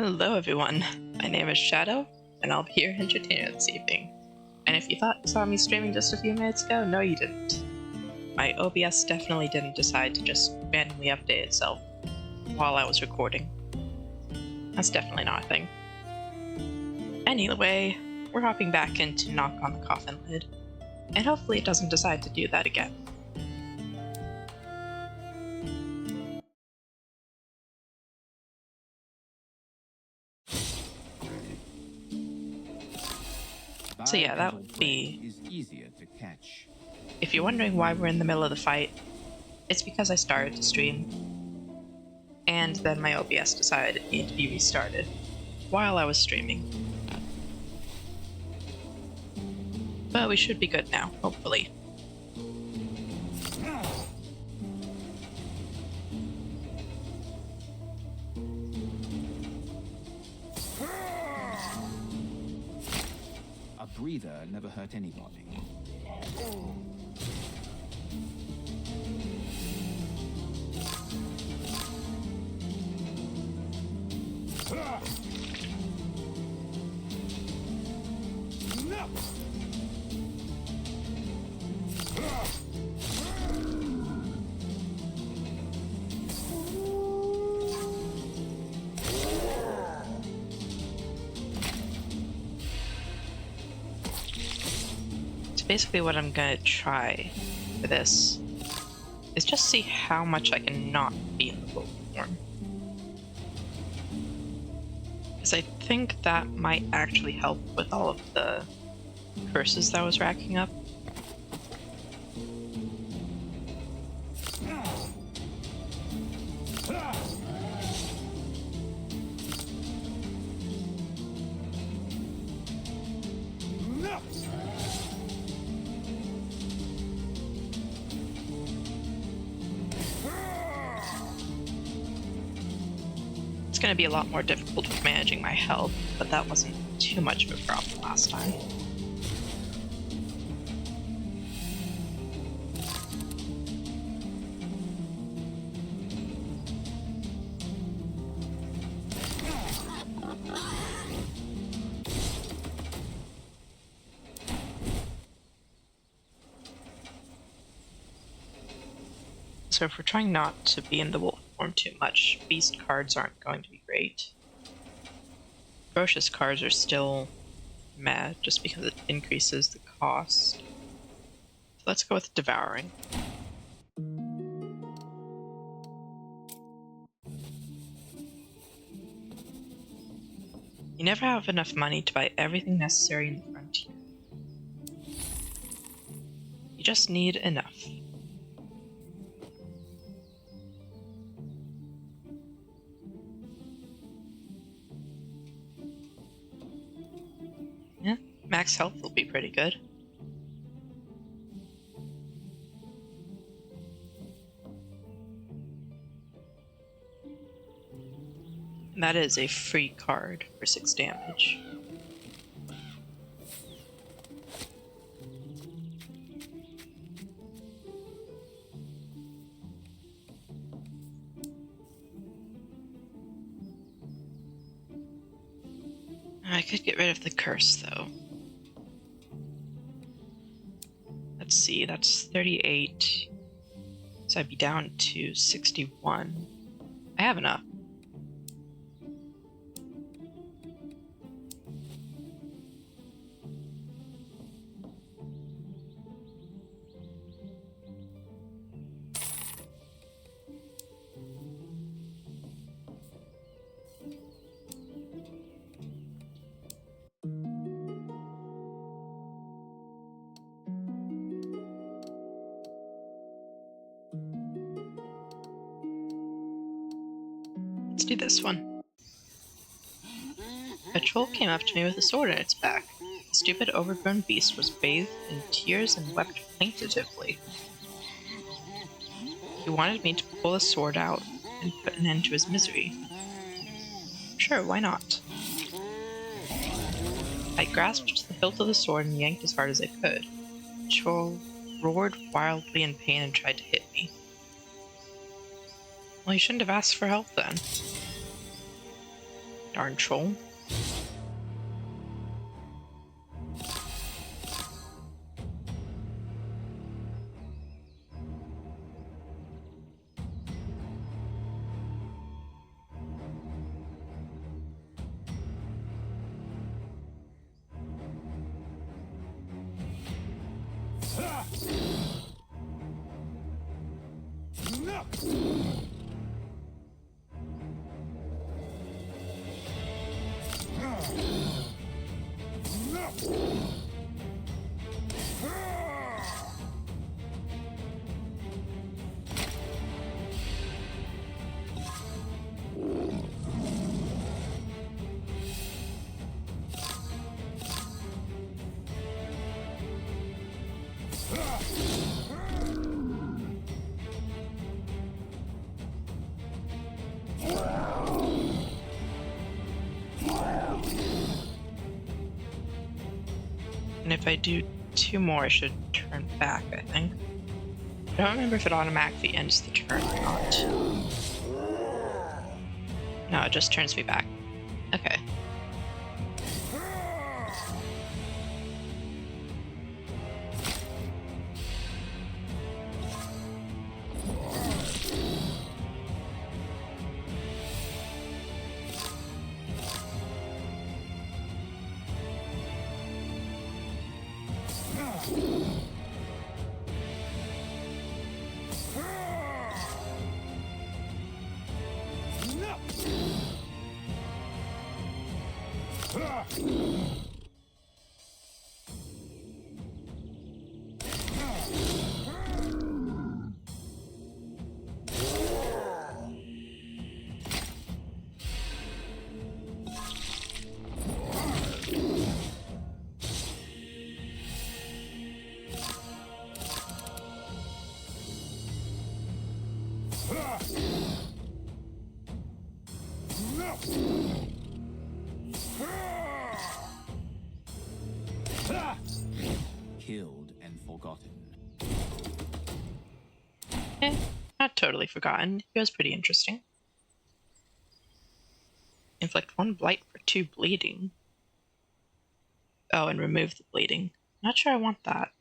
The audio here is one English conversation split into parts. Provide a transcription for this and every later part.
Hello everyone, my name is Shadow, and I'll be your entertainer this evening. And if you thought you saw me streaming just a few minutes ago, no you didn't. My OBS definitely didn't decide to just randomly update itself while I was recording. That's definitely not a thing. Anyway, we're hopping back in to knock on the coffin lid, and hopefully it doesn't decide to do that again. So yeah, that would be... If you're wondering why we're in the middle of the fight, it's because I started to stream, and then my OBS decided it needed to be restarted while I was streaming. But we should be good now, hopefully. A breather never hurt anybody. Basically what I'm gonna try for this is just see how much I can not be in the wolf form. Because I think that might actually help with all of the curses that I was racking up. It's going to be a lot more difficult with managing my health, but that wasn't too much of a problem last time. So if we're trying not to be in the wolf form too much, beast cards aren't going to be great. Ferocious cards are still meh, just because it increases the cost. So let's go with devouring. You never have enough money to buy everything necessary in the frontier. You just need enough. Yeah, max health will be pretty good. And that is a free card for 6 damage. I could get rid of the curse, though. Let's see, that's 38. So I'd be down to 61. I have enough. Let's do this one. A troll came up to me with a sword in its back. The stupid, overgrown beast was bathed in tears and wept plaintively. He wanted me to pull the sword out and put an end to his misery. Sure, why not? I grasped the hilt of the sword and yanked as hard as I could. The troll roared wildly in pain and tried to hit me. Well, you shouldn't have asked for help then. Darn troll. And if I do 2 more, I should turn back, I think. I don't remember if it automatically ends the turn or not. No, it just turns me back. Okay. Killed and forgotten. Not totally forgotten. It was pretty interesting. Inflict 1 blight for 2 bleeding. Oh, and remove the bleeding. Not sure I want that.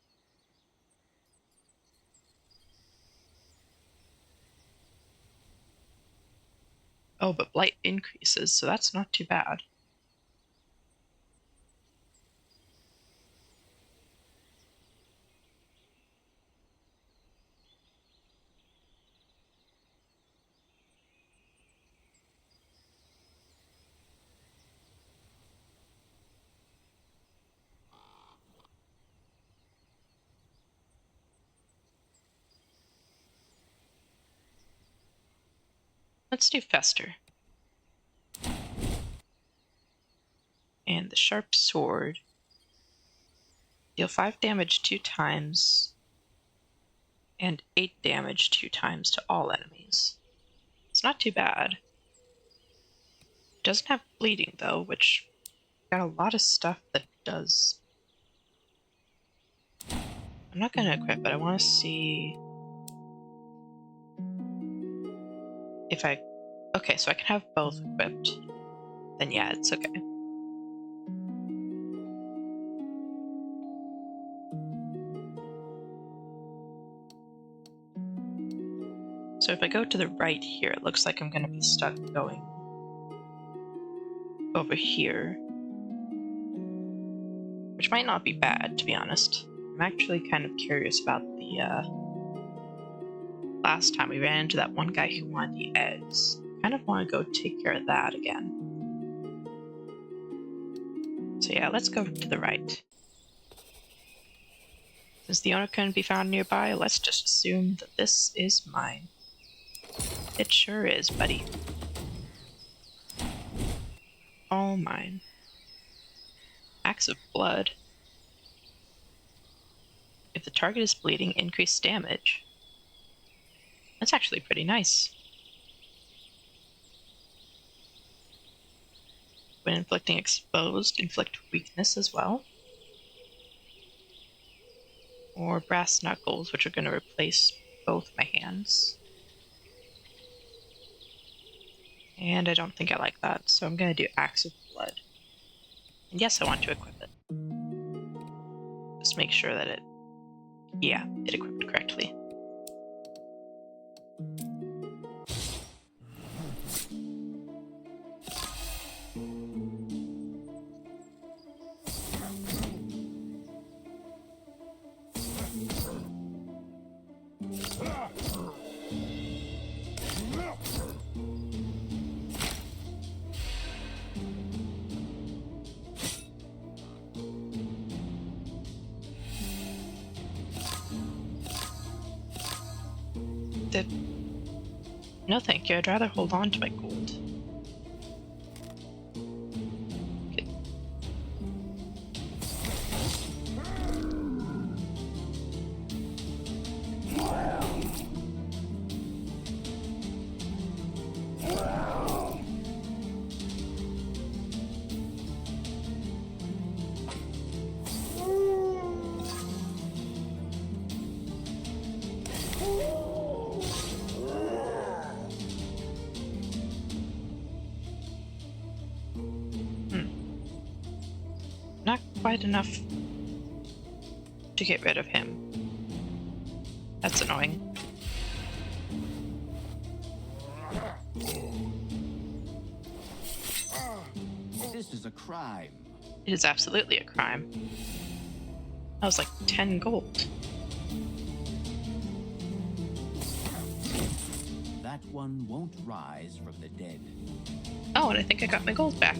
Oh, but blight increases, so that's not too bad. Let's do Fester. And the Sharp Sword. Deal 5 damage 2 times, and 8 damage 2 times to all enemies. It's not too bad. It doesn't have bleeding, though, which got a lot of stuff that does. I'm not going to equip, but I want to see if I... Okay, so I can have both equipped. Then yeah, it's okay. So if I go to the right here, it looks like I'm going to be stuck going over here. Which might not be bad, to be honest. I'm actually kind of curious about the, last time we ran into that one guy who wanted the eggs. Kind of want to go take care of that again. So yeah, let's go to the right. Since the owner couldn't be found nearby, let's just assume that this is mine. It sure is, buddy. All mine. Axe of Blood. If the target is bleeding, increase damage. That's actually pretty nice. When inflicting exposed, inflict weakness as well. Or brass knuckles, which are going to replace both my hands. And I don't think I like that, so I'm gonna do Axe of Blood. And yes, I want to equip it. Just make sure that it equipped correctly. No thank you, I'd rather hold on to my gold. Okay. Not quite enough to get rid of him. That's annoying. This is a crime. It is absolutely a crime. That was like 10 gold. That one won't rise from the dead. Oh, and I think I got my gold back.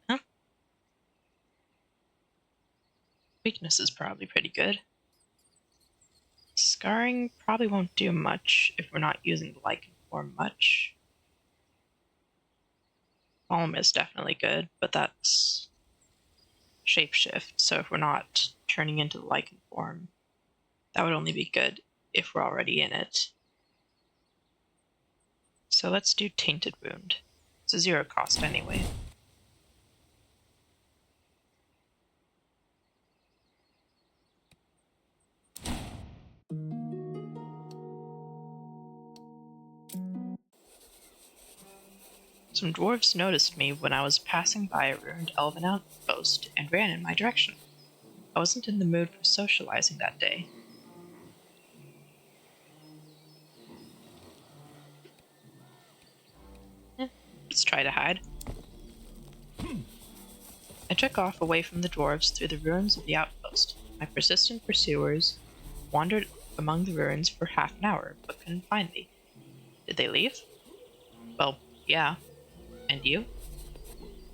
Huh? Weakness is probably pretty good. Scarring probably won't do much if we're not using the lichen form much. Calm is definitely good, but that's shapeshift, so if we're not turning into the lichen form, that would only be good if we're already in it. So let's do Tainted Wound. It's a 0 cost anyway. Some dwarves noticed me when I was passing by a ruined elven outpost and ran in my direction. I wasn't in the mood for socializing that day. Let's try to hide. I took off away from the dwarves through the ruins of the outpost. My persistent pursuers wandered among the ruins for half an hour, but couldn't find me. Did they leave? Well, yeah. And you?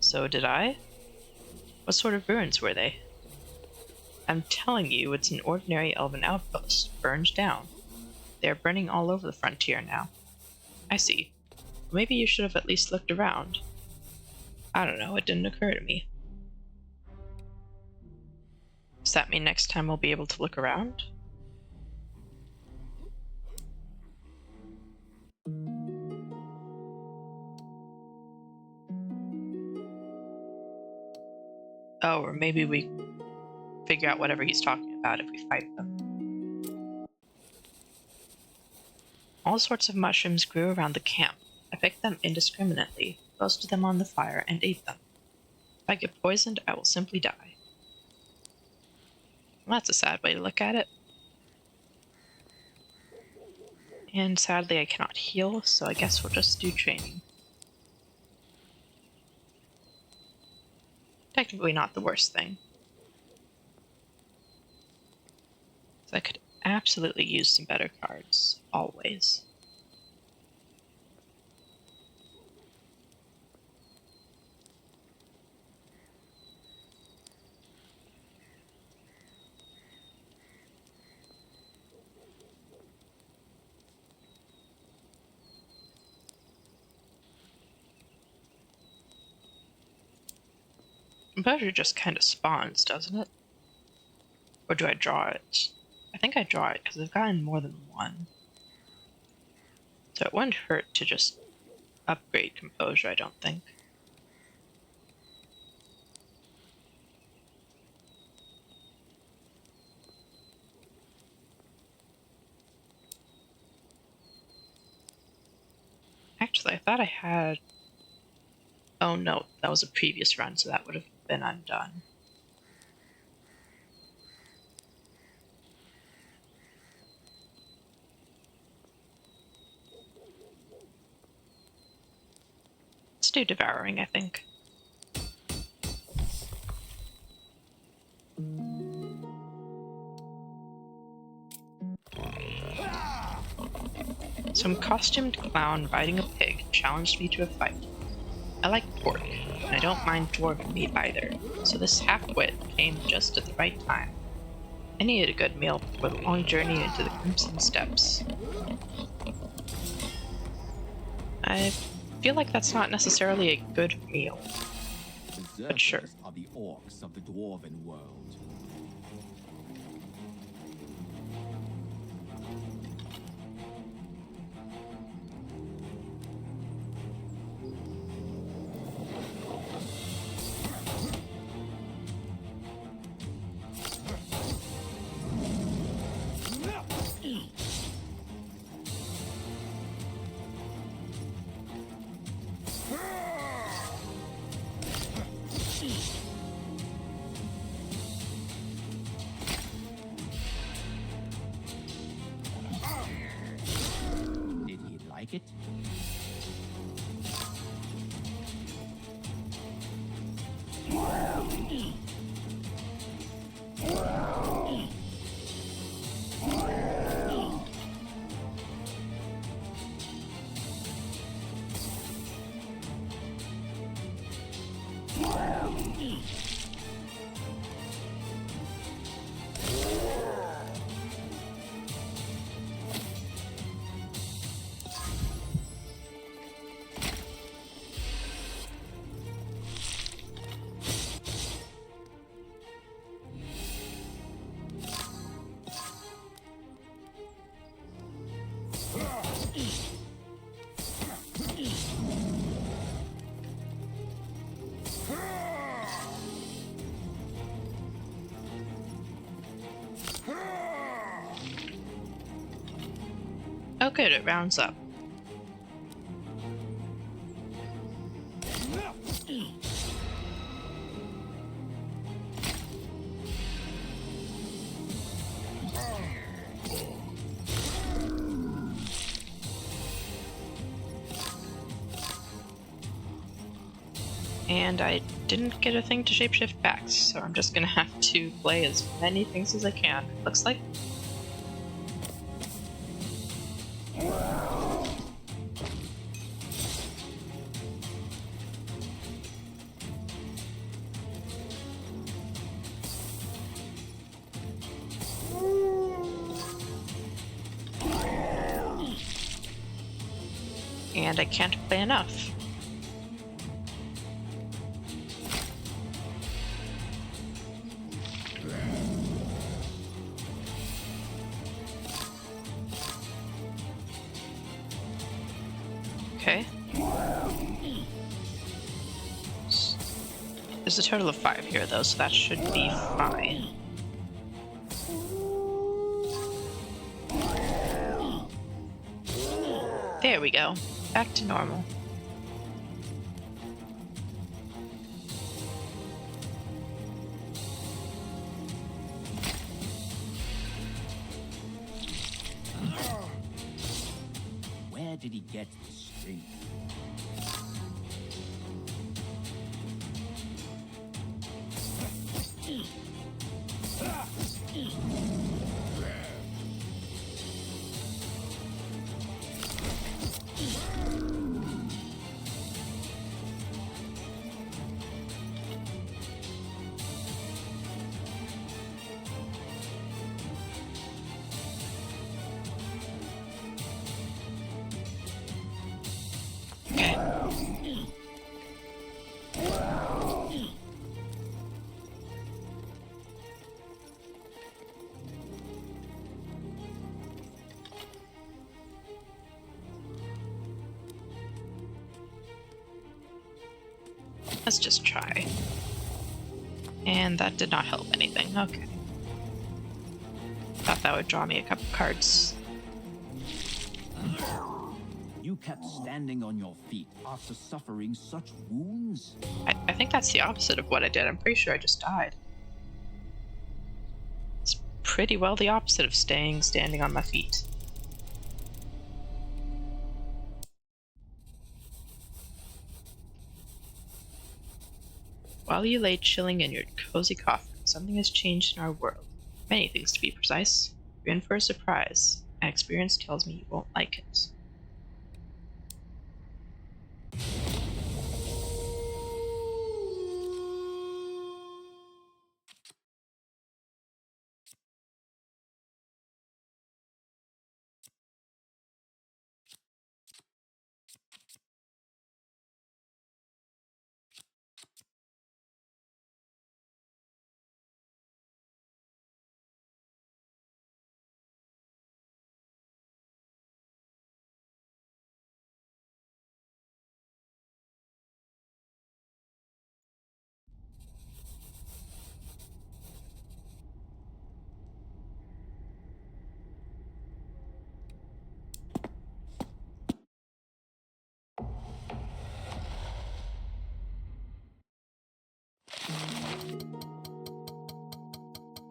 So did I? What sort of ruins were they? I'm telling you, it's an ordinary elven outpost, burned down. They are burning all over the frontier now. I see. Maybe you should have at least looked around. I don't know, it didn't occur to me. Does that mean next time we'll be able to look around? Oh, or maybe we figure out whatever he's talking about if we fight them. All sorts of mushrooms grew around the camp. I picked them indiscriminately, roasted them on the fire, and ate them. If I get poisoned, I will simply die. Well, that's a sad way to look at it. And sadly, I cannot heal, so I guess we'll just do training. Technically not the worst thing. So I could absolutely use some better cards, always. Composure just kind of spawns, doesn't it? Or do I draw it? I think I draw it because I've gotten more than one. So it wouldn't hurt to just upgrade composure, I don't think. Actually, I thought I had... Oh no, that was a previous run, so that would have been undone. Let's do devouring, I think. Some costumed clown biting a pig challenged me to a fight. I like pork, and I don't mind dwarven meat either, so this half-wit came just at the right time. I needed a good meal before the long journey into the Crimson Steppes. I feel like that's not necessarily a good meal. But sure. Are the orcs of the dwarven world. Did he like it? Oh good, it rounds up. And I didn't get a thing to shapeshift back, so I'm just gonna have to play as many things as I can, looks like. And I can't play enough. Okay. There's a total of 5 here though, so that should be fine. There we go. Back to normal. Where did he get the strength? Let's just try. And that did not help anything. Okay. Thought that would draw me a couple cards. You kept standing on your feet after suffering such wounds? I think that's the opposite of what I did. I'm pretty sure I just died. It's pretty well the opposite of standing on my feet. While you lay chilling in your cozy coffin, something has changed in our world. Many things, to be precise. You're in for a surprise, and experience tells me you won't like it.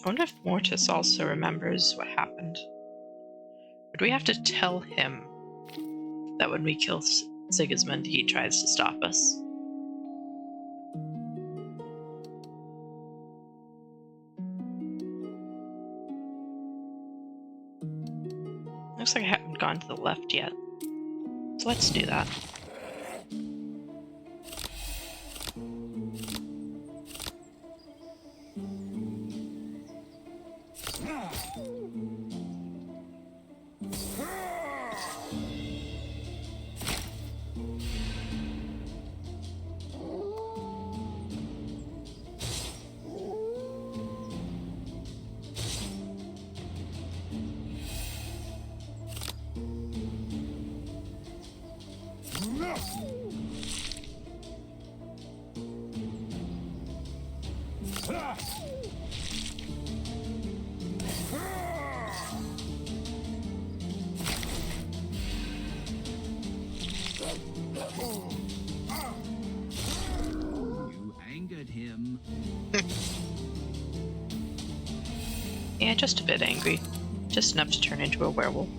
I wonder if Mortis also remembers what happened. Would we have to tell him that when we kill Sigismund, he tries to stop us? Looks like I haven't gone to the left yet. So let's do that. You angered him. Yeah, just a bit angry. Just enough to turn into a werewolf.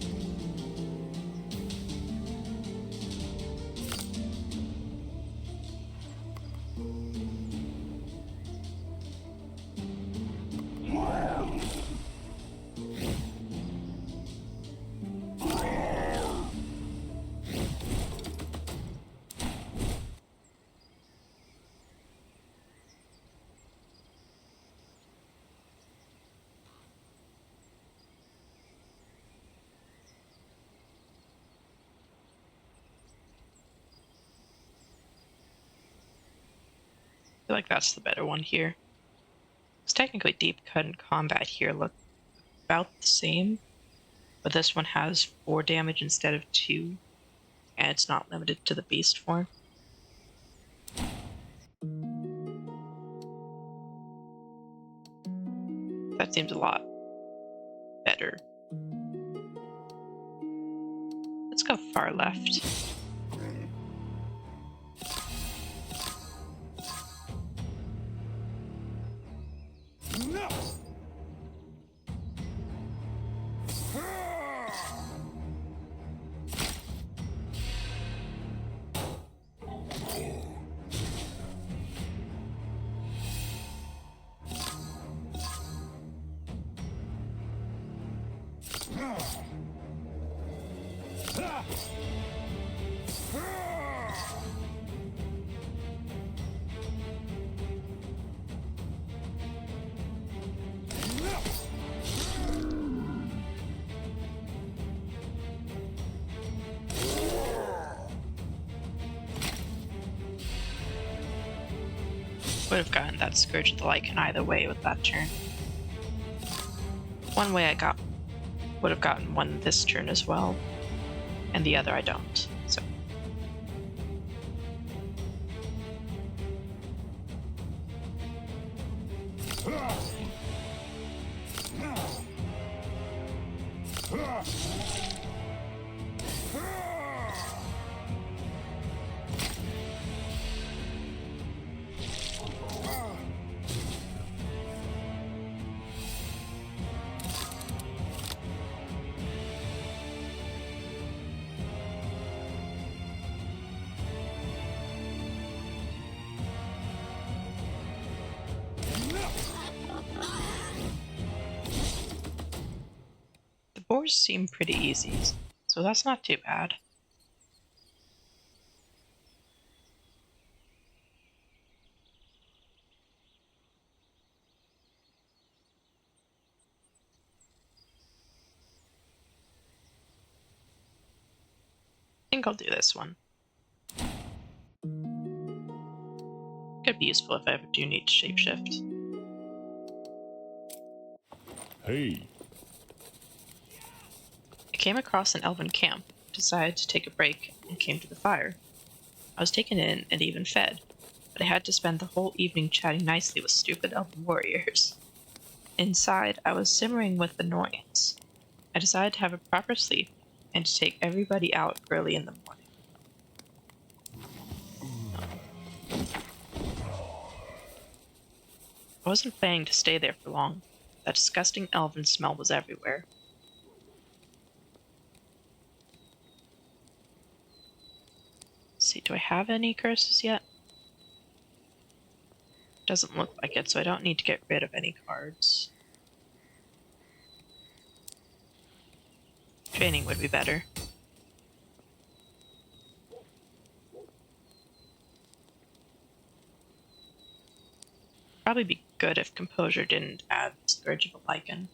I feel like that's the better one here. Because technically deep cut and combat here look about the same, but this one has 4 damage instead of 2, and it's not limited to the beast form. That seems a lot better. Let's go far left. Would have gotten that Scourge of the Lycan either way with that turn. One way I would have gotten one this turn as well, and the other I don't. So Ores seem pretty easy, so that's not too bad. I think I'll do this one. Could be useful if I ever do need to shapeshift. Hey. I came across an elven camp, decided to take a break, and came to the fire. I was taken in and even fed, but I had to spend the whole evening chatting nicely with stupid elven warriors. Inside, I was simmering with annoyance. I decided to have a proper sleep and to take everybody out early in the morning. I wasn't planning to stay there for long. That disgusting elven smell was everywhere. Let's see, do I have any curses yet? Doesn't look like it, so I don't need to get rid of any cards. Training would be better. Probably be good if Composure didn't add Scourge of a Lycan.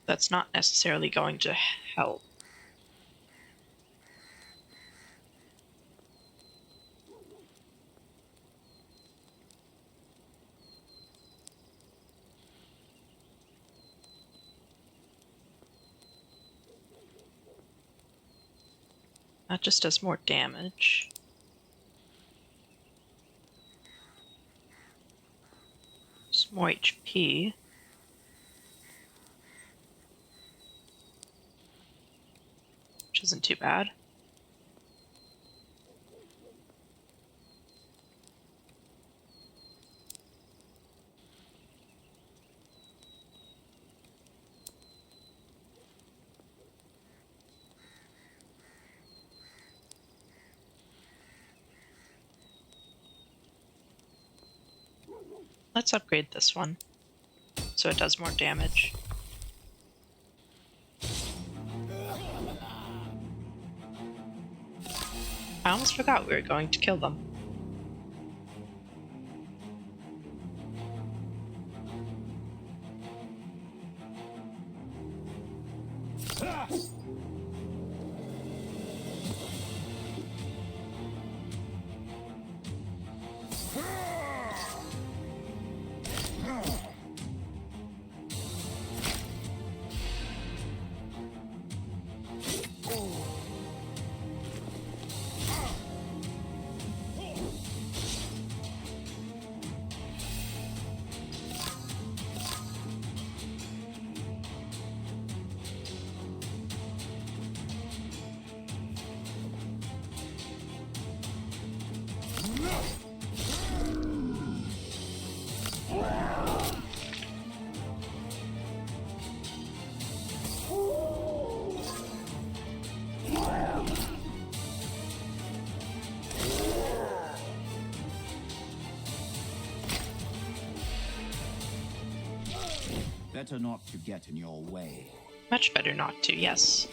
That's not necessarily going to help. That just does more damage. Just more HP. Which isn't too bad. Let's upgrade this one, so it does more damage. I almost forgot we were going to kill them. Better not to get in your way. Much better not to, yes.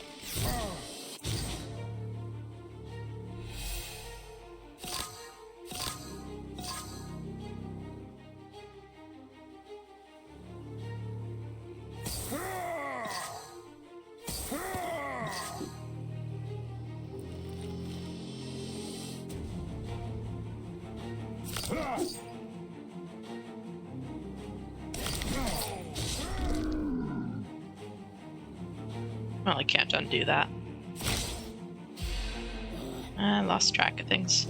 Well, I can't undo that. I lost track of things.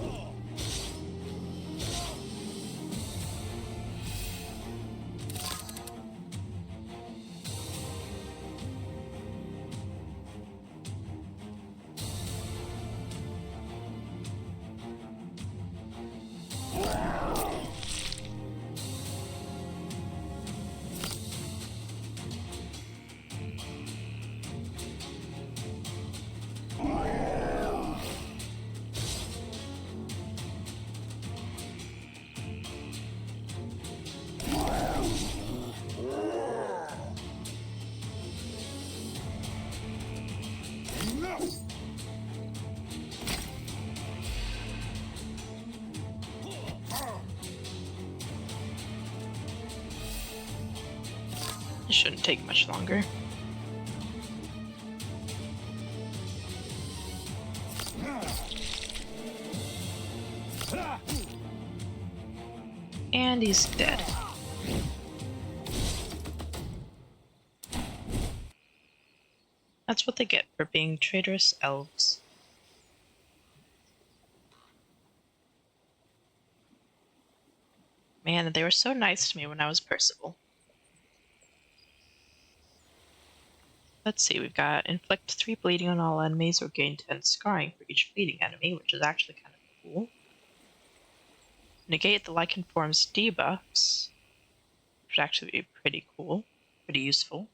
This shouldn't take much longer. And he's dead. That's what they get for being traitorous elves. Man, they were so nice to me when I was Percival. Let's see, we've got inflict 3 bleeding on all enemies or gain 10 scarring for each bleeding enemy, which is actually kind of cool. Negate the lichen form's debuffs, which would actually be pretty cool, pretty useful.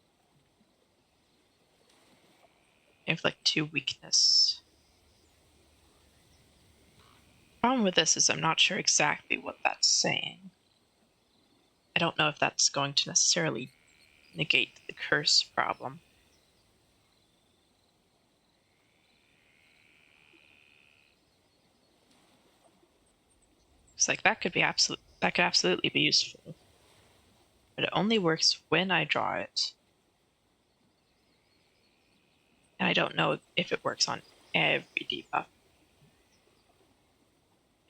Inflict 2 weakness. Problem with this is I'm not sure exactly what that's saying. I don't know if that's going to necessarily negate the curse problem. It's like that could absolutely be useful. But it only works when I draw it. And I don't know if it works on every debuff.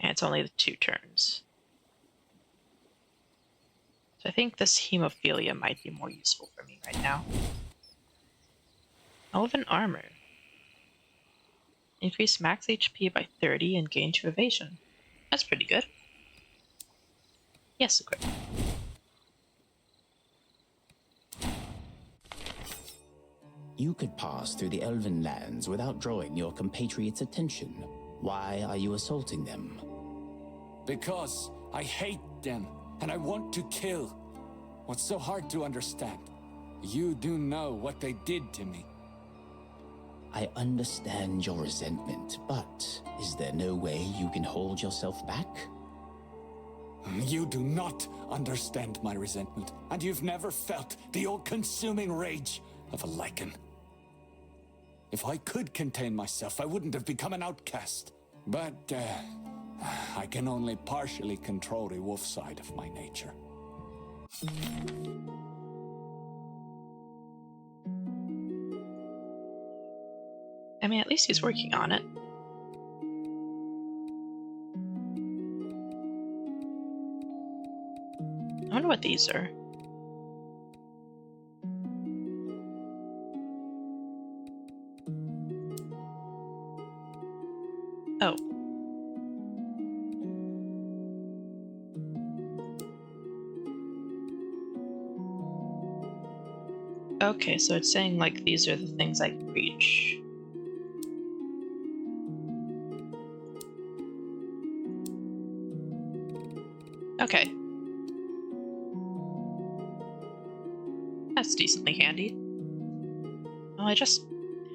And it's only the 2 turns. So I think this hemophilia might be more useful for me right now. Elven armor. Increase max HP by 30 and gain 2 evasion. That's pretty good. Yes, equip. You could pass through the elven lands without drawing your compatriots' attention. Why are you assaulting them? Because I hate them, and I want to kill. What's so hard to understand? You do know what they did to me. I understand your resentment, but is there no way you can hold yourself back? You do not understand my resentment, and you've never felt the all-consuming rage of a lichen. If I could contain myself, I wouldn't have become an outcast. But, I can only partially control the wolf side of my nature. I mean, at least he's working on it. I wonder what these are. Oh. Okay, so it's saying, like, these are the things I can reach. Okay. That's decently handy. Well, I just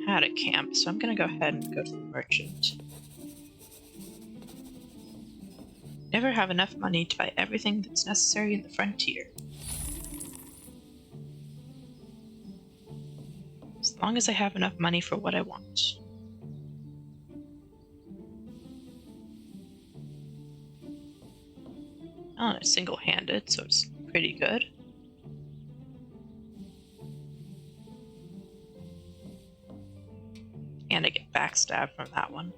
had a camp, so I'm gonna go ahead and go to the merchant. Never have enough money to buy everything that's necessary in the frontier. As long as I have enough money for what I want. Oh, it's single-handed, so it's pretty good. And I get backstabbed from that one.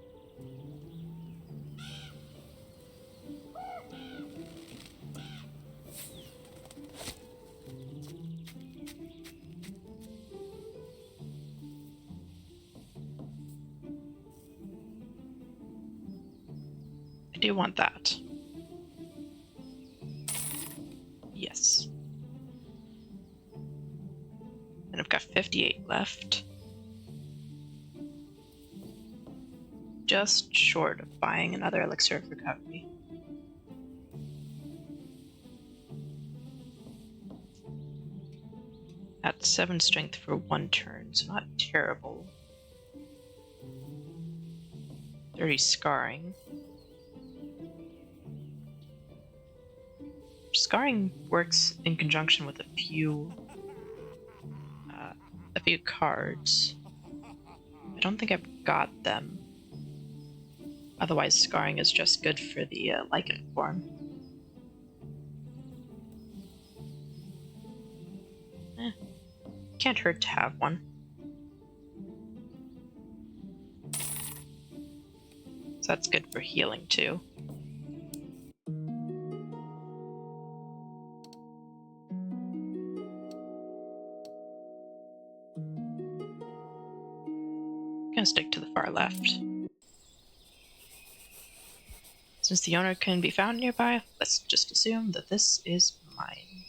I do want that. Yes. And I've got 58 left. Just short of buying another elixir of recovery. At 7 strength for 1 turn, so not terrible. 30 scarring. Scarring works in conjunction with a few cards. I don't think I've got them. Otherwise, scarring is just good for the lichen form. Can't hurt to have one. So that's good for healing too. Gonna stick to the far left. Since the owner can be found nearby, let's just assume that this is mine.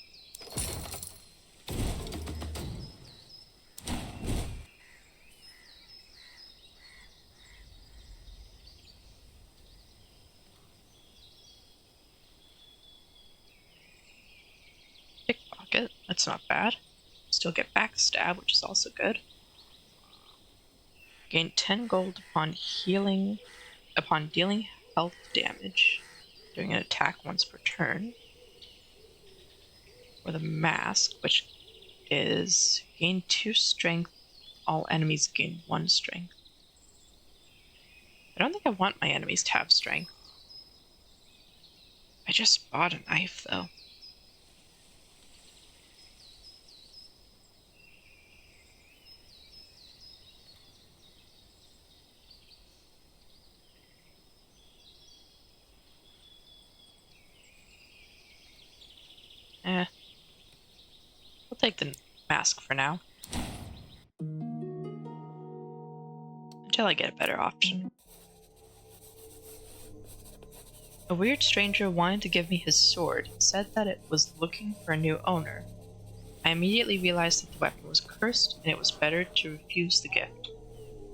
Pickpocket, that's not bad. Still get backstab, which is also good. Gain 10 gold upon dealing health damage during an attack once per turn. Or the mask, which is gain 2 strength, all enemies gain 1 strength. I don't think I want my enemies to have strength. I just bought a knife though. We'll take the mask for now. Until I get a better option. A weird stranger wanted to give me his sword, said that it was looking for a new owner. I immediately realized that the weapon was cursed and it was better to refuse the gift.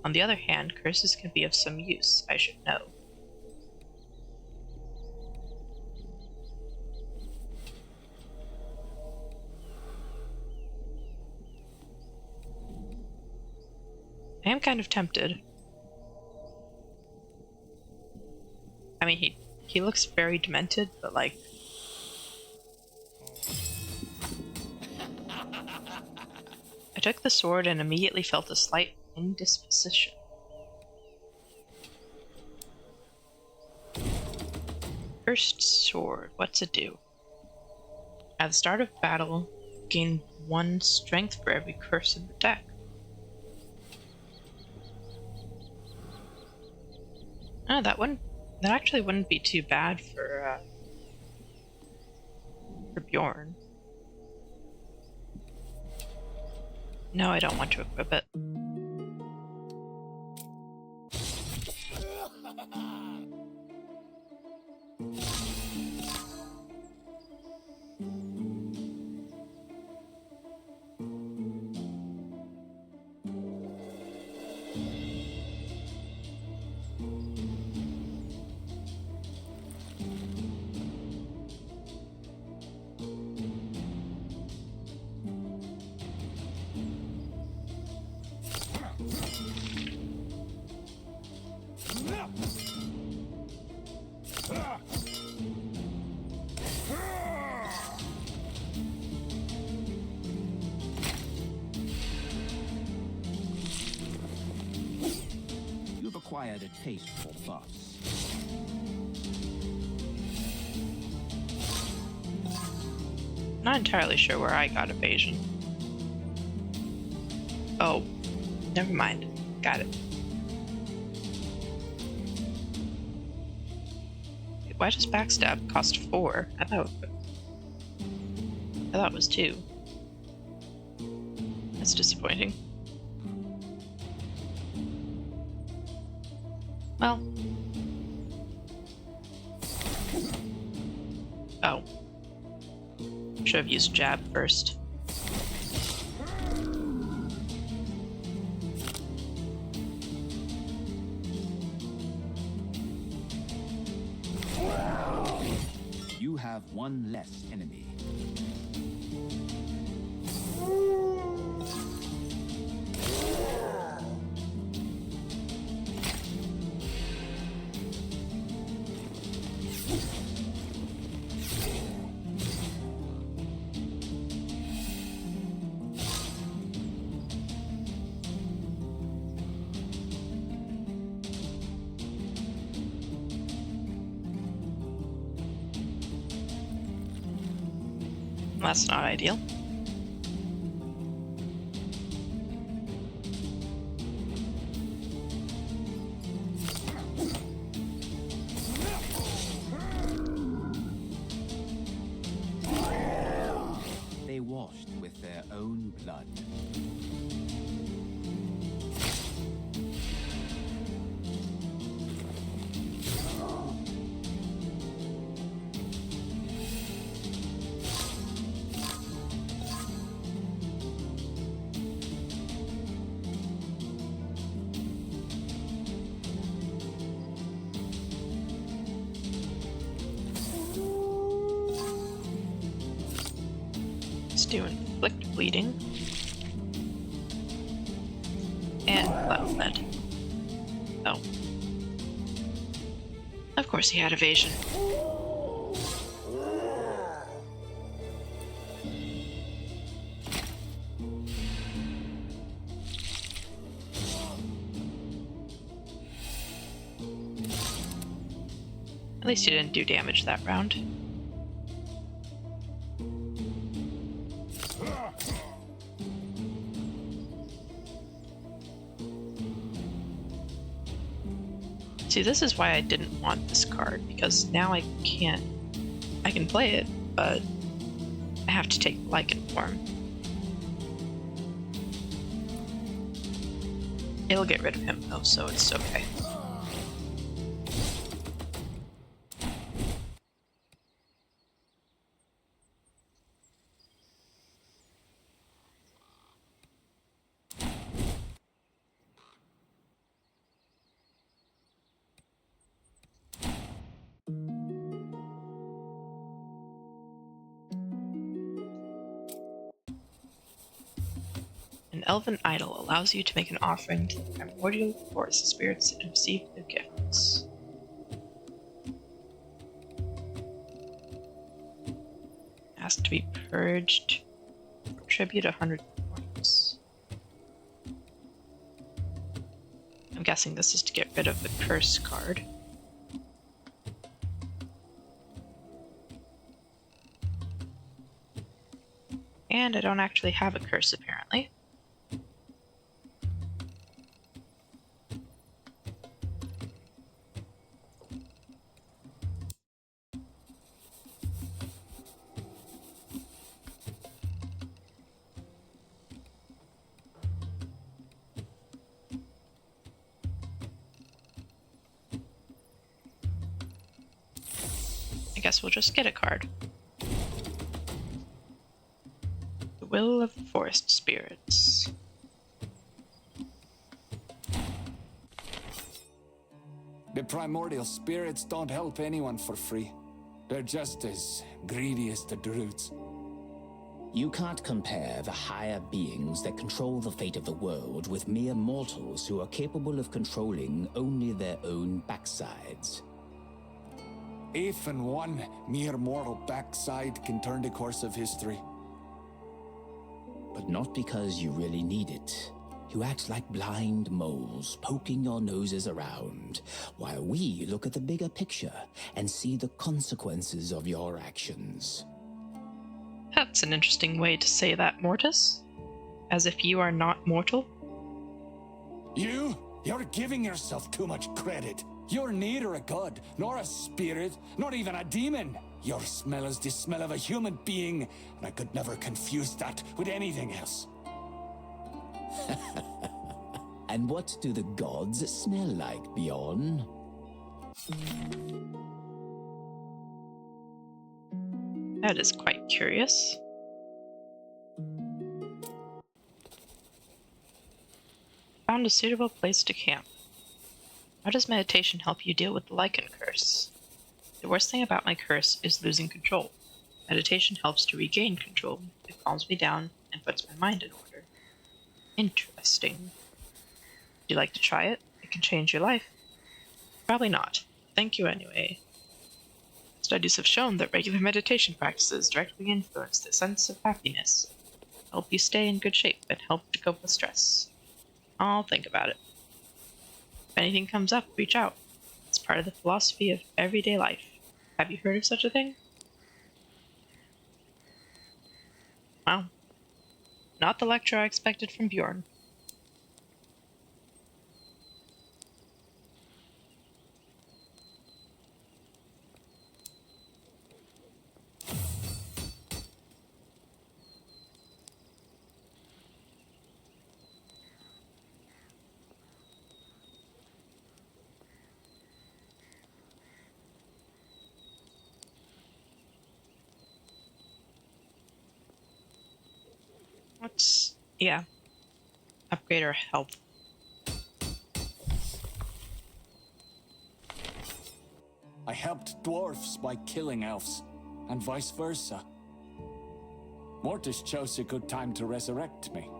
On the other hand, curses can be of some use, I should know. I am kind of tempted. I mean, he looks very demented, but like... I took the sword and immediately felt a slight indisposition. Cursed sword, what's it do? At the start of battle, gain 1 strength for every curse in the deck. Oh, that actually wouldn't be too bad for Bjorn. No, I don't want to equip it. You've acquired a taste for buffs. Not entirely sure where I got evasion. Oh, never mind. Got it. Wait, why does backstab cost 4? I thought it was 2. That's disappointing. Well. Oh. Should have used jab first. You have 1 less enemy. That's not ideal. their own blood. To inflict bleeding and cloud lead. Oh. Of course he had evasion. At least he didn't do damage that round. See, this is why I didn't want this card, because now I can play it, but I have to take Lycan form. It'll get rid of him though, so it's okay. An elven idol allows you to make an offering to the primordial forest spirits and receive their gifts. Has to be purged. Tribute 100 points. I'm guessing this is to get rid of the curse card. And I don't actually have a curse apparently. I guess we'll just get a card. The Will of the Forest Spirits. The primordial spirits don't help anyone for free. They're just as greedy as the druids. You can't compare the higher beings that control the fate of the world with mere mortals who are capable of controlling only their own backsides. Even one mere mortal backside can turn the course of history. But not because you really need it. You act like blind moles, poking your noses around, while we look at the bigger picture and see the consequences of your actions. That's an interesting way to say that, Mortis. As if you are not mortal. You're giving yourself too much credit. You're neither a god, nor a spirit, not even a demon. Your smell is the smell of a human being, and I could never confuse that with anything else. And what do the gods smell like, Bjorn? That is quite curious. Found a suitable place to camp. How does meditation help you deal with the Lycan curse? The worst thing about my curse is losing control. Meditation helps to regain control. It calms me down and puts my mind in order. Interesting. Would you like to try it? It can change your life. Probably not. Thank you anyway. Studies have shown that regular meditation practices directly influence the sense of happiness, help you stay in good shape, and help to cope with stress. I'll think about it. If anything comes up, reach out. It's part of the philosophy of everyday life. Have you heard of such a thing? Wow. Not the lecture I expected from Bjorn. Let's, yeah, upgrade our health. I helped dwarfs by killing elves, and vice versa. Mortis chose a good time to resurrect me.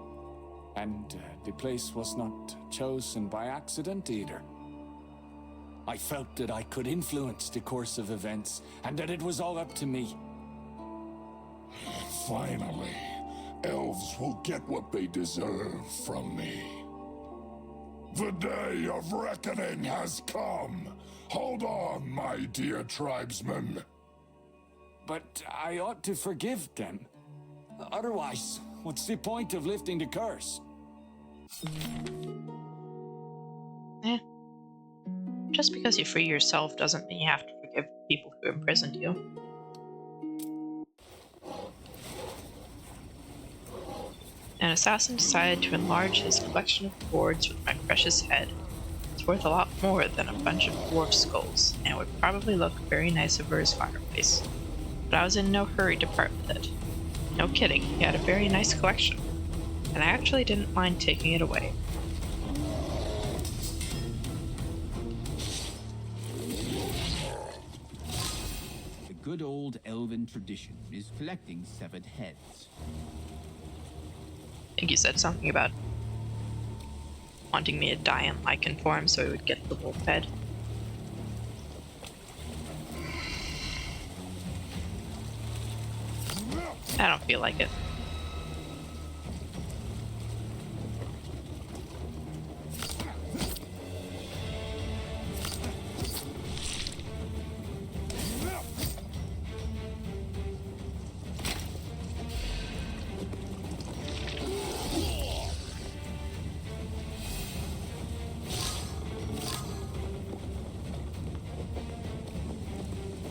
And the place was not chosen by accident either. I felt that I could influence the course of events, and that it was all up to me. Finally, elves will get what they deserve from me. The day of reckoning has come. Hold on, my dear tribesmen. But I ought to forgive them. Otherwise, what's the point of lifting the curse? Eh. Just because you free yourself doesn't mean you have to forgive people who imprisoned you. An assassin decided to enlarge his collection of boards with my precious head. It's worth a lot more than a bunch of dwarf skulls, and would probably look very nice over his fireplace. But I was in no hurry to part with it. No kidding, he had a very nice collection, and I actually didn't mind taking it away. The good old elven tradition is collecting severed heads. I think you said something about wanting me to die in lichen form so he would get the wolf head. I don't feel like it.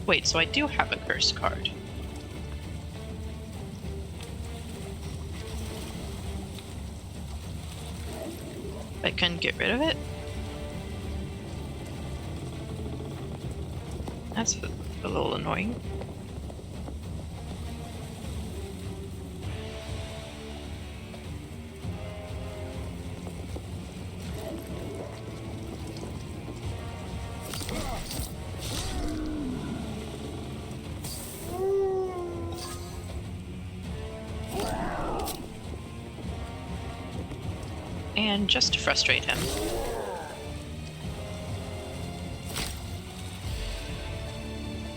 Wait, so I do have a curse card. I couldn't get rid of it? That's a little annoying. And just to frustrate him,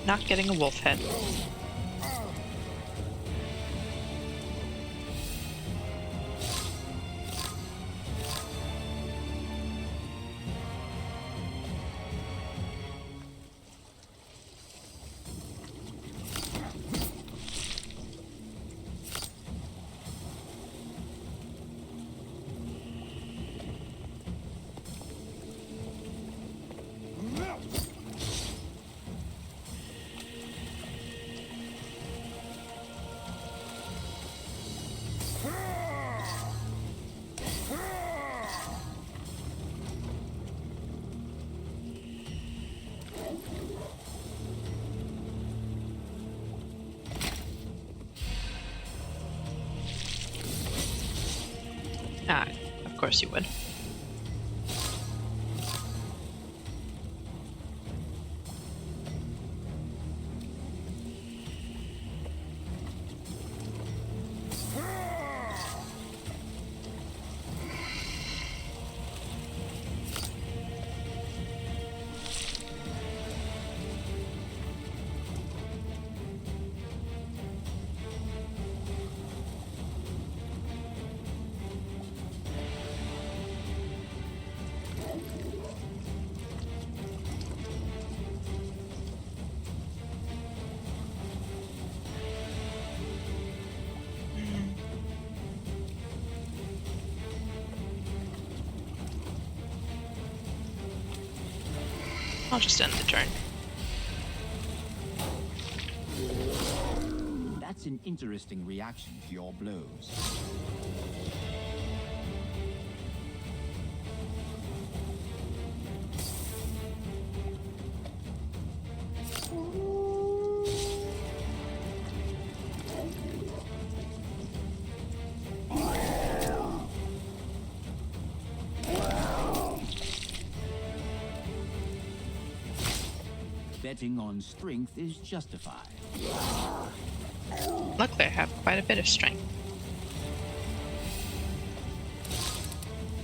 not getting a wolf head. Ah, of course you would. I'll just end the turn. That's an interesting reaction to your blows. betting on strength is justified. Luckily, I have quite a bit of strength.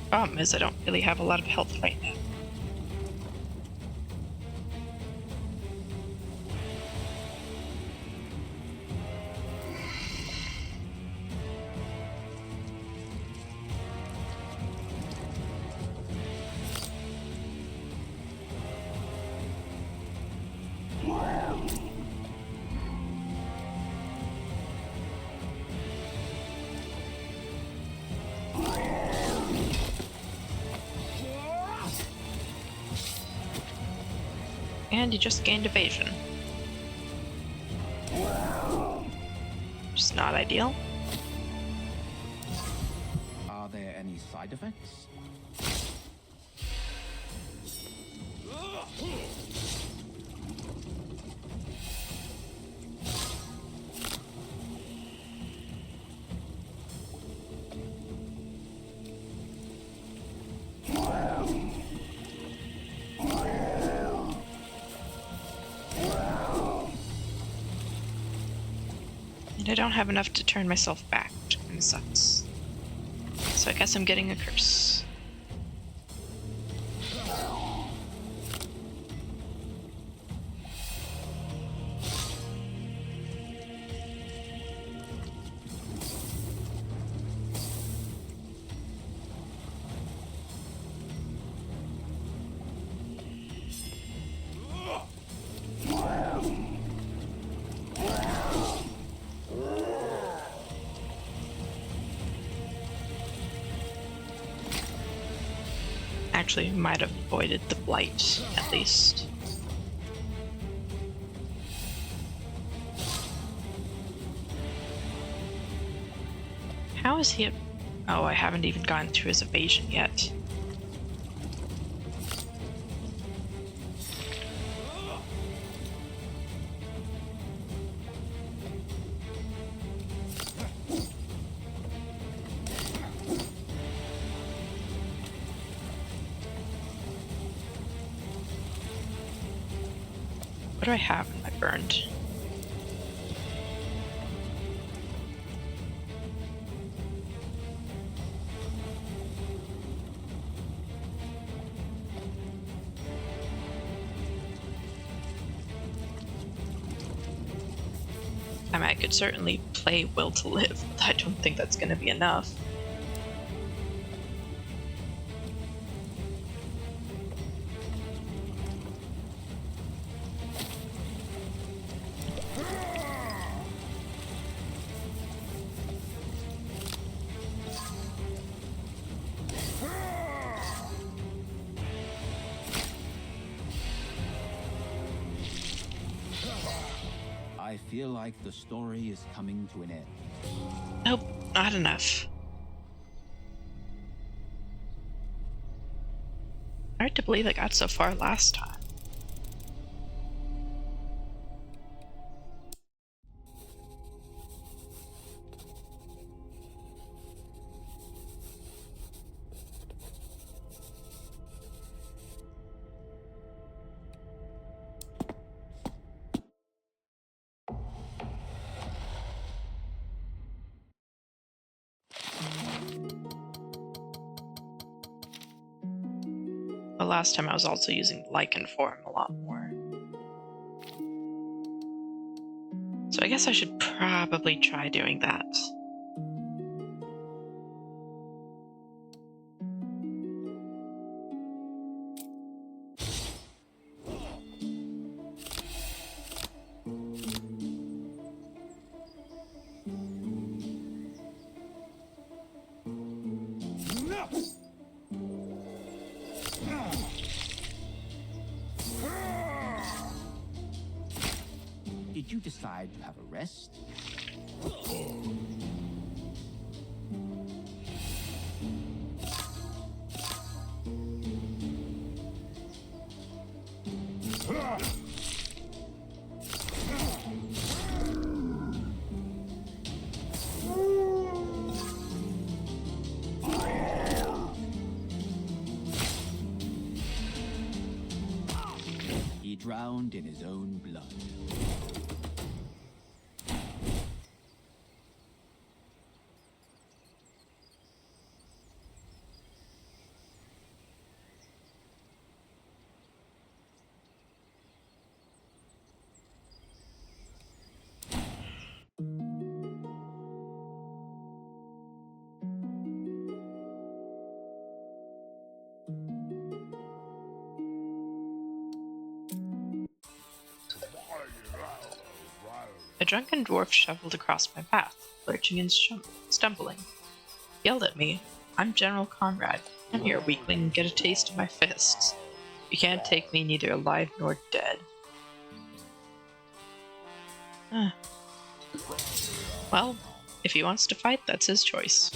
Problem is, I don't really have a lot of health right now. And you just gained evasion. Just not ideal. Are there any side effects? And I don't have enough to turn myself back, which kind of sucks. So I guess I'm getting a curse. Actually, might have avoided the blight, at least. How is he? Oh, I haven't even gone through his evasion yet. What do I have in my burned? I mean, I could certainly play Will to Live, but I don't think that's going to be enough. I feel like the story is coming to an end. Nope, not enough. Hard to believe I got so far last time. But last time I was also using lichen form a lot more. So I guess I should probably try doing that. Did you decide to have a rest? It drowned in his own blood. A drunken dwarf shuffled across my path, lurching and stumbling. He yelled at me, "I'm General Conrad. Come here, weakling, and get a taste of my fists. You can't take me neither alive nor dead." Well, if he wants to fight, that's his choice.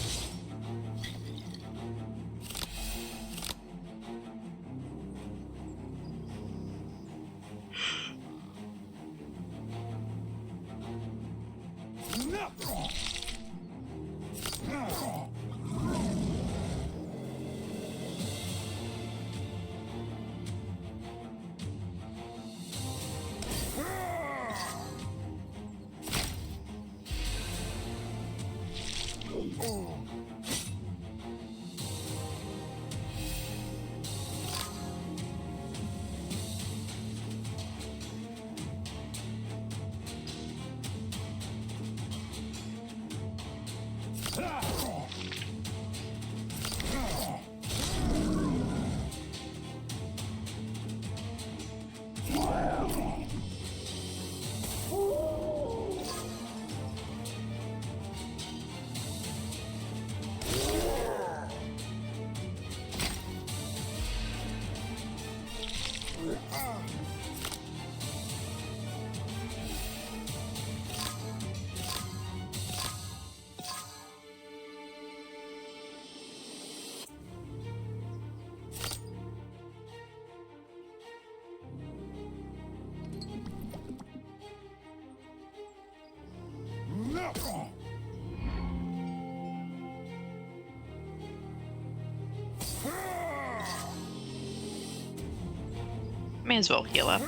May as well heal up.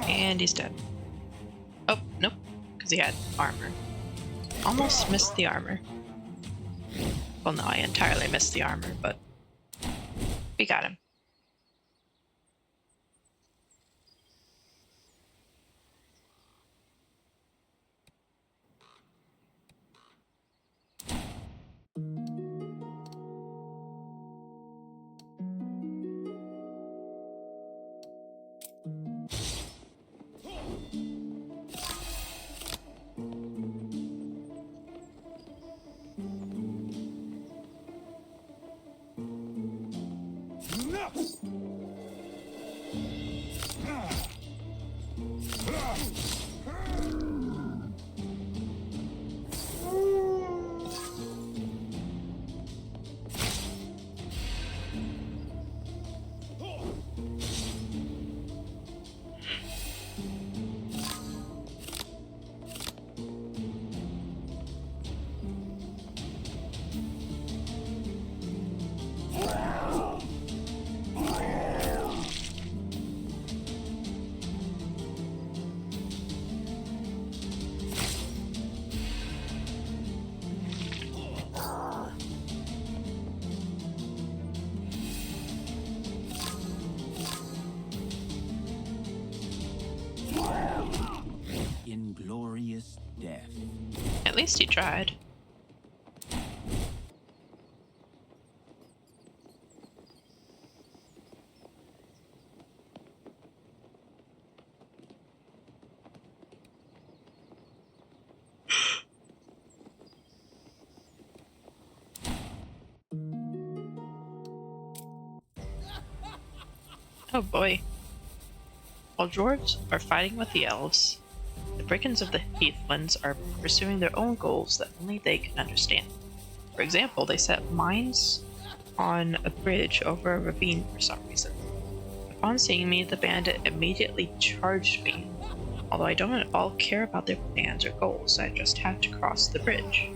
And he's dead. Oh, nope, because he had armor. Almost missed the armor. Well, no, I entirely missed the armor, but we got him. Inglorious death. At least he tried. Oh boy. While dwarves are fighting with the elves, the brigands of the Heathlands are pursuing their own goals that only they can understand. For example, they set mines on a bridge over a ravine for some reason. Upon seeing me, the bandit immediately charged me. Although I don't at all care about their plans or goals, I just had to cross the bridge.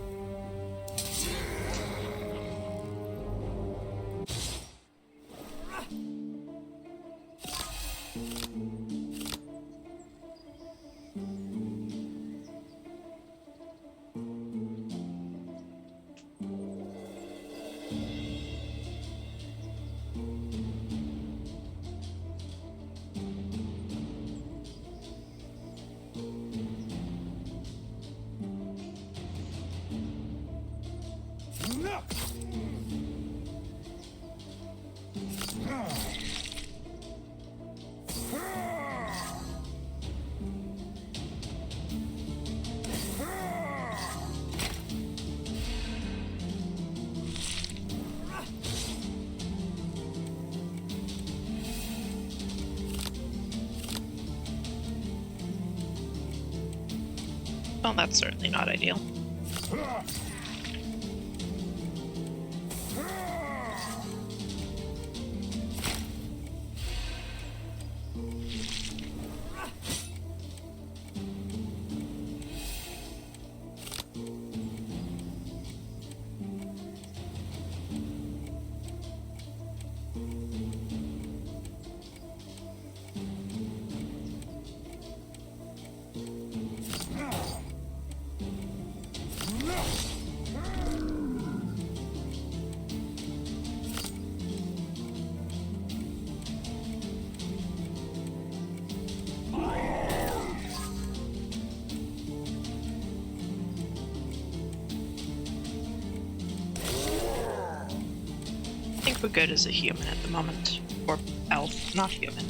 Well, that's certainly not ideal. I think we're good as a human at the moment. Or elf, not human.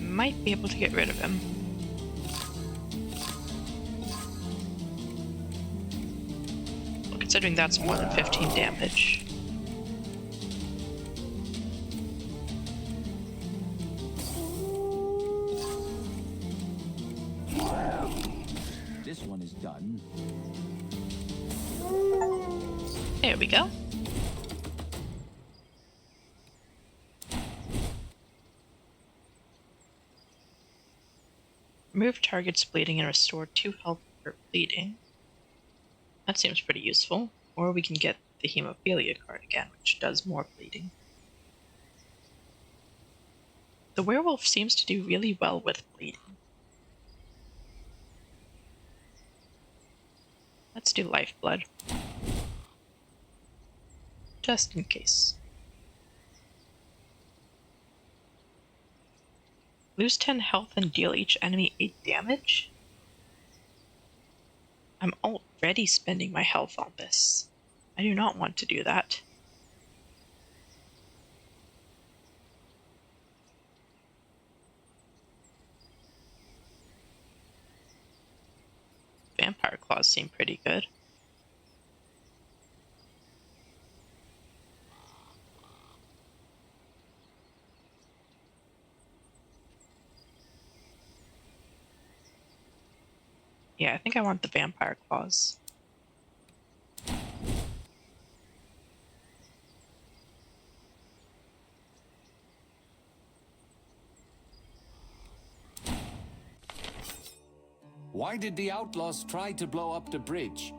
Might be able to get rid of him. Well, considering that's more than 15 damage. This one is done. There we go. Remove target's bleeding and restore 2 health per bleeding. That seems pretty useful. Or we can get the hemophilia card again, which does more bleeding. The werewolf seems to do really well with bleeding. Let's do lifeblood. Just in case. Lose 10 health and deal each enemy 8 damage? I'm already spending my health on this. I do not want to do that. Vampire claws seem pretty good. Yeah, I think I want the vampire claws. Why did the outlaws try to blow up the bridge?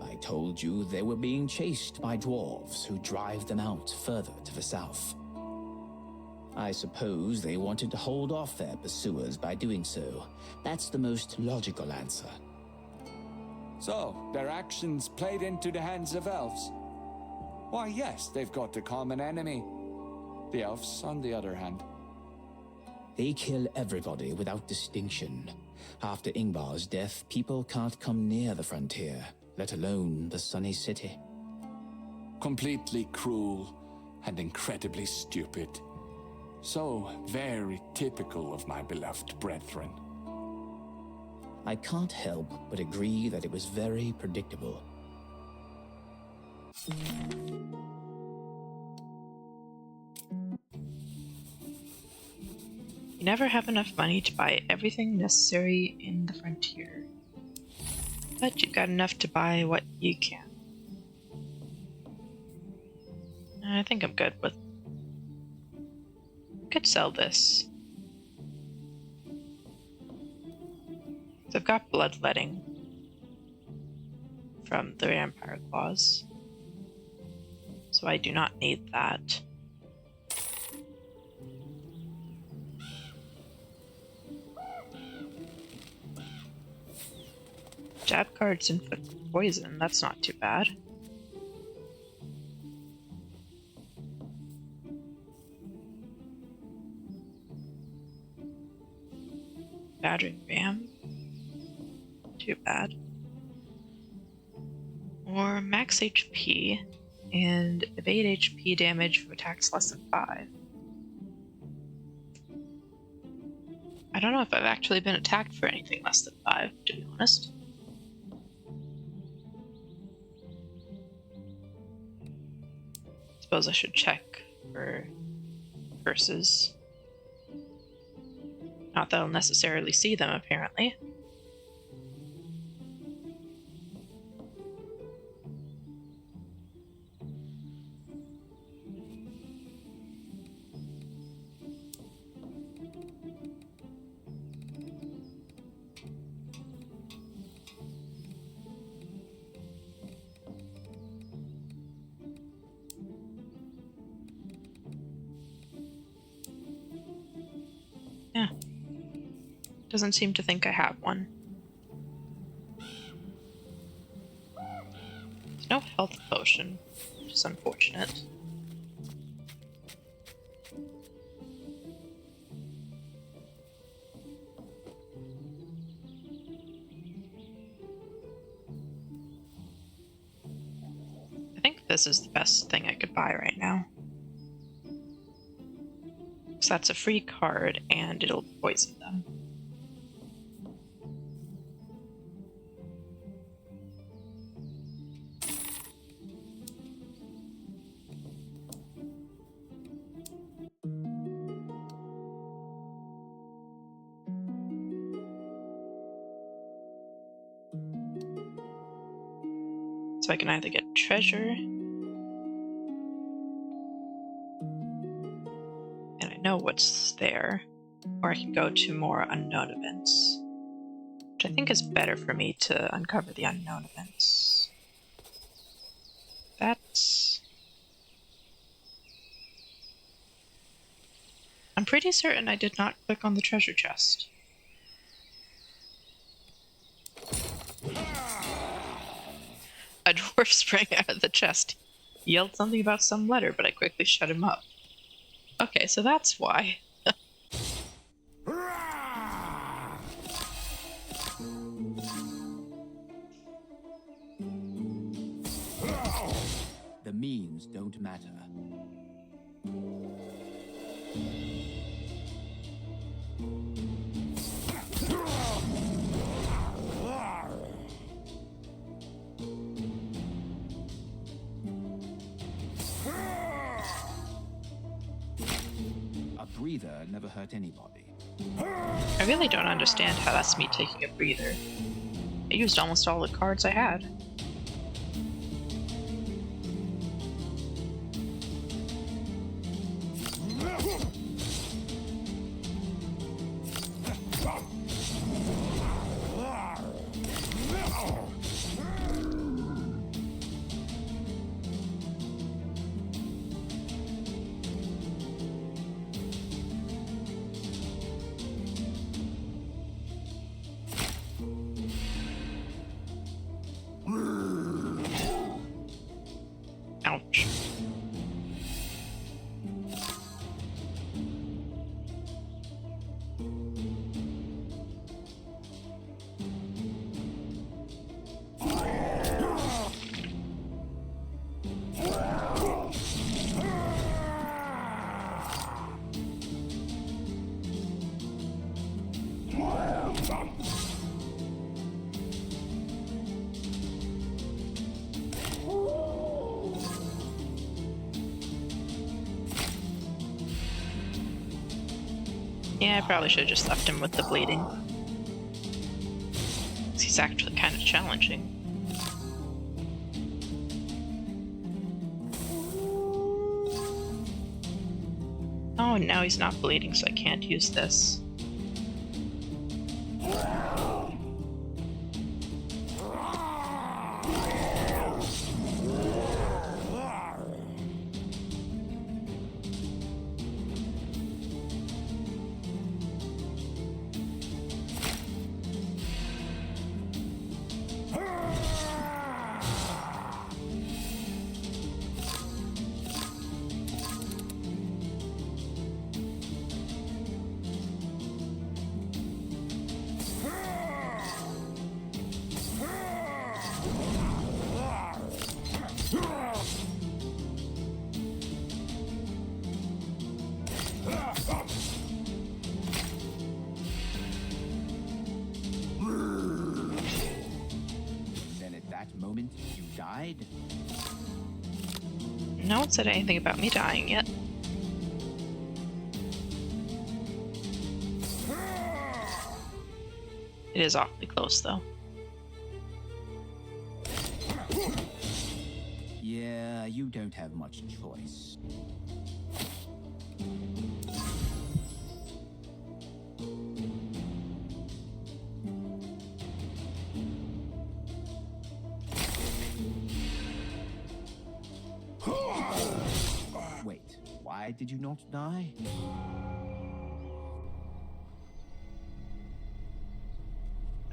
I told you they were being chased by dwarves who drive them out further to the south. I suppose they wanted to hold off their pursuers by doing so. That's the most logical answer. So, their actions played into the hands of elves? Why, yes, they've got a common enemy. The elves, on the other hand. They kill everybody without distinction. After Ingvar's death, people can't come near the frontier, let alone the Sunny City. Completely cruel and incredibly stupid. So very typical of my beloved brethren. I can't help but agree that it was very predictable. You never have enough money to buy everything necessary in the frontier. But you've got enough to buy what you can. I think I'm good with... Could sell this. So I've got bloodletting from the vampire claws. So I do not need that. Jab cards inflict poison, that's not too bad. Battering ram. Too bad. Or max HP and evade HP damage from attacks less than 5. I don't know if I've actually been attacked for anything less than 5, to be honest. Suppose I should check for curses. Not that I'll necessarily see them, apparently. Yeah. Doesn't seem to think I have one. There's no health potion, which is unfortunate. I think this is the best thing I could buy right now. So that's a free card, and it'll poison them. So I can either get treasure, and I know what's there, or I can go to more unknown events, which I think is better for me to uncover the unknown events. That's... I'm pretty certain I did not click on the treasure chest. A dwarf sprang out of the chest. He yelled something about some letter, but I quickly shut him up. Okay, so that's why. The means don't matter. A breather never hurt anybody. I really don't understand how that's me taking a breather. I used almost all the cards I had. Yeah, I probably should have just left him with the bleeding. He's actually kind of challenging. Oh, now he's not bleeding, so I can't use this. Then at that moment, you died? No one said anything about me dying yet. It is awfully close, though. Yeah, you don't have much choice. Wait, why did you not die?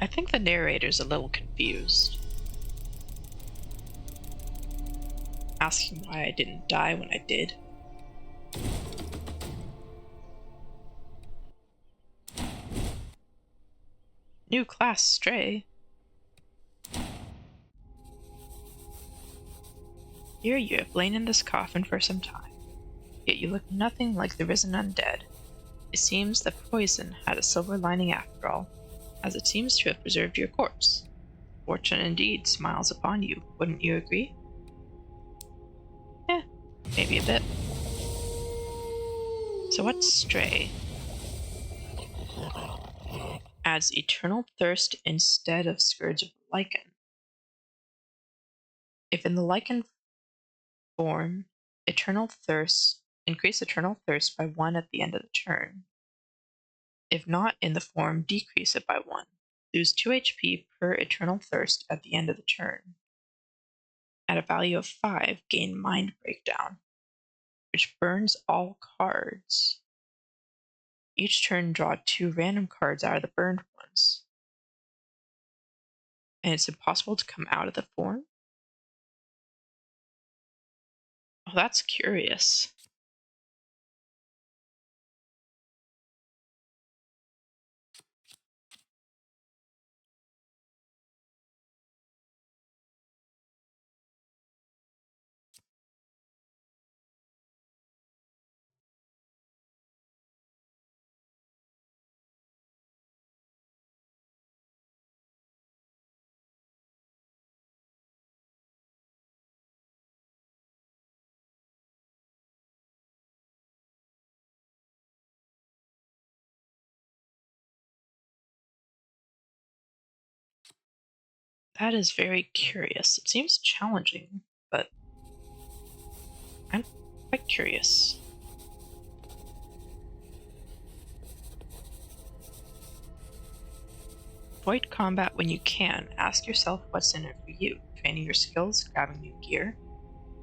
I think the narrator's a little confused. Asking why I didn't die when I did. New class, Stray. Here you have lain in this coffin for some time, yet you look nothing like the risen undead. It seems the poison had a silver lining after all, as it seems to have preserved your corpse. Fortune indeed smiles upon you, wouldn't you agree? Yeah, maybe a bit. So what's Stray? Adds eternal thirst instead of Scourge of Lichen. If in the Lichen form, increase eternal thirst by 1 at the end of the turn. If not in the form, decrease it by 1. Lose 2 HP per eternal thirst at the end of the turn. At a value of 5, gain Mind Breakdown, which burns all cards. Each turn, draw 2 random cards out of the burned ones. And it's impossible to come out of the form? Oh, that's curious. That is very curious. It seems challenging, but I'm quite curious. Avoid combat when you can. Ask yourself what's in it for you. Training your skills, grabbing new gear.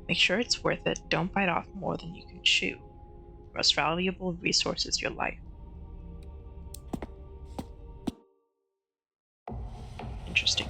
Make sure it's worth it. Don't bite off more than you can chew. Your most valuable resource is your life. Interesting.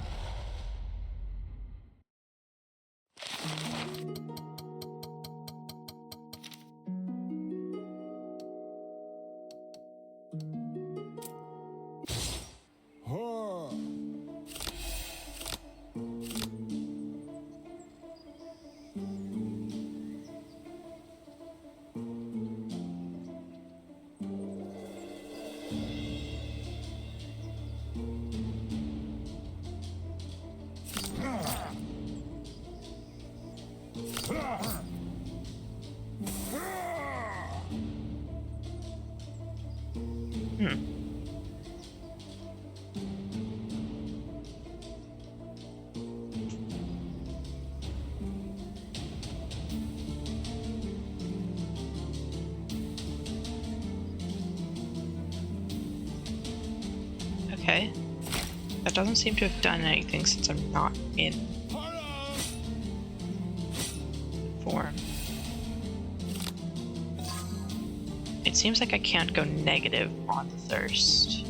Okay. That doesn't seem to have done anything since I'm not in form. It seems like I can't go negative on the thirst.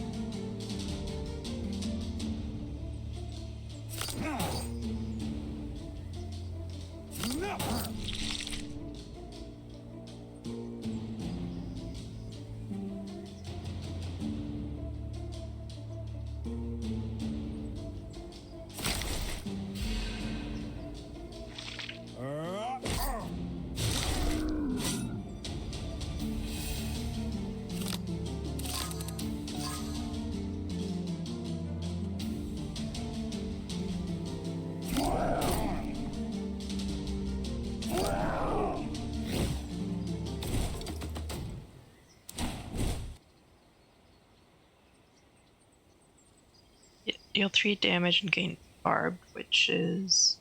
Deal 3 damage and gain barbed, which is...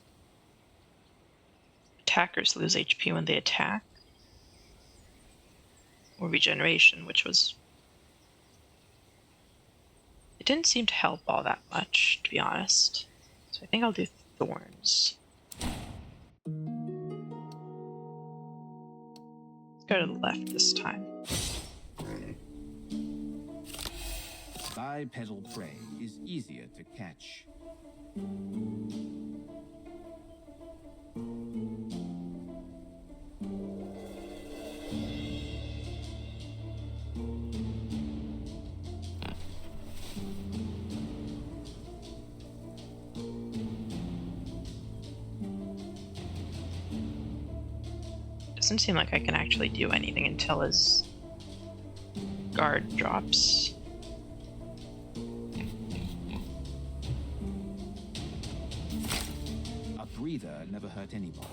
Attackers lose HP when they attack. Or regeneration, which was... It didn't seem to help all that much, to be honest. So I think I'll do thorns. Let's go to the left this time. Bipedal prey is easier to catch. Doesn't seem like I can actually do anything until his guard drops. A breather never hurt anybody.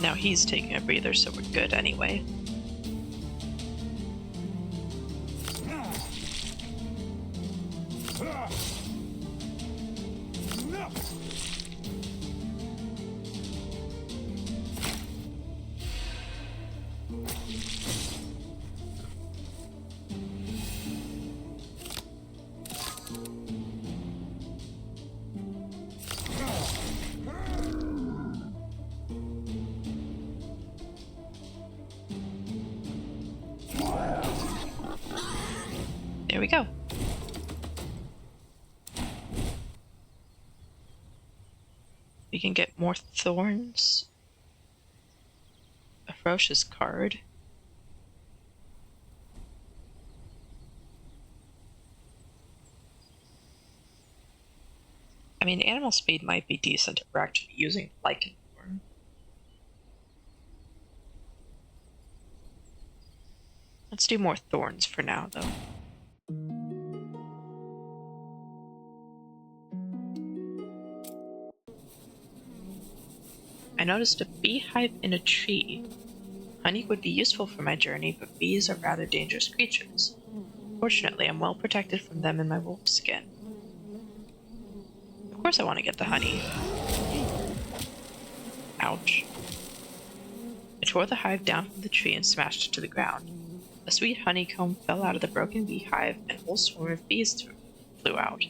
Now he's taking a breather, so we're good anyway. There we go. We can get more thorns. A ferocious card. I mean, animal speed might be decent if we're actually using lichen thorn. Let's do more thorns for now, though. I noticed a beehive in a tree. Honey would be useful for my journey, but bees are rather dangerous creatures. Fortunately, I'm well protected from them in my wolf skin. Of course I want to get the honey. Ouch. I tore the hive down from the tree and smashed it to the ground. A sweet honeycomb fell out of the broken beehive and a whole swarm of bees flew out.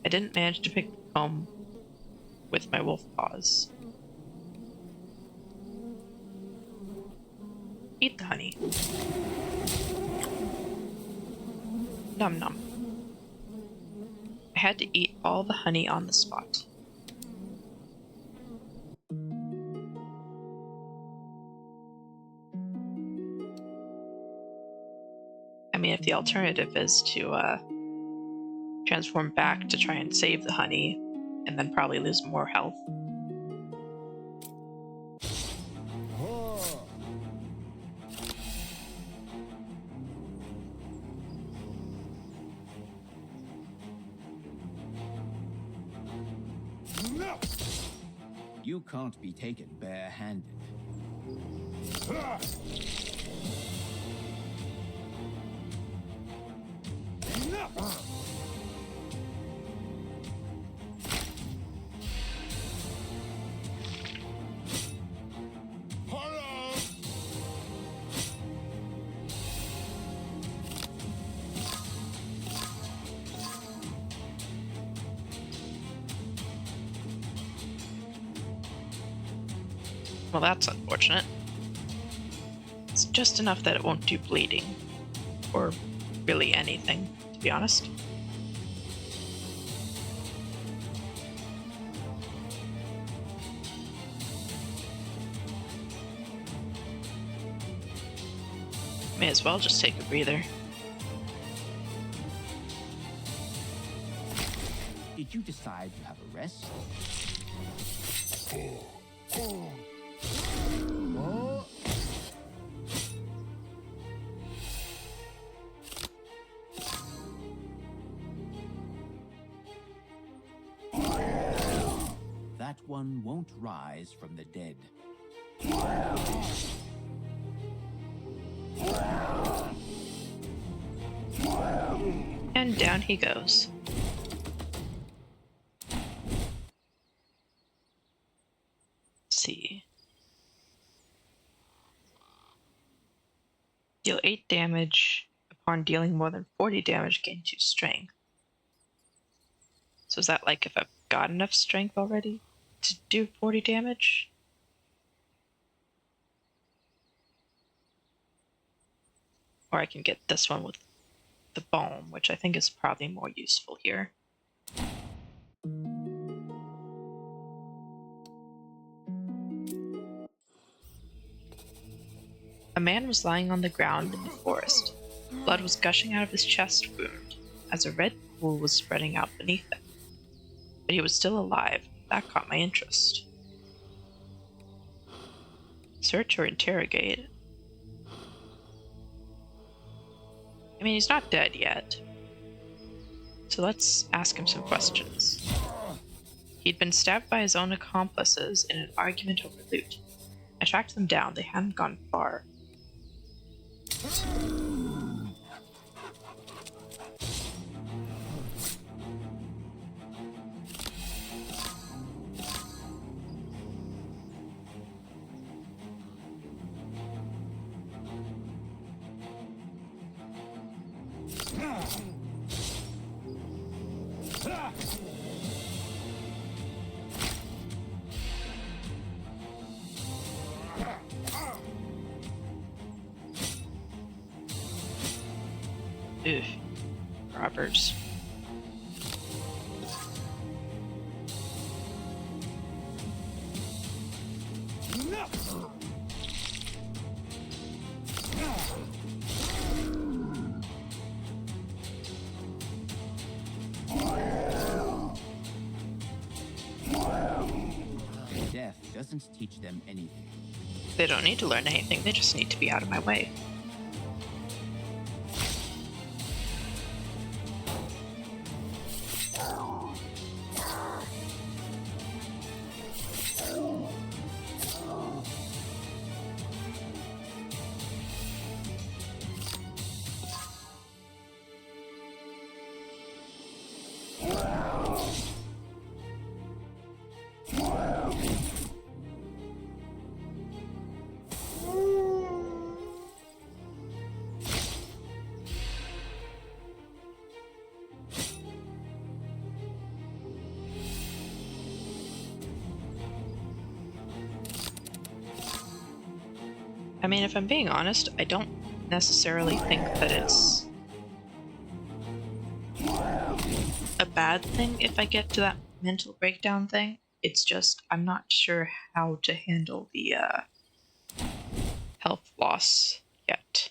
I didn't manage to pick the comb with my wolf paws. Eat the honey. Num num. I had to eat all the honey on the spot. I mean, if the alternative is to transform back to try and save the honey, and then probably lose more health. You can't be taken bare-handed. Well, that's unfortunate. It's just enough that it won't do bleeding. Or really anything, to be honest. May as well just take a breather. Did you decide to have a rest? That one won't rise from the dead. And down he goes. Let's see. Deal 8 damage. Upon dealing more than 40 damage, gain 2 strength. So is that like if I've got enough strength already to do 40 damage? Or I can get this one with the balm, which I think is probably more useful here. A man was lying on the ground in the forest. Blood was gushing out of his chest wound as a red pool was spreading out beneath him. But he was still alive. That caught my interest. Search or interrogate? I mean, he's not dead yet. So let's ask him some questions. He'd been stabbed by his own accomplices in an argument over loot. I tracked them down. They hadn't gone far. Ugh. Robbers. Death doesn't teach them anything. They don't need to learn anything, they just need to be out of my way. I mean, if I'm being honest, I don't necessarily think that it's a bad thing if I get to that mental breakdown thing. It's just I'm not sure how to handle the health loss yet.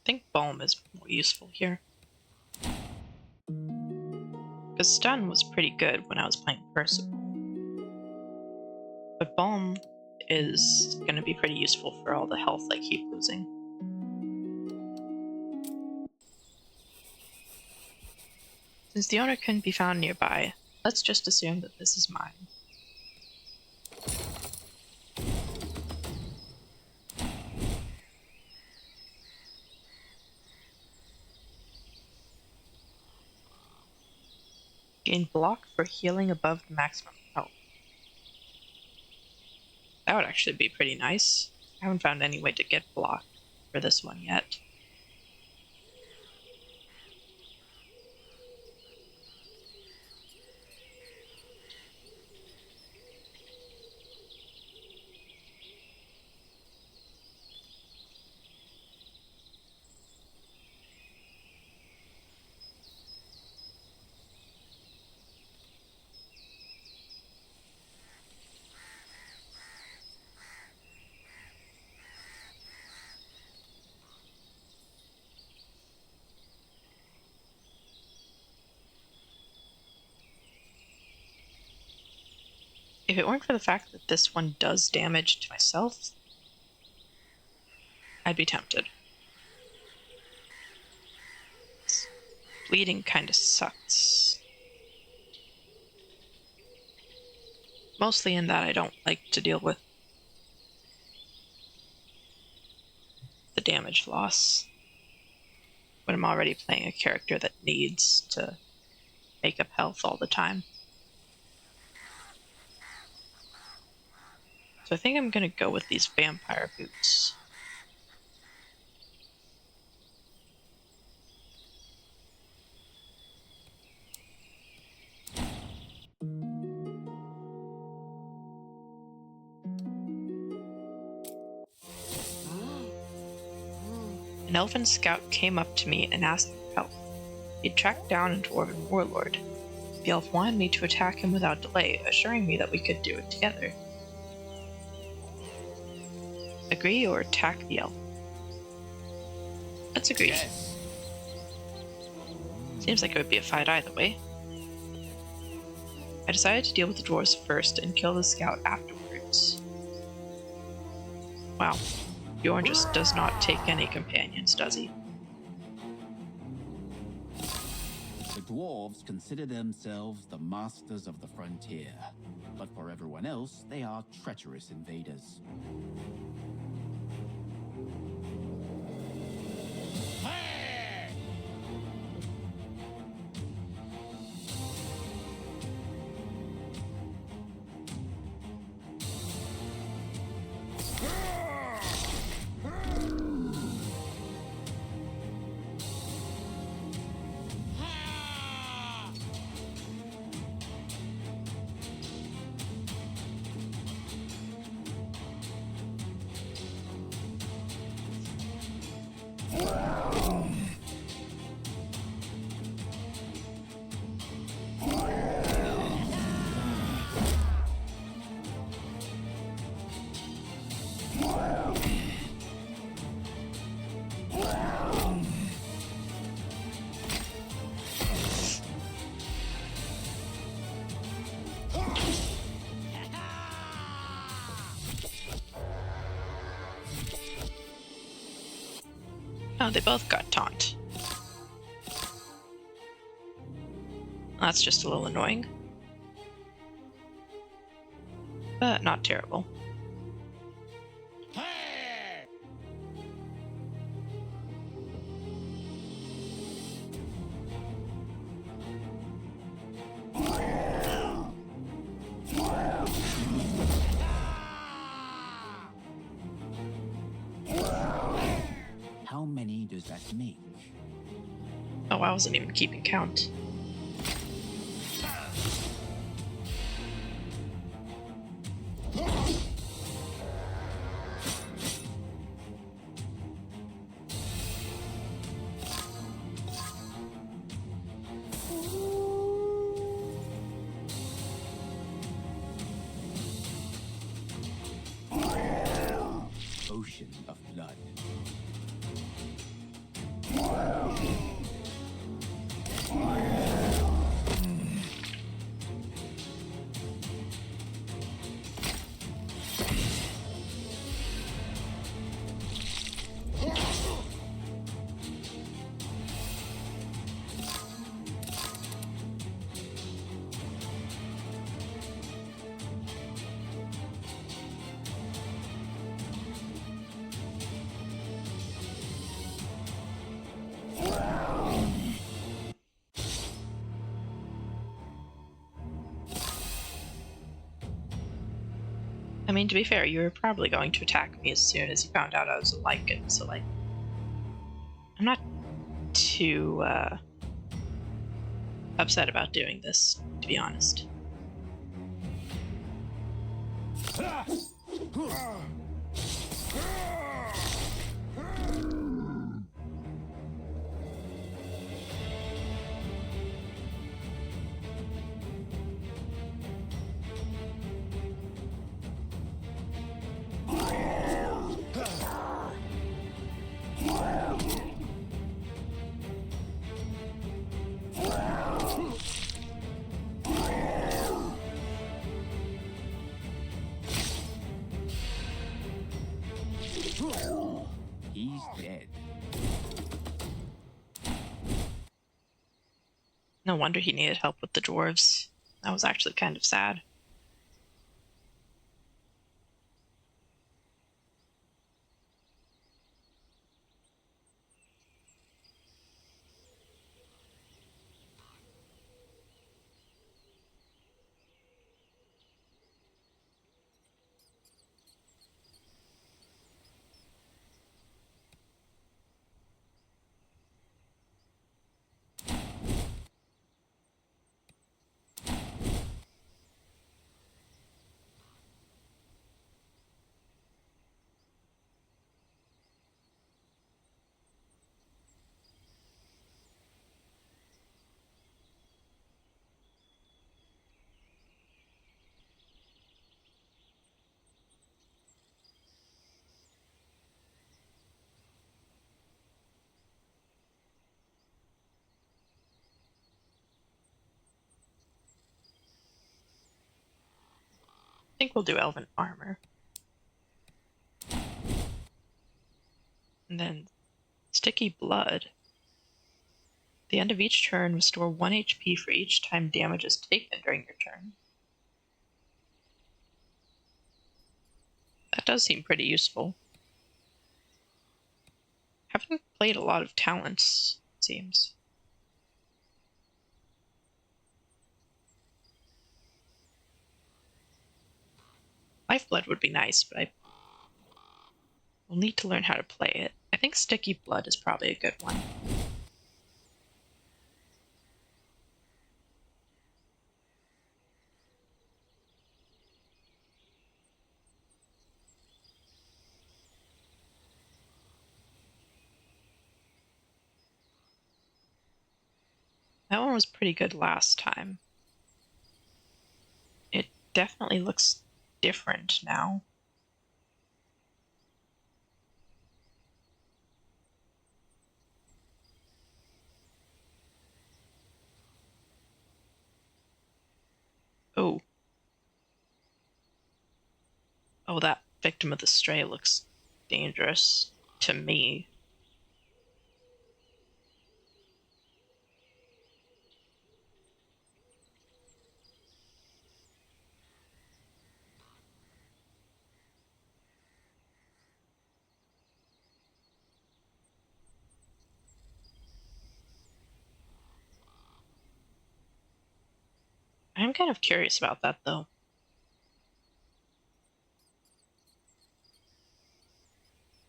think Balm is more useful here. Because Stun was pretty good when I was playing Percival. But Balm is going to be pretty useful for all the health I keep losing. Since the owner couldn't be found nearby, let's just assume that this is mine. Gain block for healing above the maximum health. That would actually be pretty nice. I haven't found any way to get block for this one yet. If it weren't for the fact that this one does damage to myself, I'd be tempted. Bleeding kinda sucks. Mostly in that I don't like to deal with the damage loss when I'm already playing a character that needs to make up health all the time. So I think I'm gonna go with these vampire boots. An elven scout came up to me and asked for help. He'd tracked down a dwarven warlord. The elf wanted me to attack him without delay, assuring me that we could do it together. Agree or attack the elf? Let's agree. Yes. Seems like it would be a fight either way. I decided to deal with the dwarves first and kill the scout afterwards. Wow, Bjorn just does not take any companions, does he? The dwarves consider themselves the masters of the frontier, but for everyone else, they are treacherous invaders. Oh, they both got taunt. That's just a little annoying. But not terrible. How many does that make? Oh, I wasn't even keeping count. Ocean of blood. I mean, to be fair, you were probably going to attack me as soon as you found out I was a lichen, so, like, I'm not too, upset about doing this, to be honest. He's dead. No wonder he needed help with the dwarves. That was actually kind of sad. I think we'll do elven armor. And then sticky blood. At the end of each turn, restore 1 HP for each time damage is taken during your turn. That does seem pretty useful. Haven't played a lot of talents, it seems. Lifeblood would be nice, but I will need to learn how to play it. I think Sticky Blood is probably a good one. That one was pretty good last time. It definitely looks different now. Oh. Oh, that Victim of the Stray looks dangerous to me. I'm kind of curious about that, though.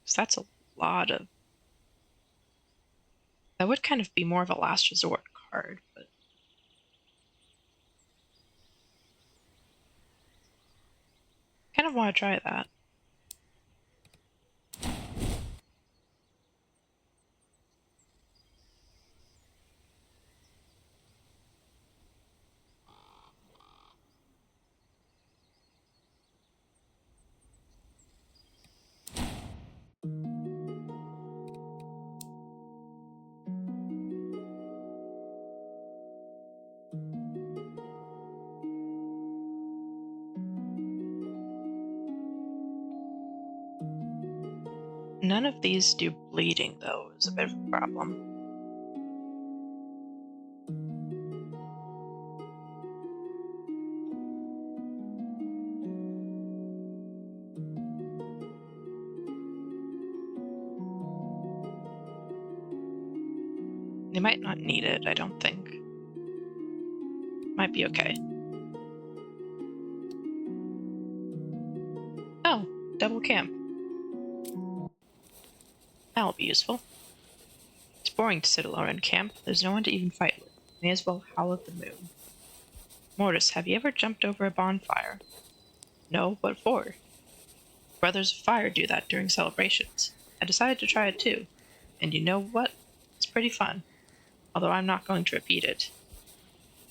Because that's a lot of... That would kind of be more of a last resort card, but... kind of want to try that. None of these do bleeding, though, is a bit of a problem. They might not need it, I don't think. Might be okay. double camp. That'll be useful. It's boring to sit alone in camp. There's no one to even fight with. May as well howl at the moon. Mortis, have you ever jumped over a bonfire? No, what for? Brothers of Fire do that during celebrations. I decided to try it too. And you know what? It's pretty fun. Although I'm not going to repeat it.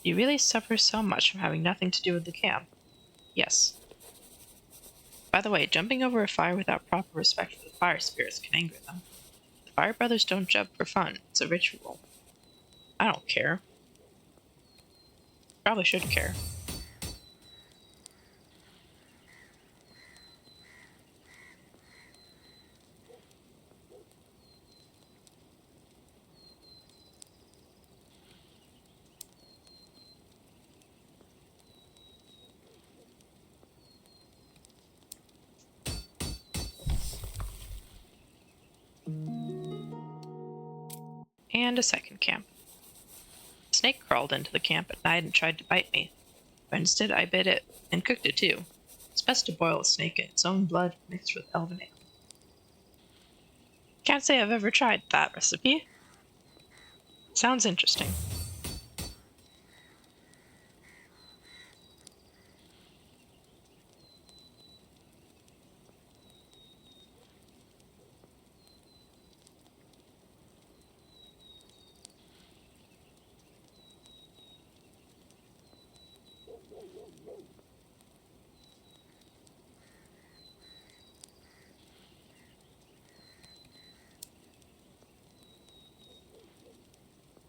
You really suffer so much from having nothing to do with the camp. Yes. By the way, jumping over a fire without proper respect for the fire spirits can anger them. The Fire Brothers don't jump for fun. It's a ritual. I don't care. Probably should care. And a second camp. A snake crawled into the camp at night and tried to bite me, but instead I bit it and cooked it too. It's best to boil a snake in its own blood mixed with elven ale. Can't say I've ever tried that recipe. Sounds interesting.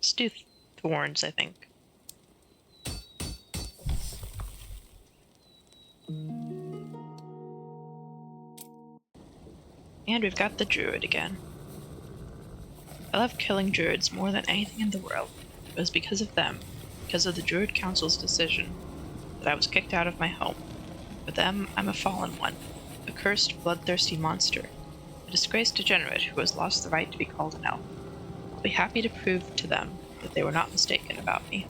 Let's do thorns, I think. And we've got the druid again. I love killing druids more than anything in the world. It was because of them, because of the Druid Council's decision, that I was kicked out of my home. For them, I'm a fallen one, a cursed, bloodthirsty monster, a disgraced degenerate who has lost the right to be called an elf. I'll be happy to prove to them that they were not mistaken about me.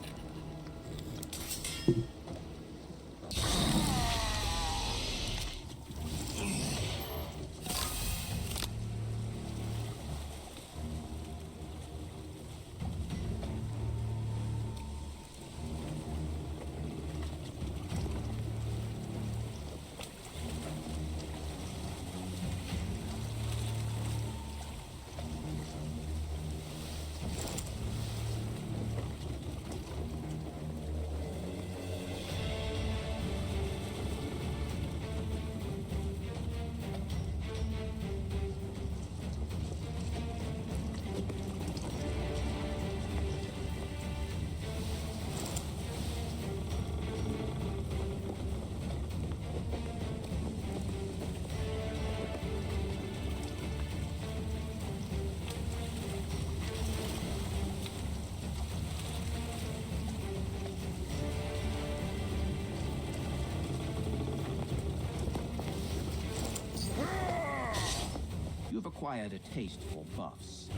You've acquired a taste for buffs.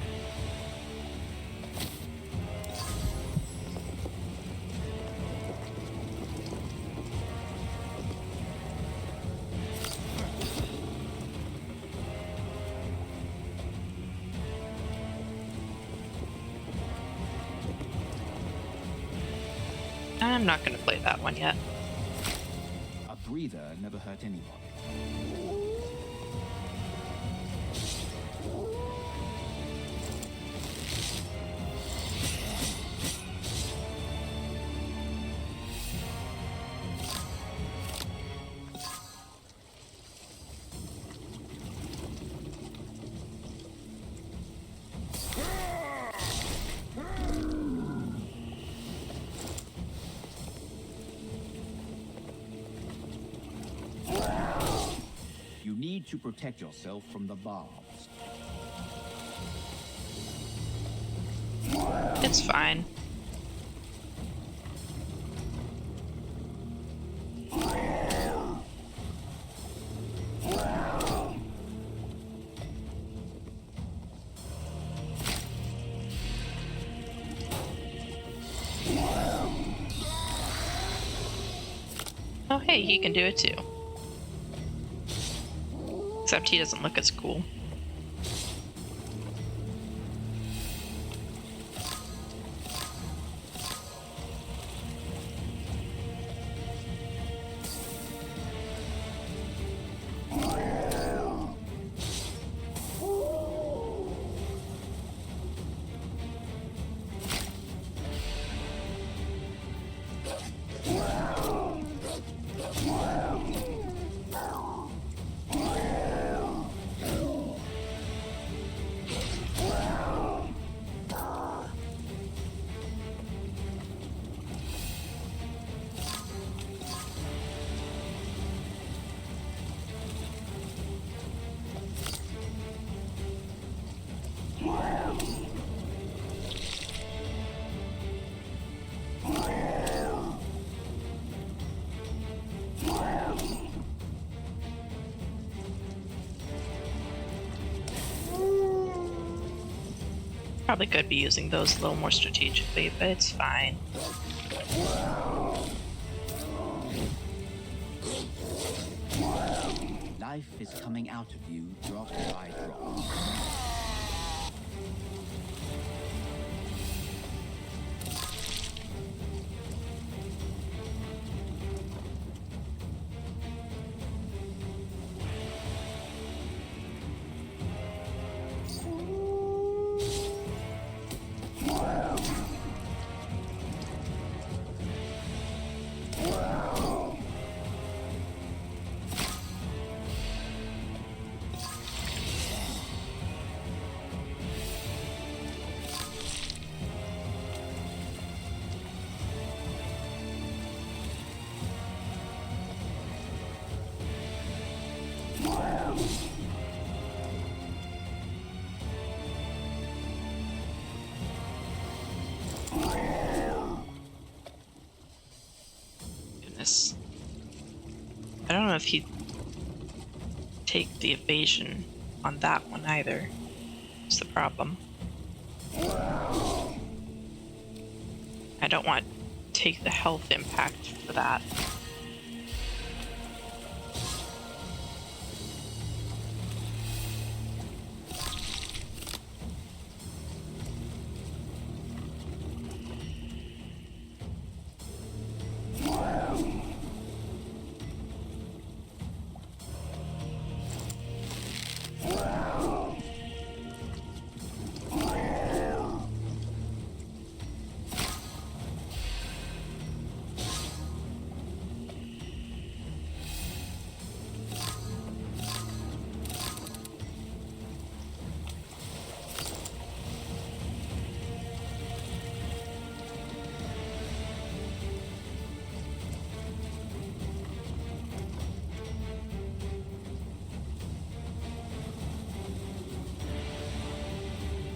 I'm not going to play that one yet. A breather never hurt anyone. You need to protect yourself from the barbs. It's fine. Oh hey, he can do it too. he doesn't look as cool. Probably could be using those a little more strategically, but it's fine. Life is coming out of you drop by drop. Goodness. I don't know if he'd take the evasion on that one either. That's the problem. I don't want to take the health impact for that.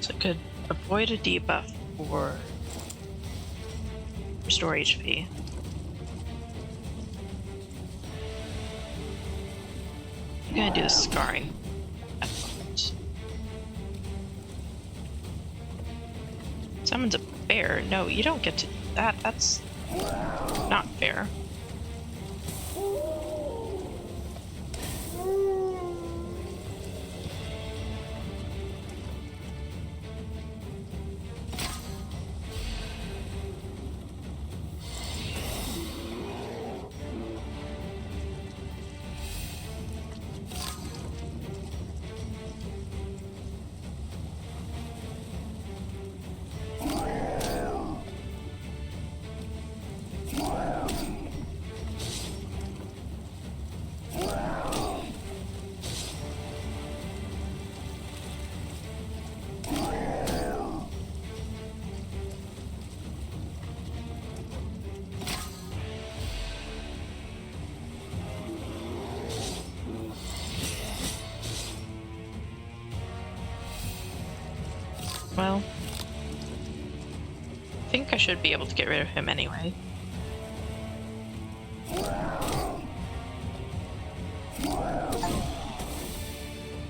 So I could avoid a debuff or restore HP. I'm gonna do the scarring at the moment. Summons a bear? No, you don't get to do that. That's not fair. Well, I think I should be able to get rid of him anyway.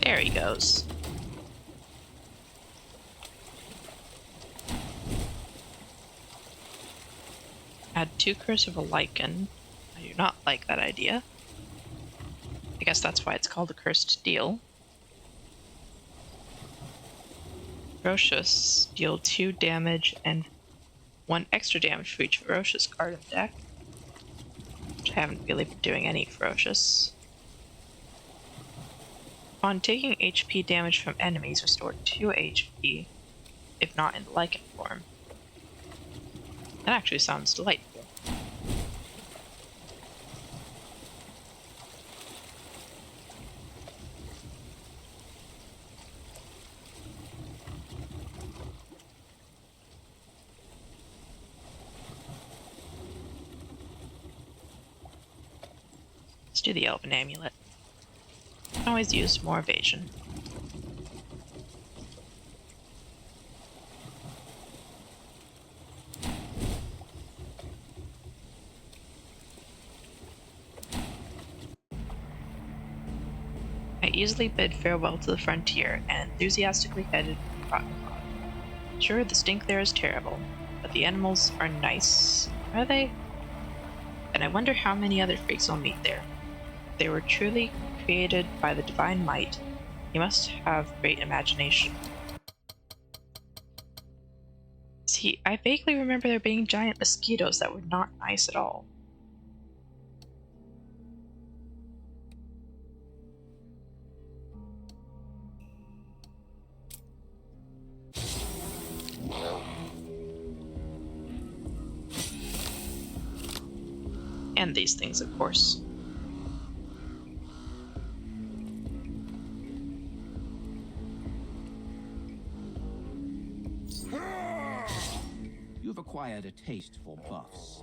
There he goes. Add 2 Curse of a Lichen. I do not like that idea. I guess that's why it's called a Cursed Deal. Ferocious, deal 2 damage and 1 extra damage for each Ferocious card in the deck. Which I haven't really been doing any Ferocious. Upon taking HP damage from enemies, restore 2 HP, if not in Lycan form. That actually sounds delightful. Let's do the Elven Amulet. Can always use more evasion. I easily bid farewell to the frontier and enthusiastically headed for Cottonpot. Sure, the stink there is terrible, but the animals are nice, are they? And I wonder how many other freaks I'll meet there. If they were truly created by the divine might, he must have great imagination. See, I vaguely remember there being giant mosquitoes that were not nice at all. And these things, of course. You've acquired a taste for buffs.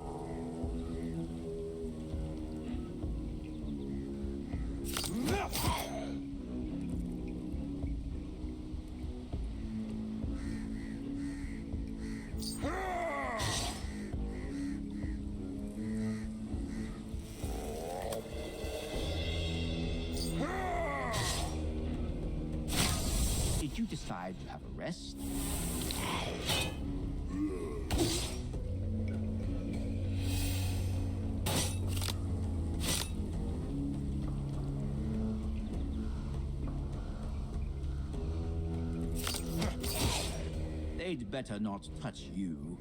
Did you decide to have a rest? They'd better not touch you.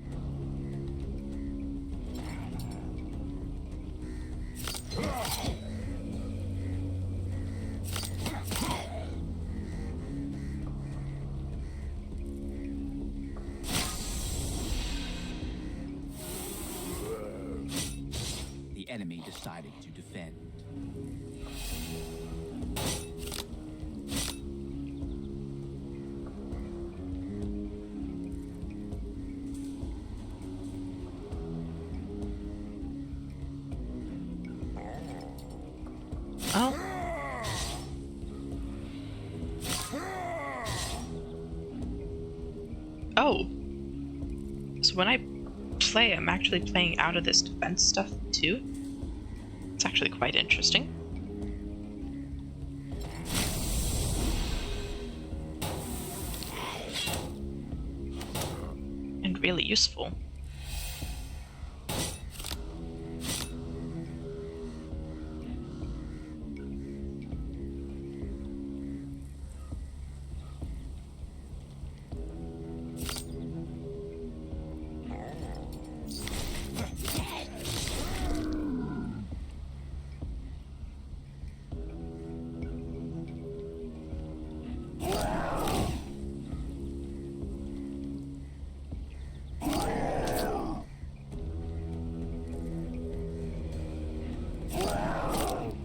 The enemy decided to defend. Oh. Oh. So when I play, I'm actually playing out of this defense stuff too? It's actually quite interesting. And really useful.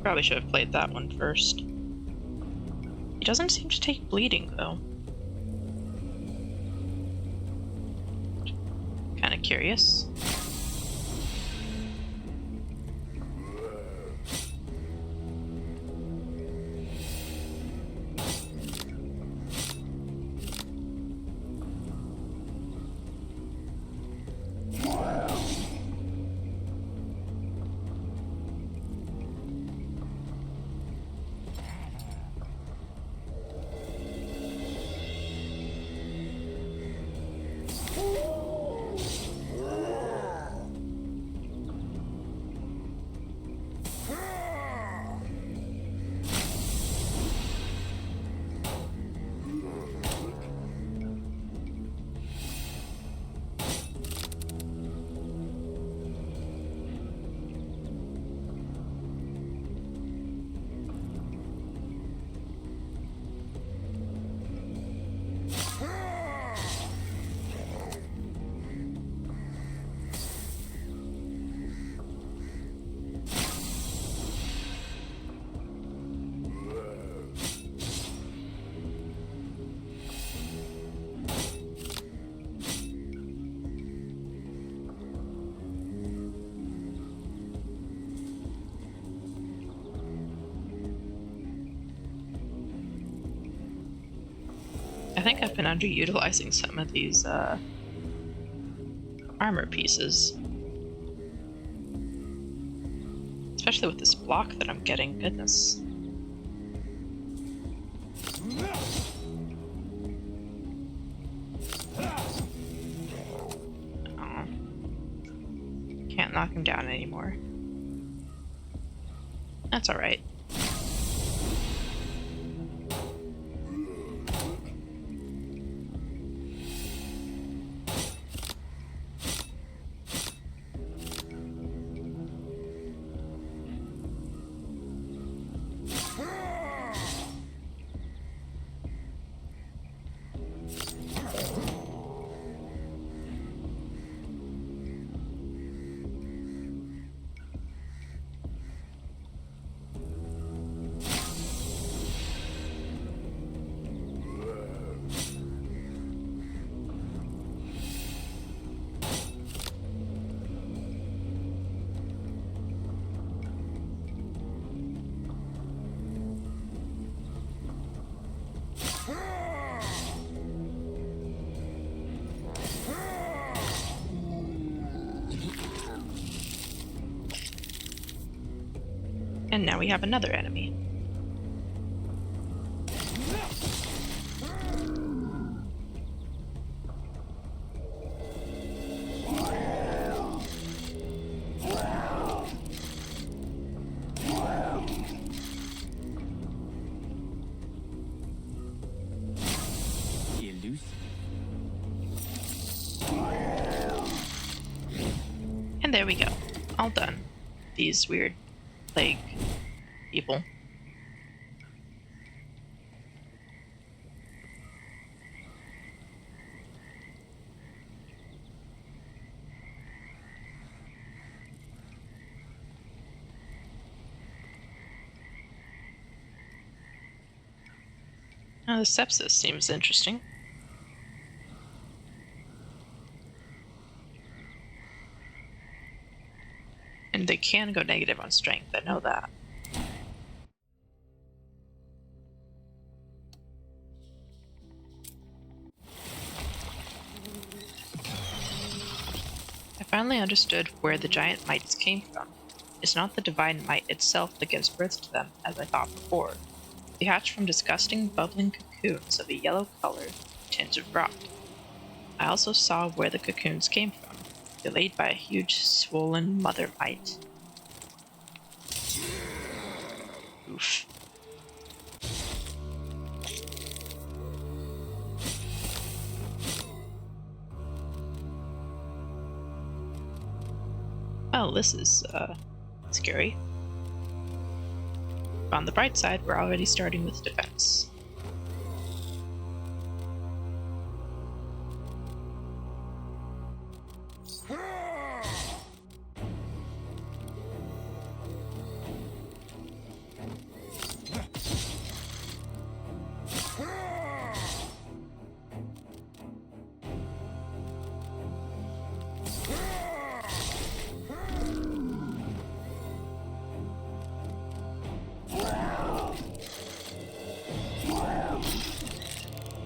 Probably should have played that one first. He doesn't seem to take bleeding, though. Kinda curious. I think I've been underutilizing some of these armor pieces. Especially with this block that I'm getting, goodness. Oh. Can't knock him down anymore. That's alright. And now we have another enemy. And there we go. All done. These weird plague people. Now the sepsis seems interesting. And they can go negative on strength, I know that. I finally understood where the giant mites came from. It's not the divine might itself that gives birth to them, as I thought before. They hatch from disgusting, bubbling cocoons of a yellow color, tinged with rot. I also saw where the cocoons came from. They're laid by a huge, swollen mother mite. Oof. Well, this is, scary. On the bright side, we're already starting with defense.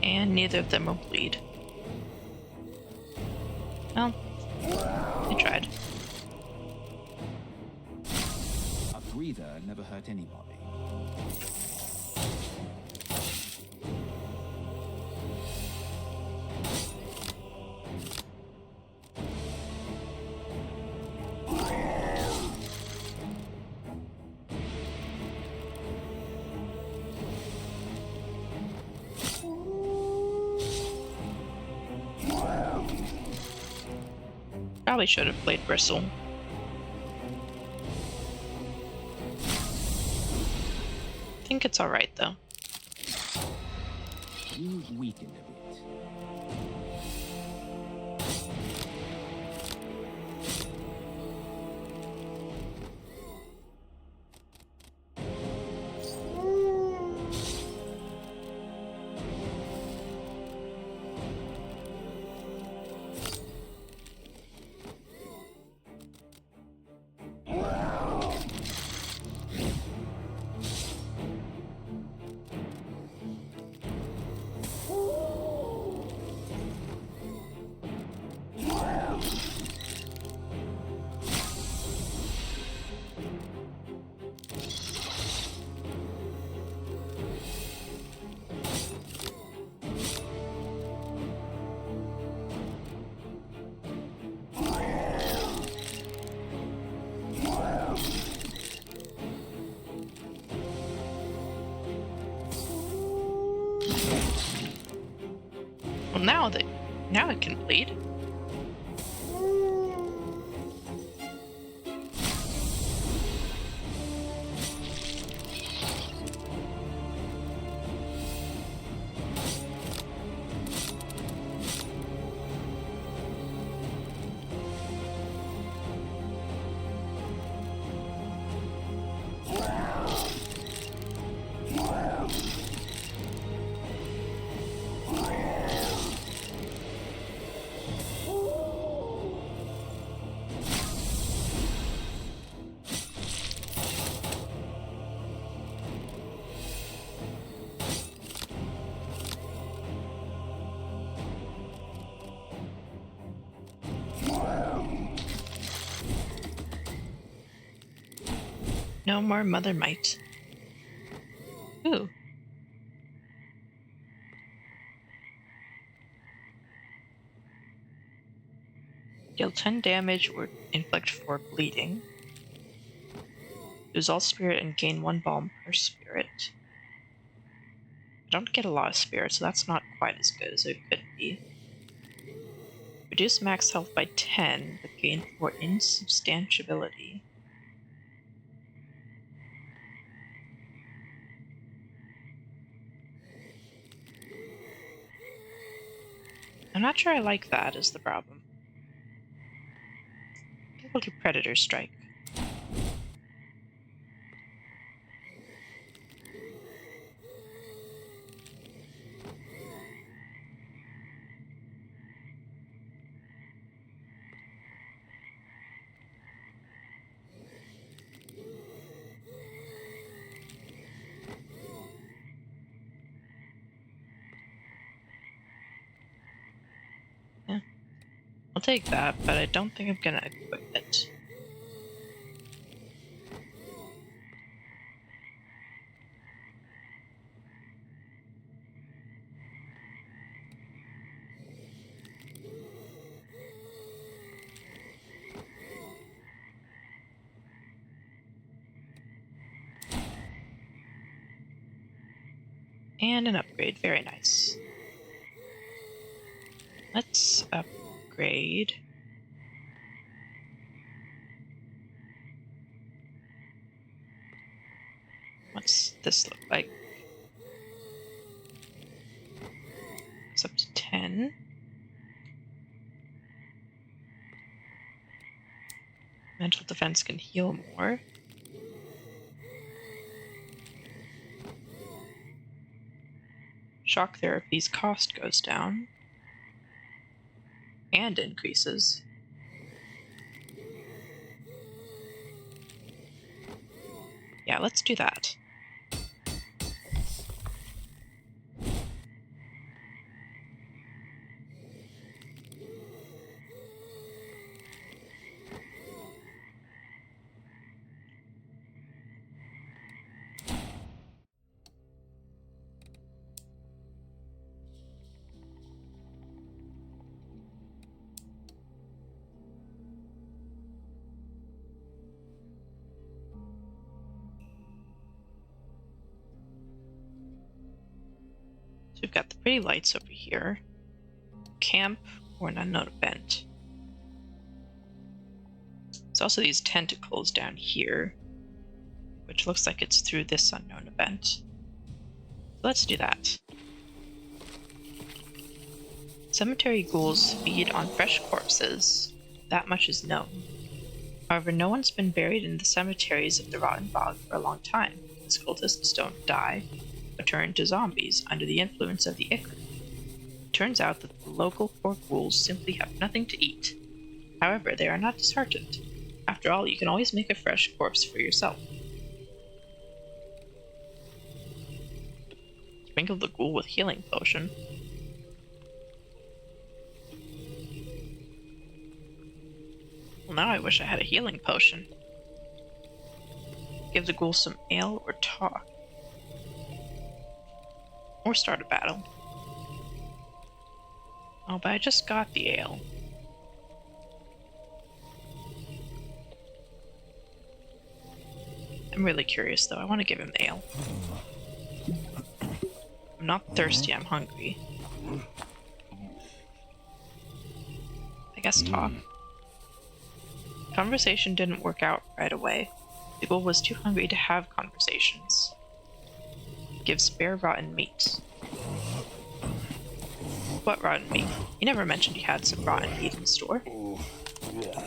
And neither of them will bleed. Well, I tried. A breather never hurt anybody. Probably should have played Bristle. I think it's alright though. You've weakened a bit. Well, now it can bleed. No more mother might. Ooh. Deal 10 damage or inflict 4 bleeding. Lose all spirit and gain 1 balm per spirit. I don't get a lot of spirit, so that's not quite as good as it could be. Reduce max health by 10, but gain 4 insubstantiability. I'm not sure I like that, is the problem. We'll do Predator Strike. Yeah. I'll take that, but I don't think I'm gonna equip it. And an upgrade, very nice. Let's upgrade. What's this look like? It's up to 10. Mental defense can heal more. Shock therapy's cost goes down. And increases. Yeah, let's do that. So we've got the pretty lights over here. Camp or an unknown event. There's also these tentacles down here, which looks like it's through this unknown event. So let's do that. Cemetery ghouls feed on fresh corpses. That much is known. However, no one's been buried in the cemeteries of the Rotten Bog for a long time. These cultists don't die, but turn into zombies under the influence of the ichor. It turns out that the local poor ghouls simply have nothing to eat. However, they are not disheartened. After all, you can always make a fresh corpse for yourself. Sprinkle the ghoul with healing potion. Well, now I wish I had a healing potion. Give the ghoul some ale or talk. Or start a battle. Oh, but I just got the ale. I'm really curious, though. I want to give him the ale. I'm not thirsty, I'm hungry. guess talk. Conversation didn't work out right away. The ghoul was too hungry to have conversations. Give spare rotten meat. What rotten meat? You never mentioned you had some rotten meat in the store.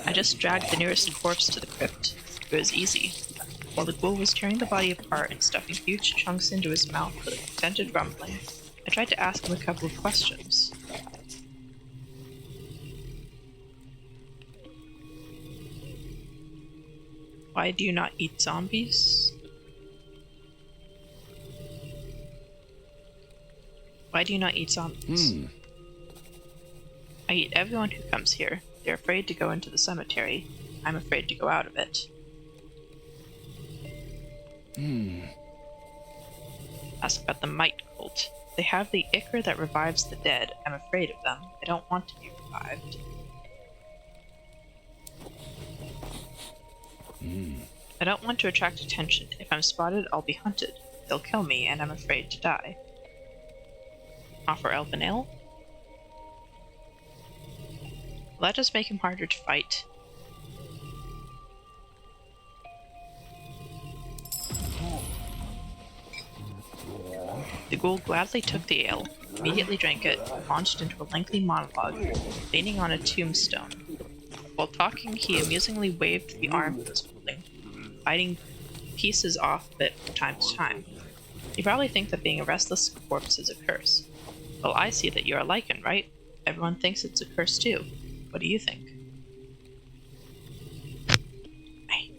I just dragged the nearest corpse to the crypt. It was easy. While the ghoul was tearing the body apart and stuffing huge chunks into his mouth with a contented rumbling, I tried to ask him a couple of questions. Why do you not eat zombies? Why do you not eat zombies? I eat everyone who comes here. They're afraid to go into the cemetery. I'm afraid to go out of it. Ask about the Might cult. They have the ichor that revives the dead. I'm afraid of them. I don't want to be revived. I don't want to attract attention. If I'm spotted, I'll be hunted. They'll kill me, and I'm afraid to die. Offer elven ale? Will that just make him harder to fight? The ghoul gladly took the ale, immediately drank it, and launched into a lengthy monologue, leaning on a tombstone. While talking, he amusingly waved the arm he was holding, biting pieces off of it from time to time. You probably think that being a restless corpse is a curse. Well, I see that you're a lichen, right? Everyone thinks it's a curse too. What do you think? Hey.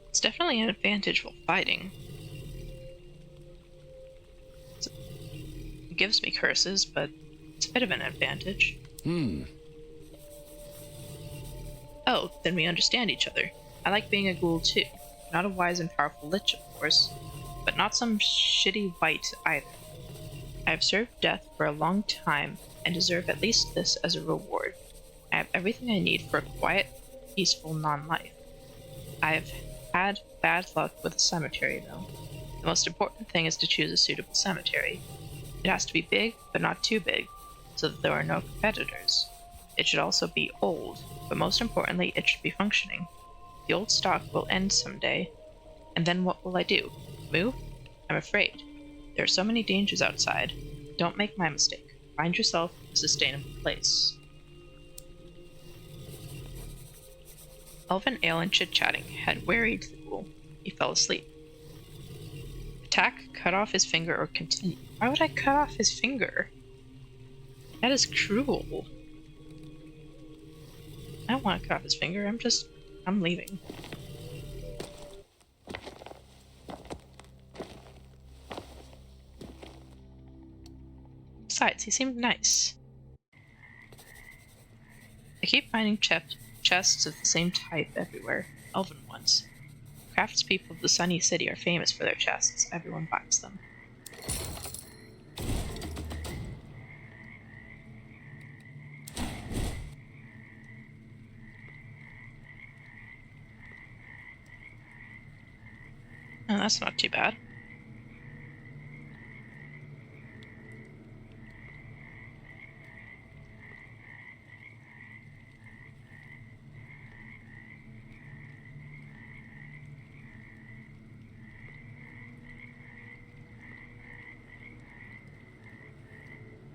It's definitely an advantage while fighting. It gives me curses, but it's a bit of an advantage. Oh, then we understand each other. I like being a ghoul too. Not a wise and powerful lich, of course, but not some shitty wight either. I have served death for a long time and deserve at least this as a reward. I have everything I need for a quiet, peaceful non-life. I've had bad luck with the cemetery, though. The most important thing is to choose a suitable cemetery. It has to be big, but not too big, so that there are no competitors. It should also be old, but most importantly, it should be functioning. The old stock will end someday, and then what will I do? Move? I'm afraid. There are so many dangers outside. Don't make my mistake. Find yourself a sustainable place. Elven ale and chit-chatting had wearied the ghoul. He fell asleep. Attack, cut off his finger, or continue. Why would I cut off his finger? That is cruel. I don't want to cut off his finger. I'm leaving. Besides, he seemed nice. I keep finding chests of the same type everywhere. Elven ones. Craftspeople of the Sunny City are famous for their chests. Everyone buys them. Oh, that's not too bad.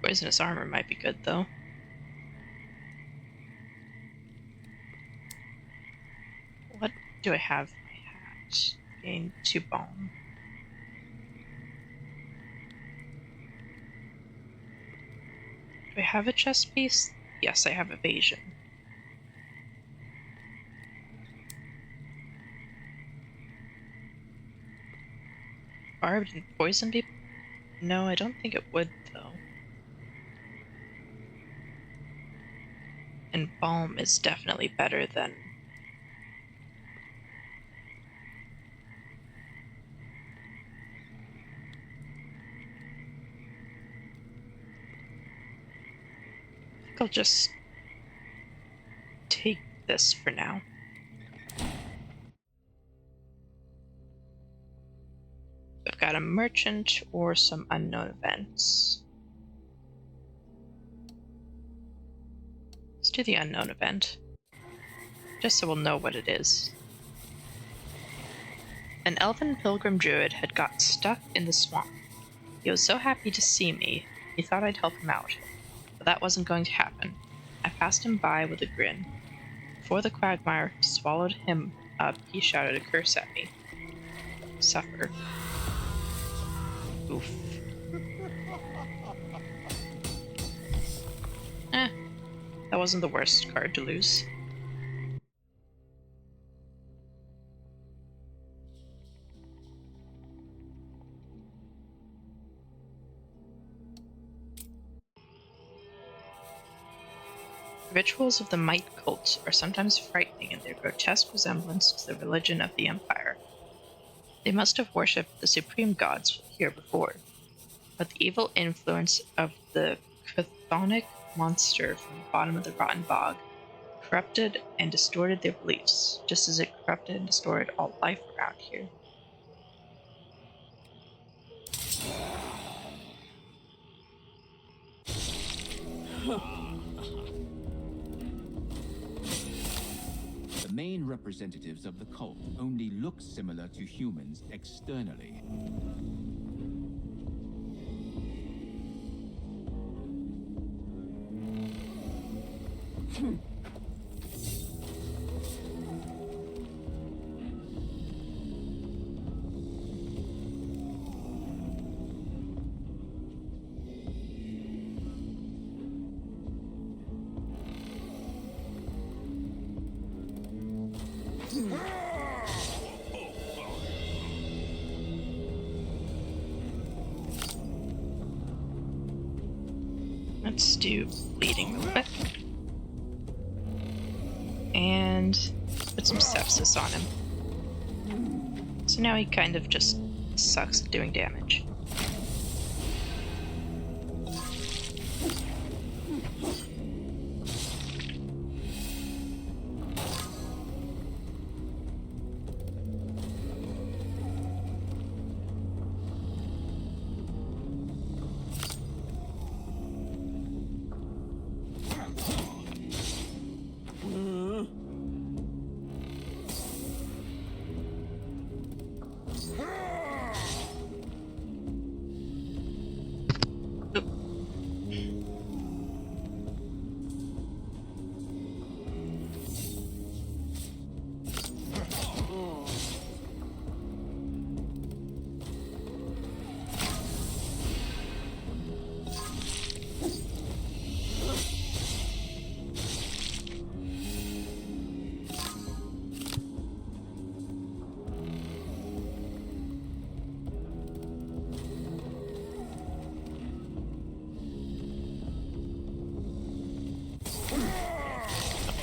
Poisonous armor might be good, though. What do I have in my hat? Gain 2 bone. Do I have a chest piece? Yes, I have evasion. Barbed and poison people? No, I don't think it would, though. And balm is definitely better than... I think I'll just take this for now. I've got a merchant or some unknown events. Let's do the unknown event, just so we'll know what it is. An elven pilgrim druid had got stuck in the swamp. He was so happy to see me, he thought I'd help him out. But that wasn't going to happen. I passed him by with a grin. Before the quagmire swallowed him up, he shouted a curse at me. Suffer. Oof. That wasn't the worst card to lose. Rituals of the Might cult are sometimes frightening in their grotesque resemblance to the religion of the Empire. They must have worshipped the supreme gods here before, but the evil influence of the chthonic monster from the bottom of the rotten bog corrupted and distorted their beliefs, just as it corrupted and distorted all life around here. The main representatives of the cult only look similar to humans externally. Let's do bleeding real quick. And put some sepsis on him. So now he kind of just sucks at doing damage.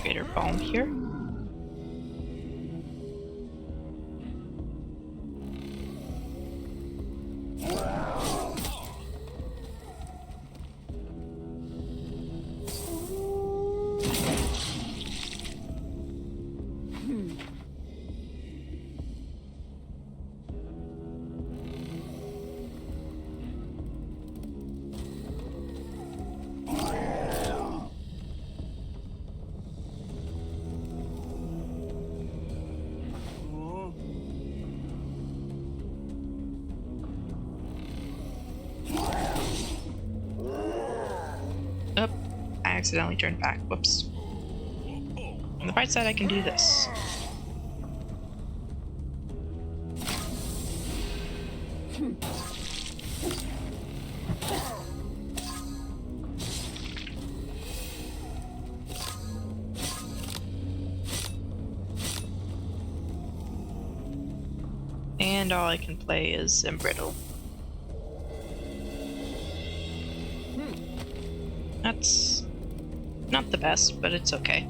Greater balm here. I accidentally turned back. Whoops. On the bright side, I can do this. And all I can play is Embrittle. That's not the best, but it's okay.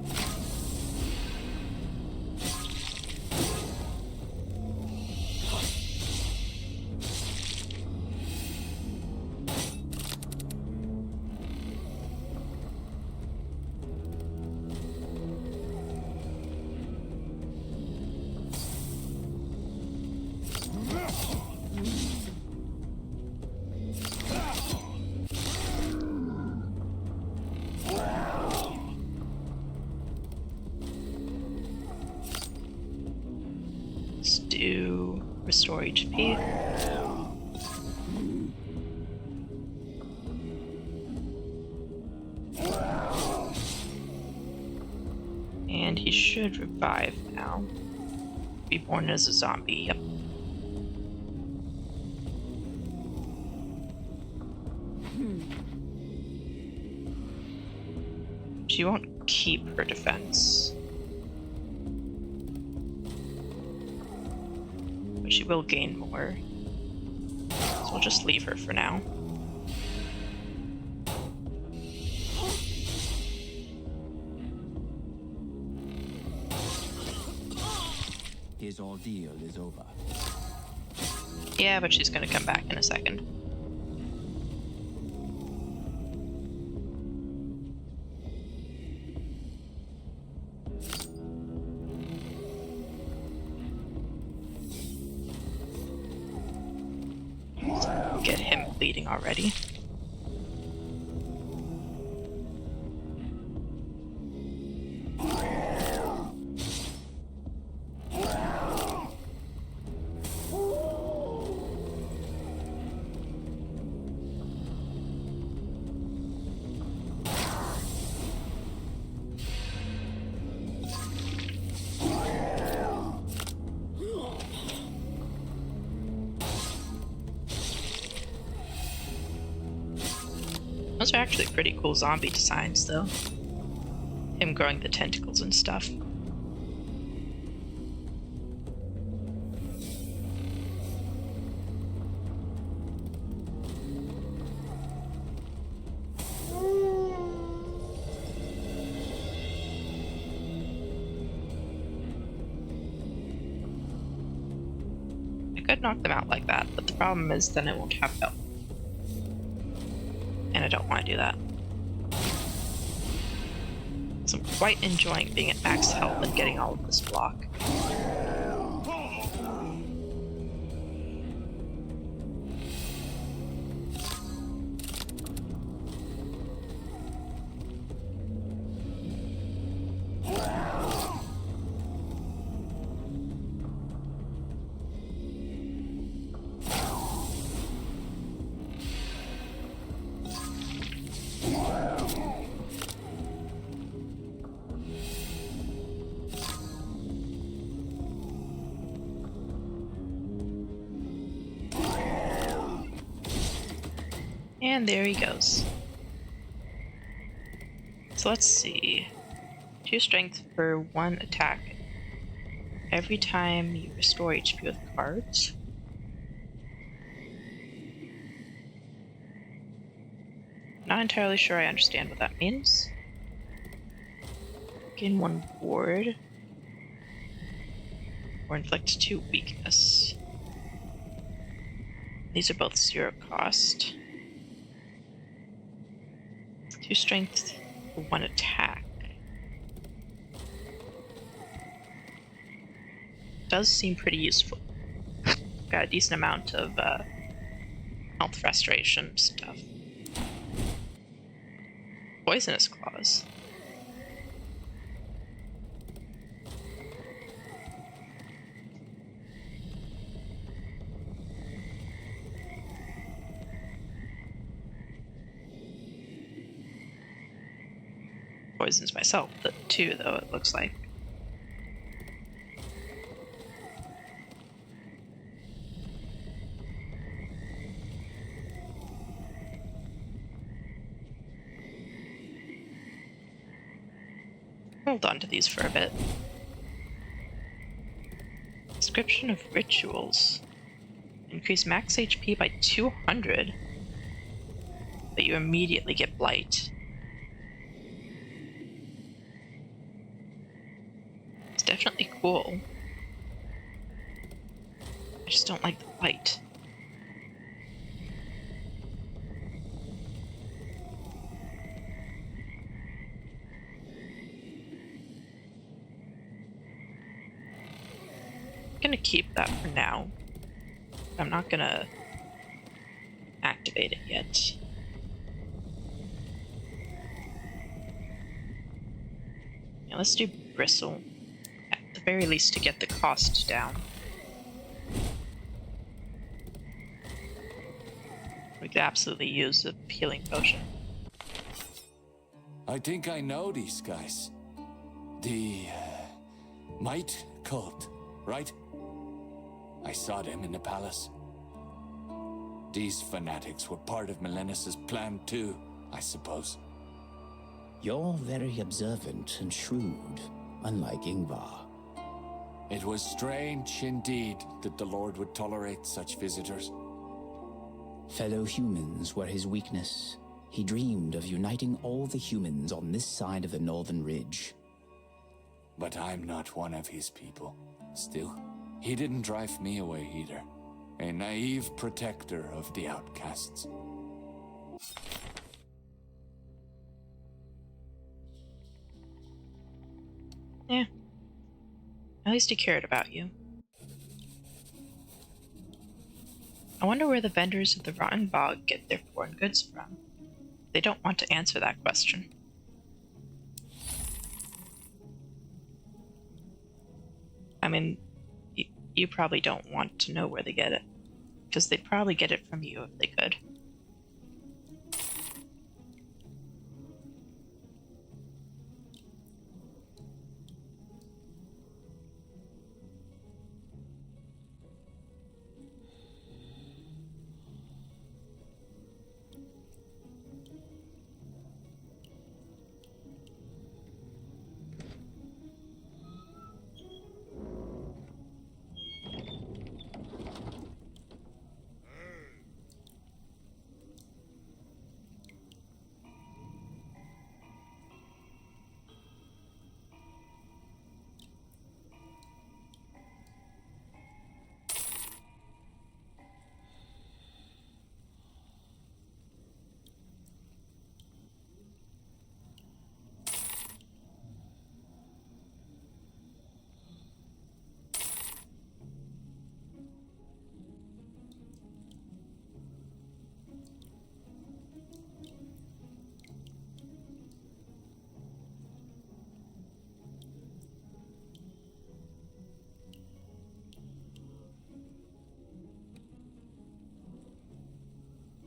Let's do restore HP. And he should revive now. Be born as a zombie, yep. She won't keep her defense. But she will gain more. So we'll just leave her for now. His ordeal is over. Yeah, but she's gonna come back in a second. Get him bleeding already. Those are actually pretty cool zombie designs, though. Him growing the tentacles and stuff. I could knock them out like that, but the problem is then I won't have health. And I don't want to do that. So I'm quite enjoying being at max health and getting all of this block. And there he goes. So let's see. 2 strength for 1 attack every time you restore HP with cards. Not entirely sure I understand what that means. Gain 1 ward. Or inflict 2 weakness. These are both 0 cost. 2 strength for 1 attack. Does seem pretty useful. Got a decent amount of health restoration stuff. Poisonous claws. Poisons myself, too, though, it looks like. Hold on to these for a bit. Description of rituals. Increase max HP by 200, but you immediately get blight. It's definitely cool. I just don't like the blight. I'm gonna keep that for now. I'm not gonna activate it yet. Now let's do bristle, at the very least to get the cost down. We could absolutely use a healing potion. I think I know these guys. The Might Cult, right? I saw them in the palace. These fanatics were part of Melenis's plan too, I suppose. You're very observant and shrewd, unlike Ingvar. It was strange indeed that the Lord would tolerate such visitors. Fellow humans were his weakness. He dreamed of uniting all the humans on this side of the Northern Ridge. But I'm not one of his people. Still, he didn't drive me away either. A naive protector of the outcasts. Yeah. At least he cared about you. I wonder where the vendors of the Rotten Bog get their foreign goods from. They don't want to answer that question. I mean, you probably don't want to know where they get it, because they'd probably get it from you if they could.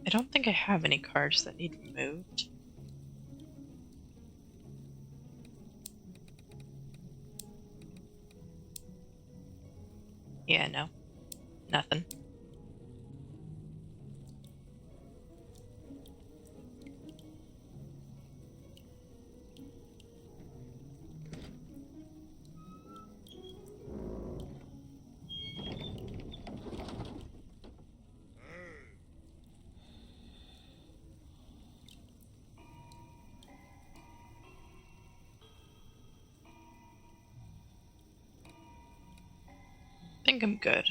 I don't think I have any cards that need removed. Yeah, no. Nothing. I think I'm good.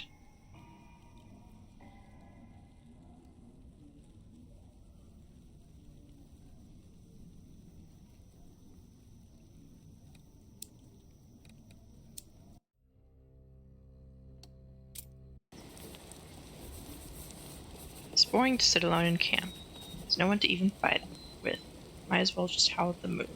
It's boring to sit alone in camp. There's no one to even fight with. Might as well just howl at the moon.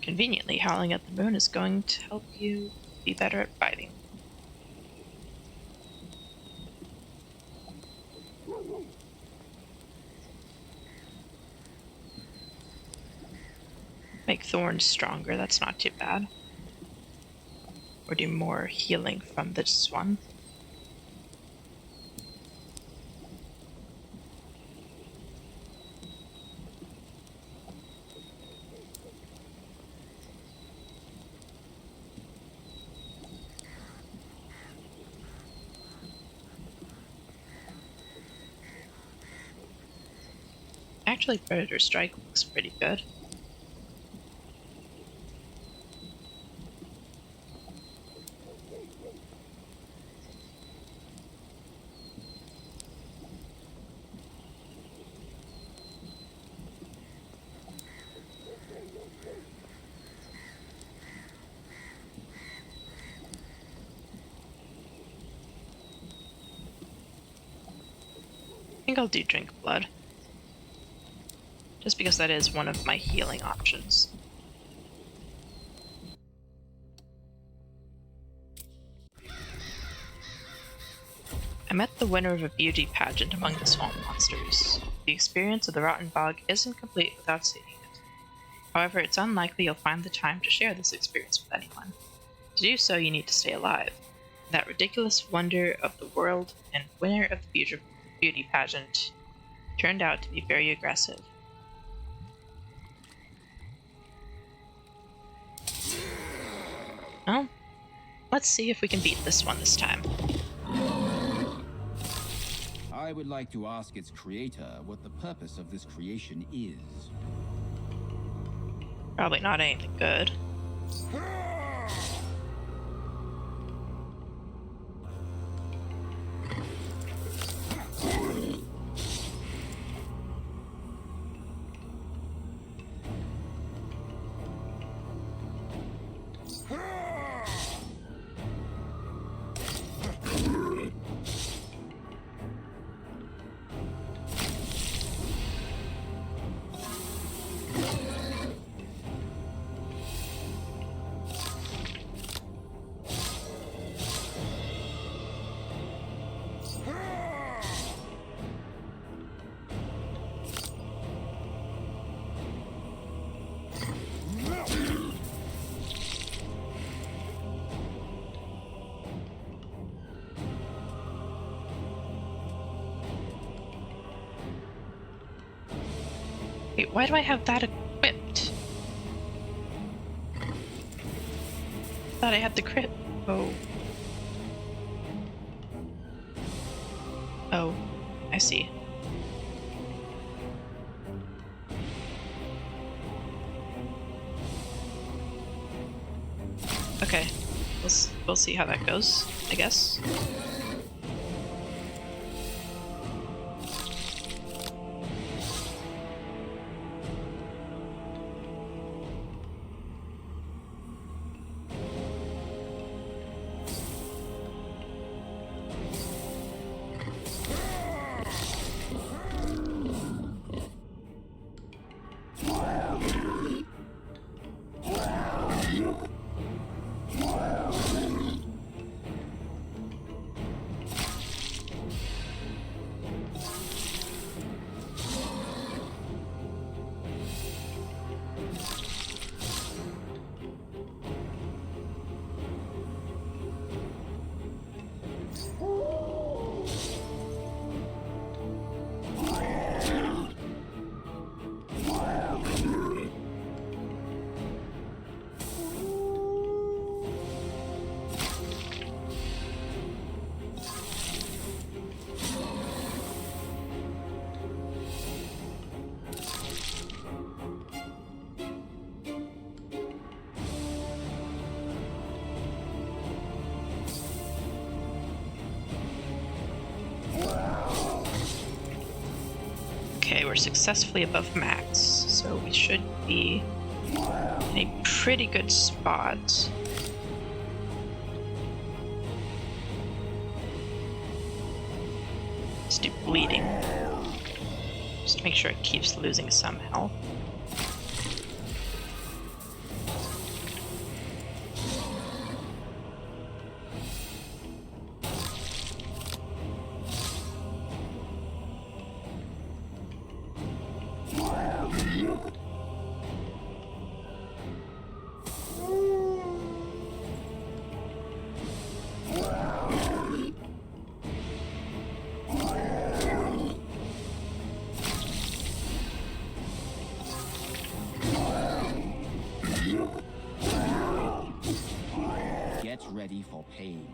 Conveniently, howling at the moon is going to help you be better at fighting. Make thorns stronger, that's not too bad. Or do more healing from this one. Actually, Predator Strike looks pretty good. think I'll do drink blood. Just because that is one of my healing options. I met the winner of a beauty pageant among the swamp monsters. The experience of the Rotten Bog isn't complete without seeing it. However, it's unlikely you'll find the time to share this experience with anyone. To do so, you need to stay alive. That ridiculous wonder of the world and winner of the beauty pageant turned out to be very aggressive. Well, let's see if we can beat this one this time. I would like to ask its creator what the purpose of this creation is. Probably not anything good. Wait, why do I have that equipped? Thought I had the crit. Oh. Oh, I see. Okay, we'll see how that goes, I guess. Okay, we're successfully above max, so we should be in a pretty good spot. Let's do bleeding. Just to make sure it keeps losing some health. Get ready for pain.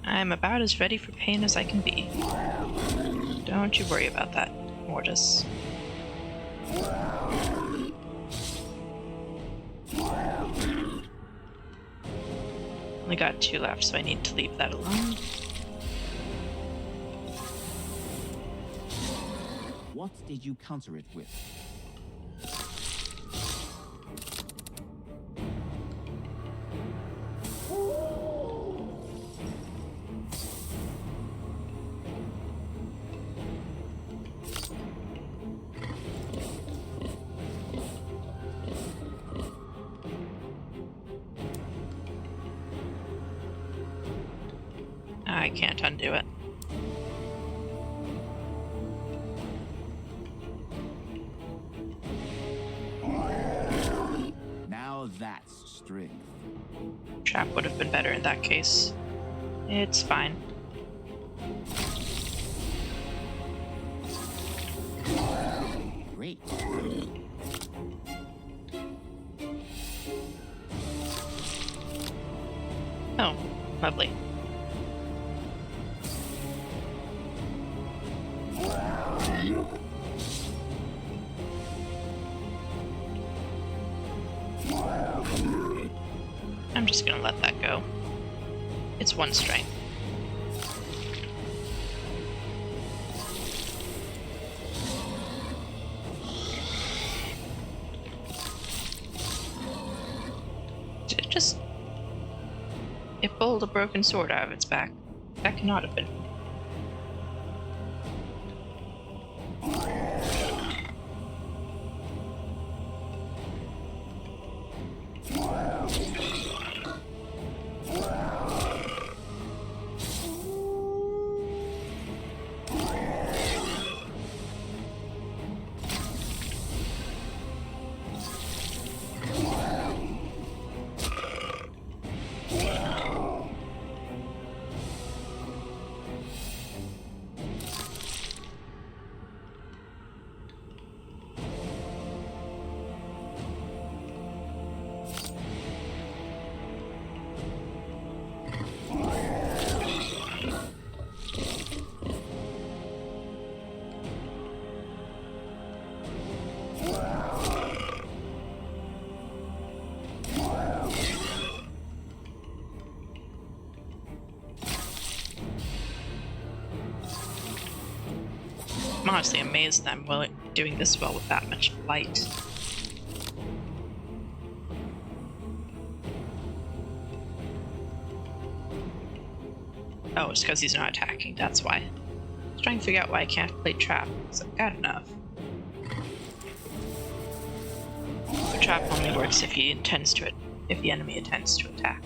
I'm about as ready for pain as I can be. Don't you worry about that, Mortis. Only got 2 left, so I need to leave that alone. What did you counter it with? I can't undo it. Now that's strength. Trap would have been better in that case. It's fine. Great. Oh, lovely. I'm just gonna let that go. It's one strength. It pulled a broken sword out of its back. That cannot have been. I'm honestly amazed that I'm doing this well with that much light. Oh, it's because he's not attacking, that's why. I was trying to figure out why I can't play trap, because I've got enough. But trap only works if the enemy intends to attack.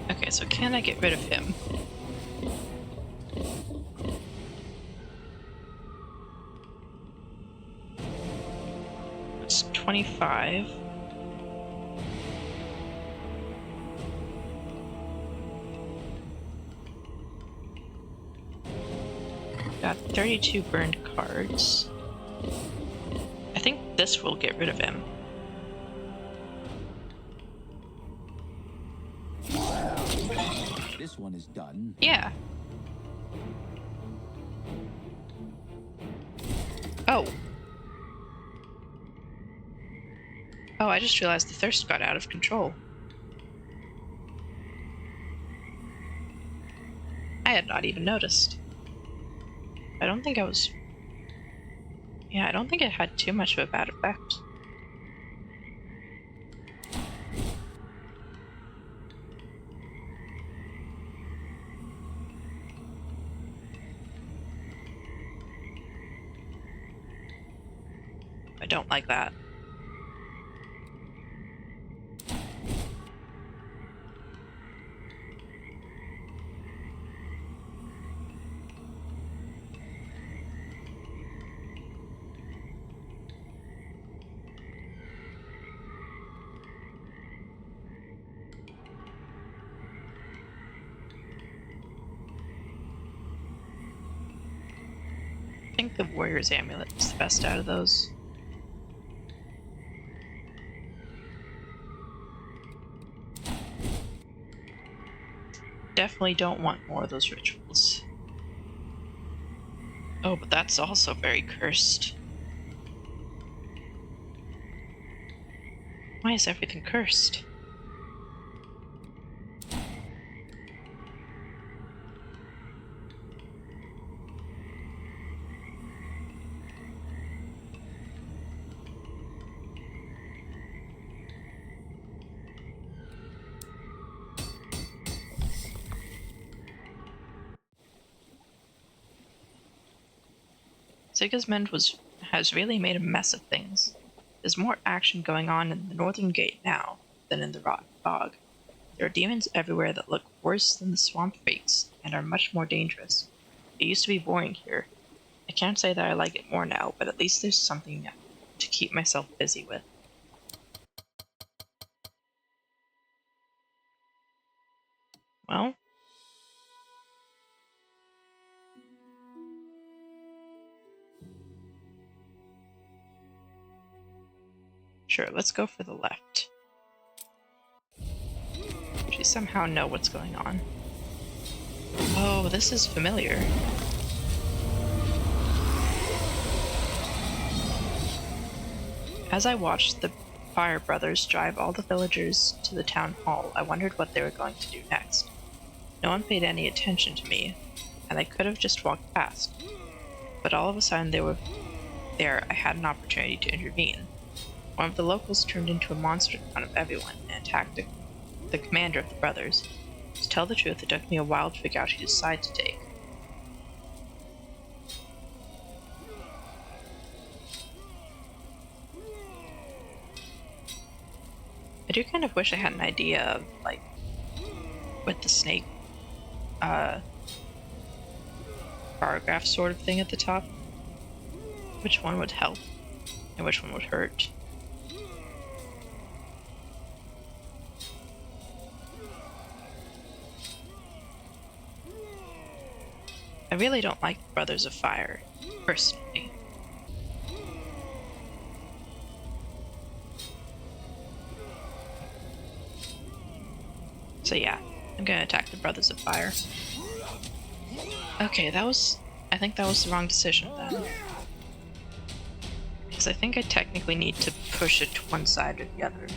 Okay, so can I get rid of him? It's 25. Got 32 burned cards. I think this will get rid of him. This one is done. Yeah. Oh. Oh, I just realized the thirst got out of control. I had not even noticed. I don't think I was... Yeah, I don't think it had too much of a bad effect. I don't like that. think the warrior's amulet is the best out of those. Definitely don't want more of those rituals. Oh, but that's also very cursed. Why is everything cursed? Sigismund has really made a mess of things. There's more action going on in the northern gate now than in the rotten bog. There are demons everywhere that look worse than the swamp freaks and are much more dangerous. It used to be boring here. I can't say that I like it more now, but at least there's something to keep myself busy with. Well, sure, let's go for the left. We somehow know what's going on. Oh, this is familiar. As I watched the Fire Brothers drive all the villagers to the town hall, I wondered what they were going to do next. No one paid any attention to me, and I could have just walked past. But all of a sudden they were there. I had an opportunity to intervene. One of the locals turned into a monster in front of everyone and attacked the commander of the brothers. To tell the truth, it took me a while to figure out whose side to take. I do kind of wish I had an idea of, like, with the snake paragraph sort of thing at the top, which one would help and which one would hurt. I really don't like the Brothers of Fire, personally. So yeah, I'm gonna attack the Brothers of Fire. Okay, I think that was the wrong decision then. Because I think I technically need to push it to one side or the other.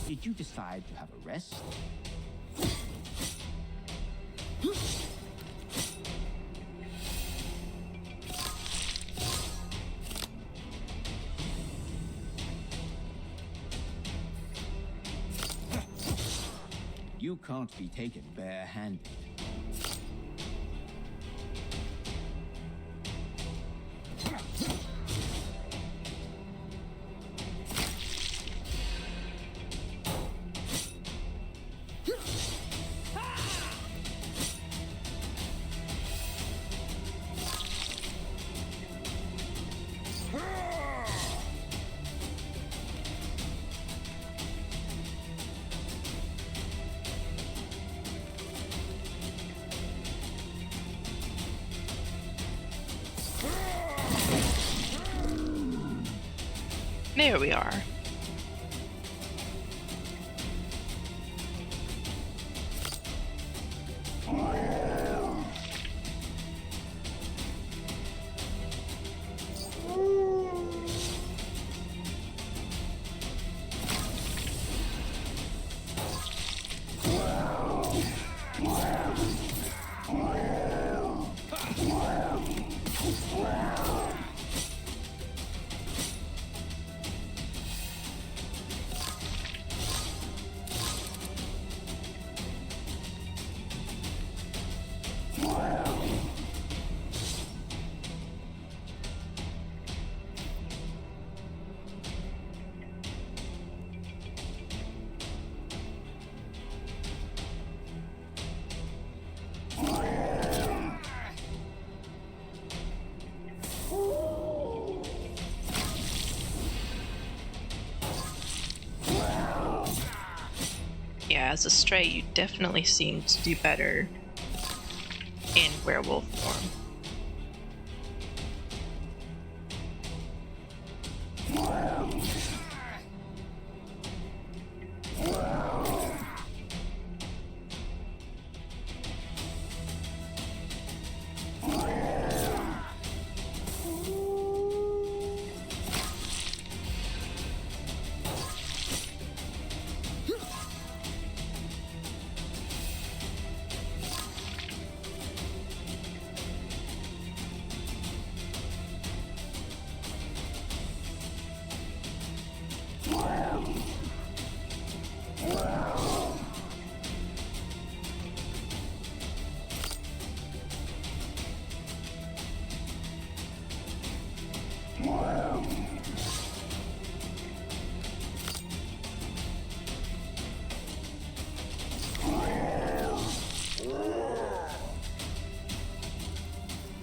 Did you decide to have a rest? You can't be taken bare-handed. There we are. as a stray, you definitely seem to do better in werewolf form.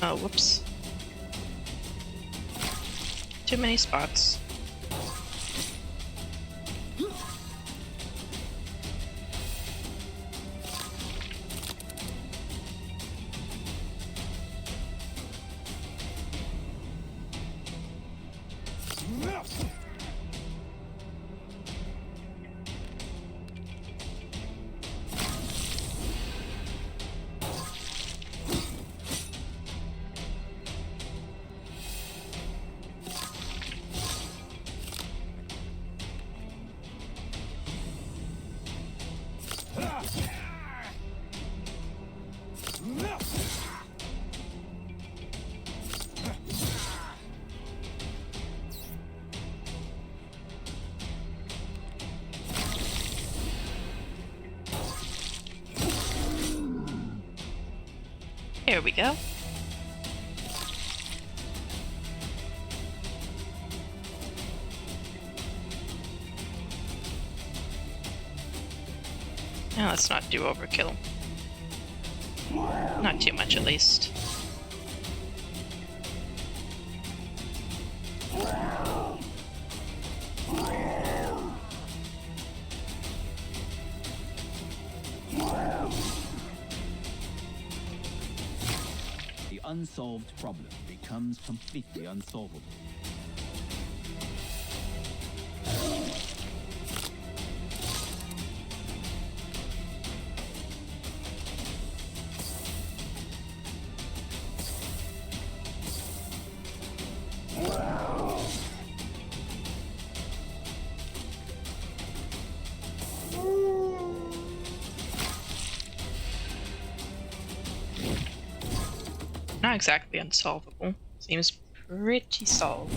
Oh, whoops. Too many spots. Here we go. Now let's not do overkill. Not too much, at least. The unsolved problem becomes completely unsolvable. Not exactly unsolvable. Seems pretty solved.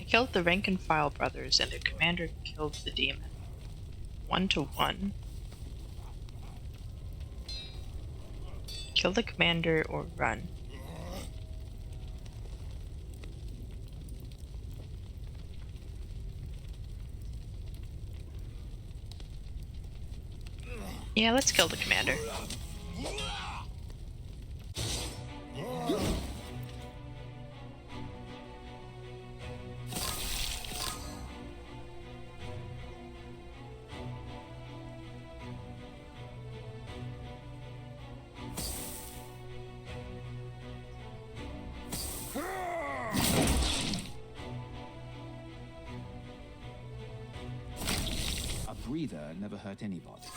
Killed the rank and file brothers, and the commander killed the demon. 1-to-1. Kill the commander or run. Yeah, let's kill the commander. A breather never hurt anybody.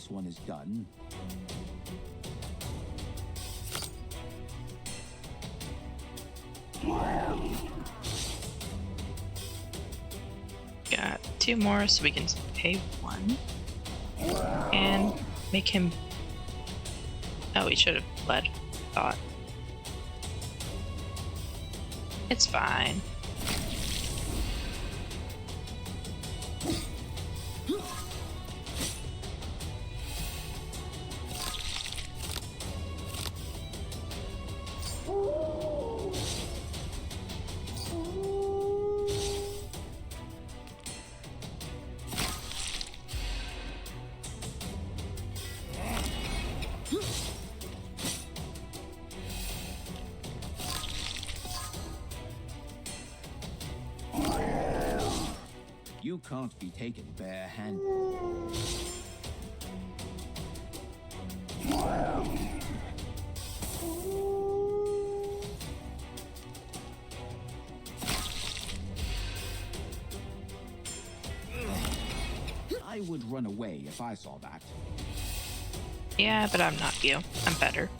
this one is done. Got 2 more, so we can pay 1. And make him... Oh, we should have bled. Thought. It's fine. You can't be taken bare-handed. I would run away if I saw that. Yeah, but I'm not you. I'm better.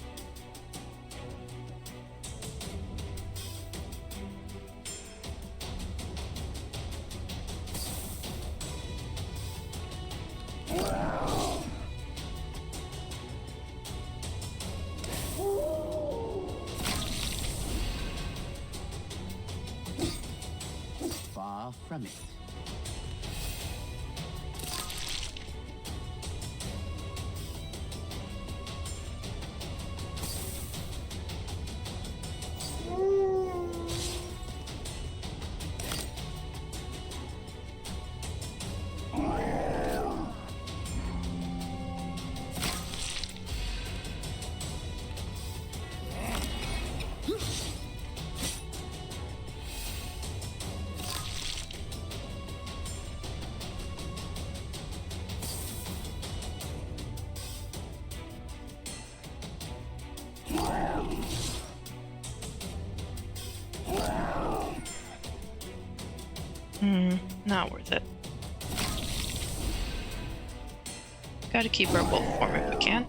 Far from it. Not worth it. Gotta keep our wolf form if we can.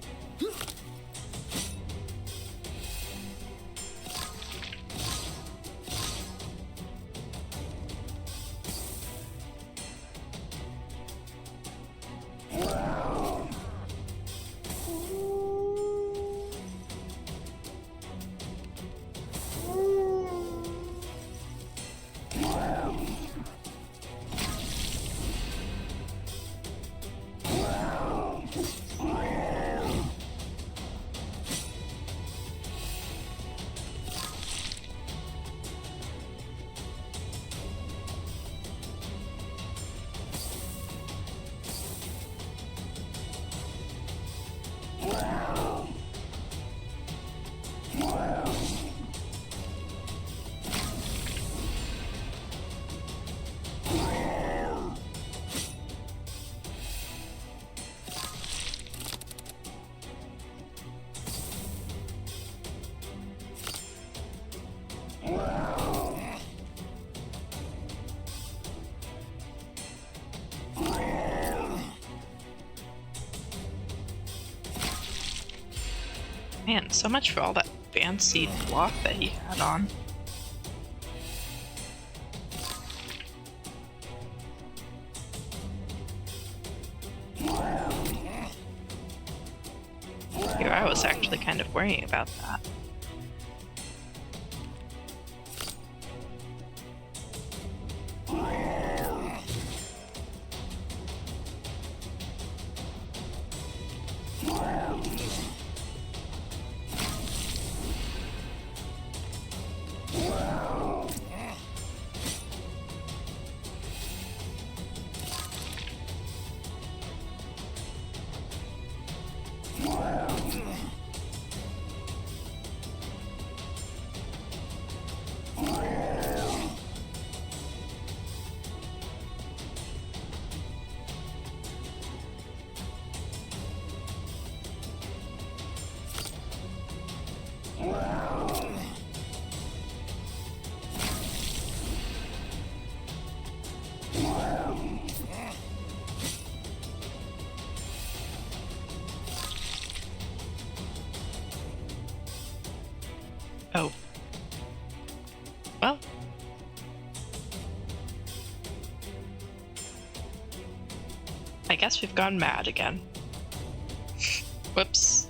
Man, so much for all that fancy cloth that he had on. Here, I was actually kind of worrying about that. guess we've gone mad again. Whoops.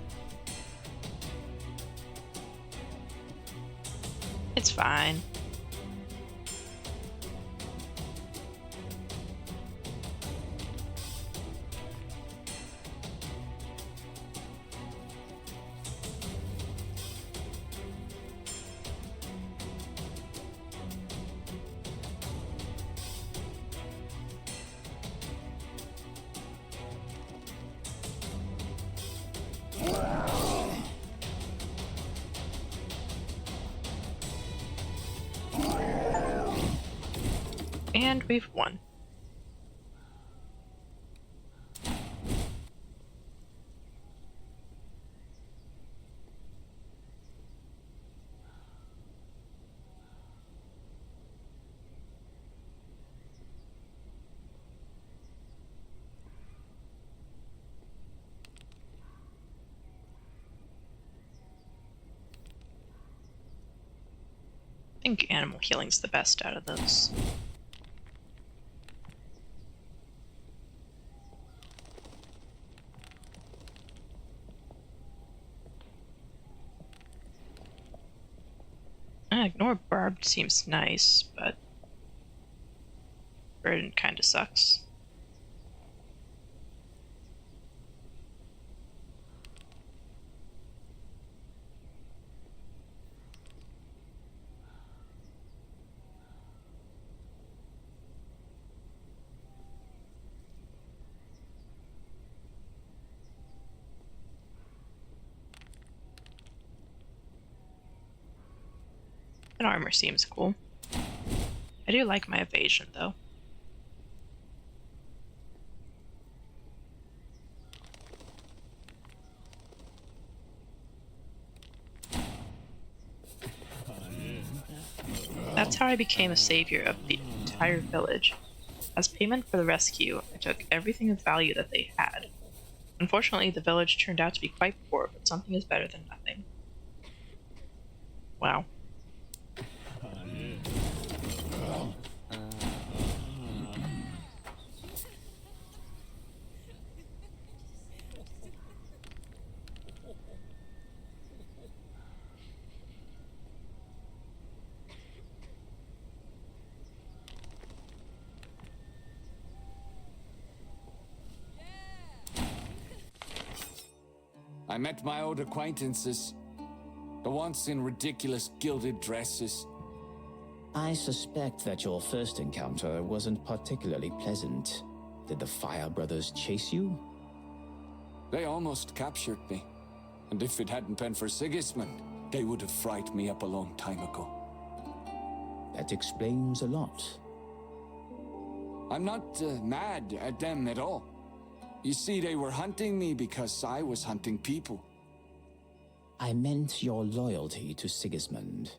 It's fine. And we've won. I think animal healing's the best out of those. Ignore barbed seems nice, but burden kinda sucks. And armor seems cool. I do like my evasion, though. That's how I became a savior of the entire village. As payment for the rescue, I took everything of value that they had. Unfortunately, the village turned out to be quite poor, but something is better than nothing. Wow. I met my old acquaintances. The ones in ridiculous gilded dresses. I suspect that your first encounter wasn't particularly pleasant. Did the Fire Brothers chase you? They almost captured me. And if it hadn't been for Sigismund, they would have fried me up a long time ago. That explains a lot. I'm not mad at them at all. You see, they were hunting me because I was hunting people. I meant your loyalty to Sigismund.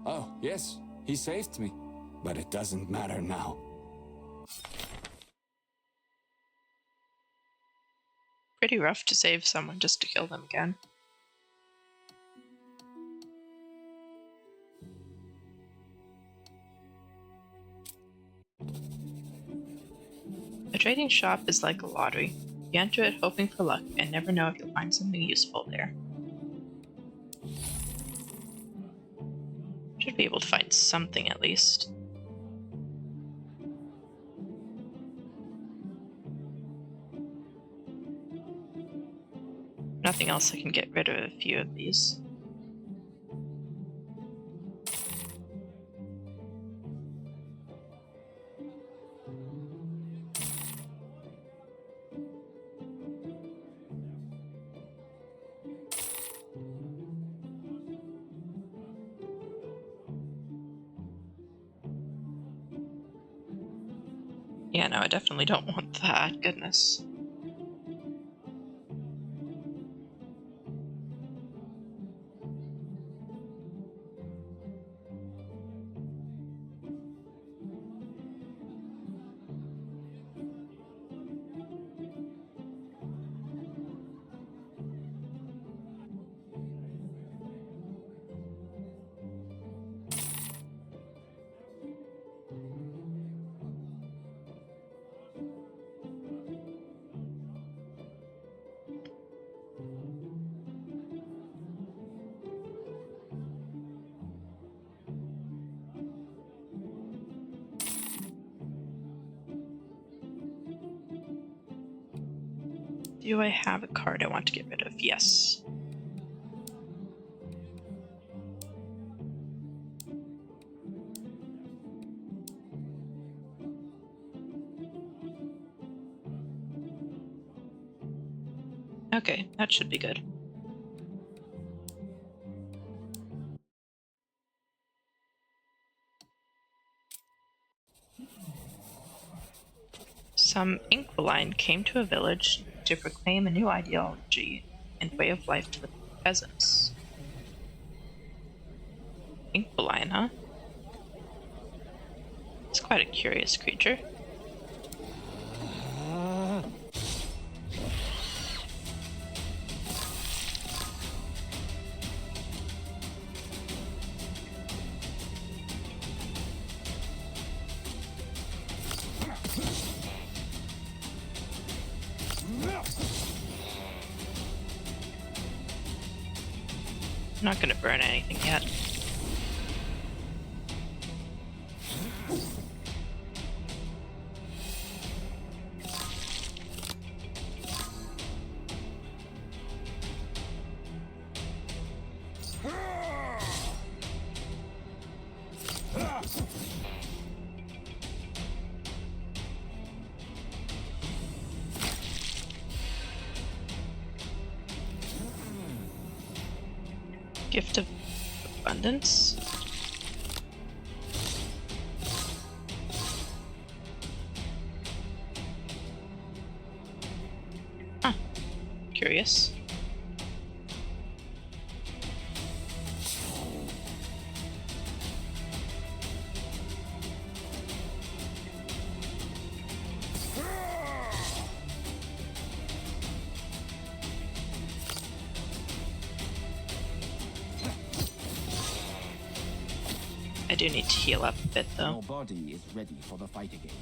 Oh, yes, he saved me. But it doesn't matter now. Pretty rough to save someone just to kill them again. A trading shop is like a lottery. You enter it hoping for luck and never know if you'll find something useful there. Should be able to find something at least. Nothing else, I can get rid of a few of these. Yeah, no, I definitely don't want that. Goodness. Do I have a card I want to get rid of? Yes. Okay, that should be good. Some Inquiline came to a village to proclaim a new ideology and way of life to the peasants. Inquiline, huh? It's quite a curious creature. I'm not gonna burn anything yet. Gift of abundance. Huh. Curious. I do need to heal up a bit though. Your body is ready for the fight again.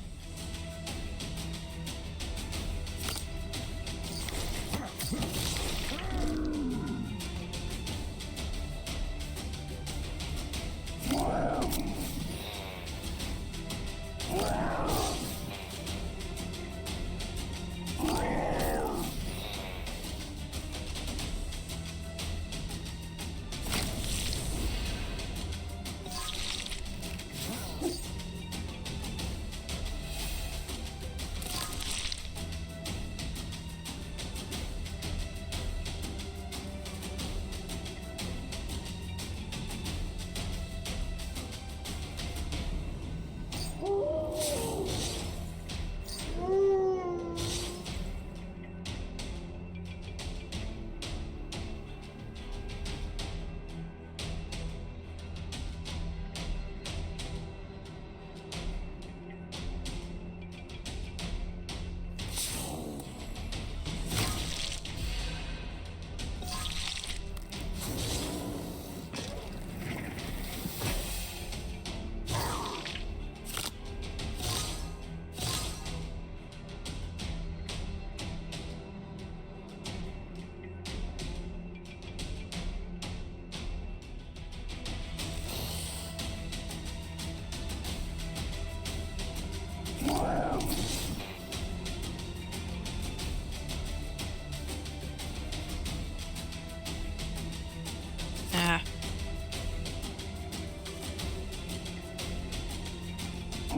Ah.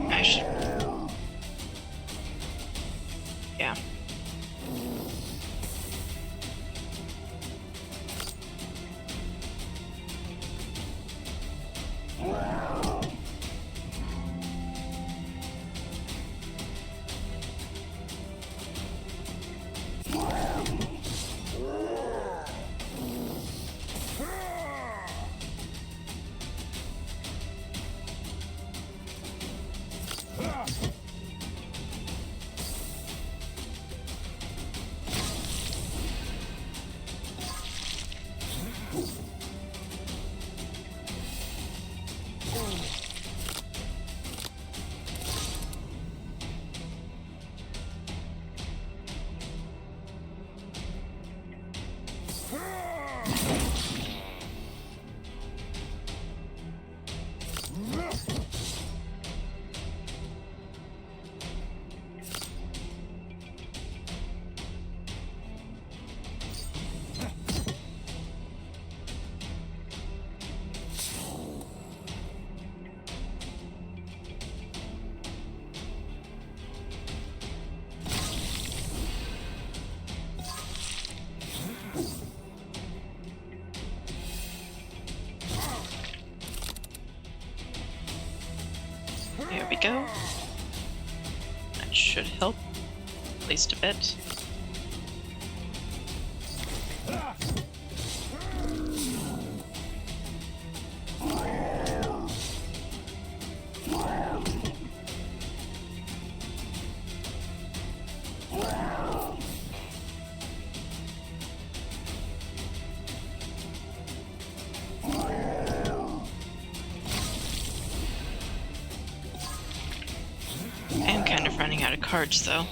I should... Yeah. go. That should help, at least a bit. I am kind of running out of cards, though.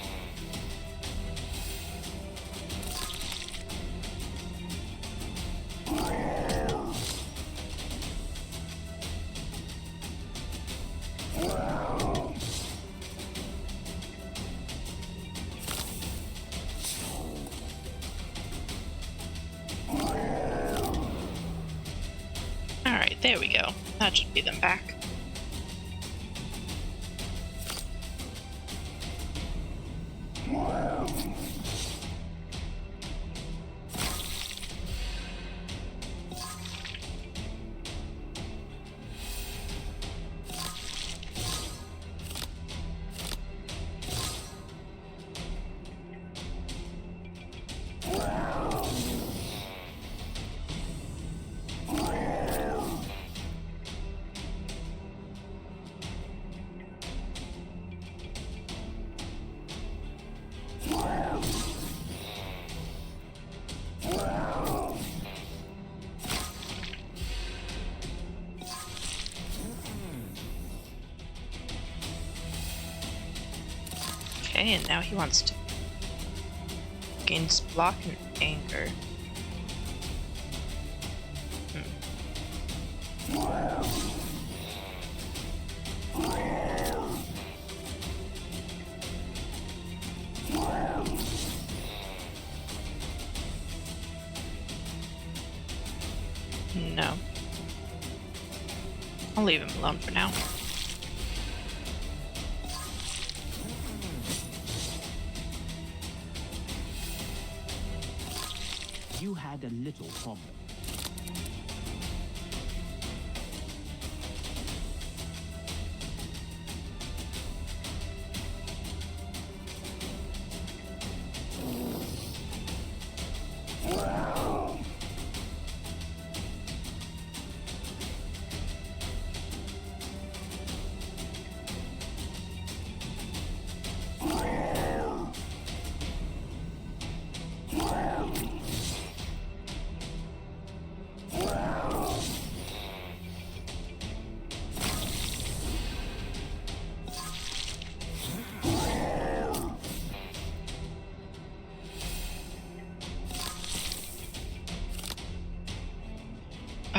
Alright, there we go. That should be them back. Okay, and now he wants to gains block and anger. No. I'll leave him alone for now. You had a little problem.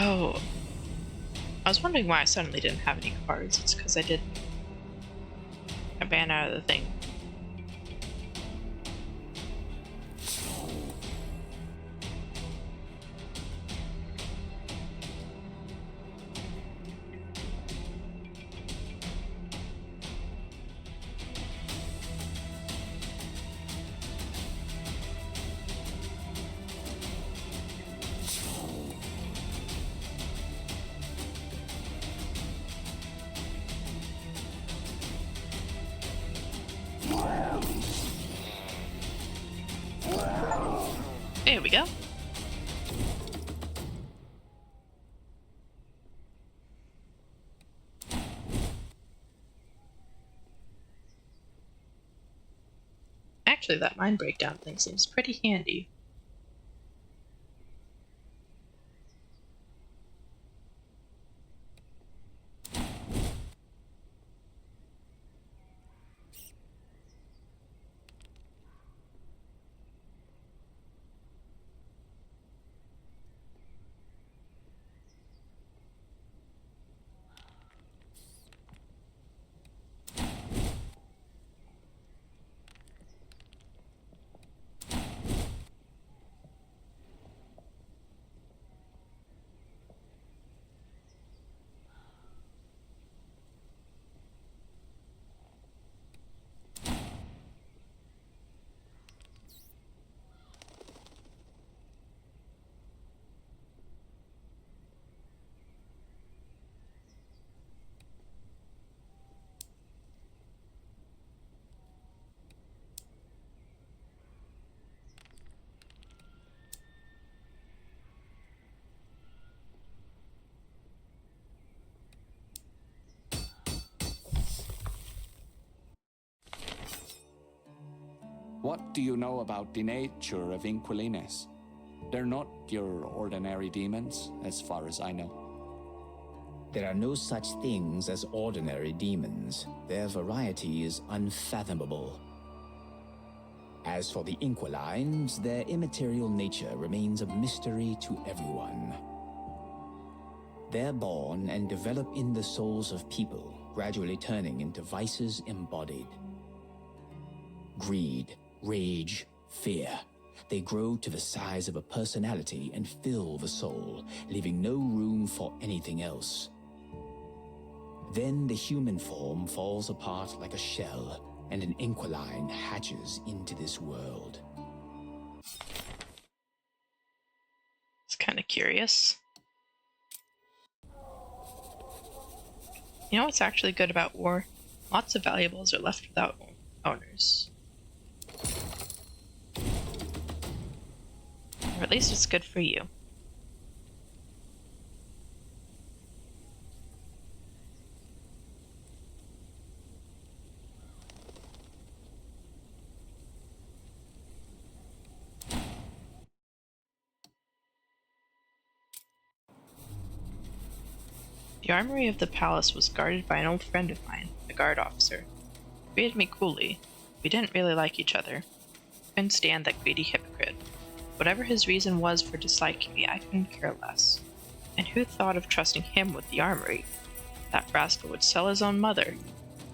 Oh, I was wondering why I suddenly didn't have any cards. It's because I ran out of the thing. There we go. Actually, that mind breakdown thing seems pretty handy. What do you know about the nature of Inquilines? They're not your ordinary demons, as far as I know. There are no such things as ordinary demons. Their variety is unfathomable. As for the Inquilines, their immaterial nature remains a mystery to everyone. They're born and develop in the souls of people, gradually turning into vices embodied. Greed, rage, fear. They grow to the size of a personality and fill the soul, leaving no room for anything else. Then the human form falls apart like a shell, and an Inquiline hatches into this world. It's kind of curious. You know what's actually good about war? Lots of valuables are left without owners. Or at least it's good for you. The armory of the palace was guarded by an old friend of mine, a guard officer. He treated me coolly. We didn't really like each other. I couldn't stand that greedy hypocrite. Whatever his reason was for disliking me, I couldn't care less. And who thought of trusting him with the armory? That rascal would sell his own mother.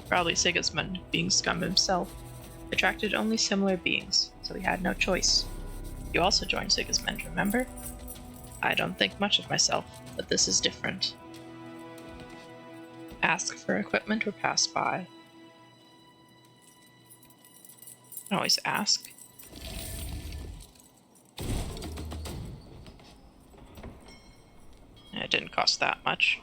Probably Sigismund, being scum himself, attracted only similar beings, so he had no choice. You also joined Sigismund, remember? I don't think much of myself, but this is different. Ask for equipment or pass by. I can always ask. It didn't cost that much.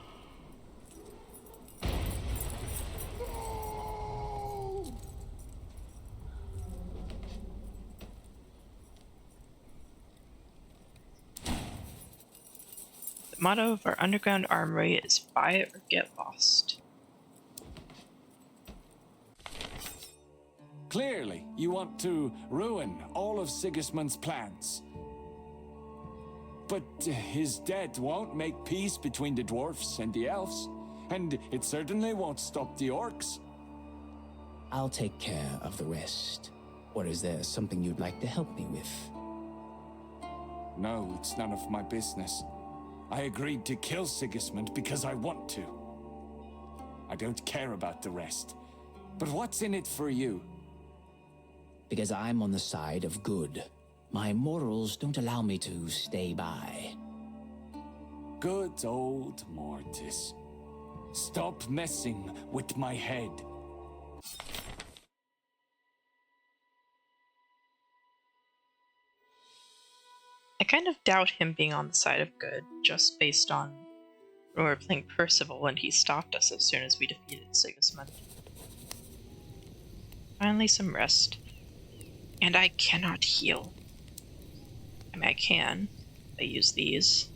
The motto of our underground armory is buy it or get lost. Clearly, you want to ruin all of Sigismund's plans. But his death won't make peace between the dwarfs and the elves, and it certainly won't stop the orcs. I'll take care of the rest. Or is there something you'd like to help me with? No, it's none of my business. I agreed to kill Sigismund because I want to. I don't care about the rest. But what's in it for you? Because I'm on the side of good. My morals don't allow me to stay by. Good old Mortis. Stop messing with my head. I kind of doubt him being on the side of good, just based on when we were playing Percival and he stopped us as soon as we defeated Sigismund. Finally some rest. And I cannot heal. I mean, I can. I use these.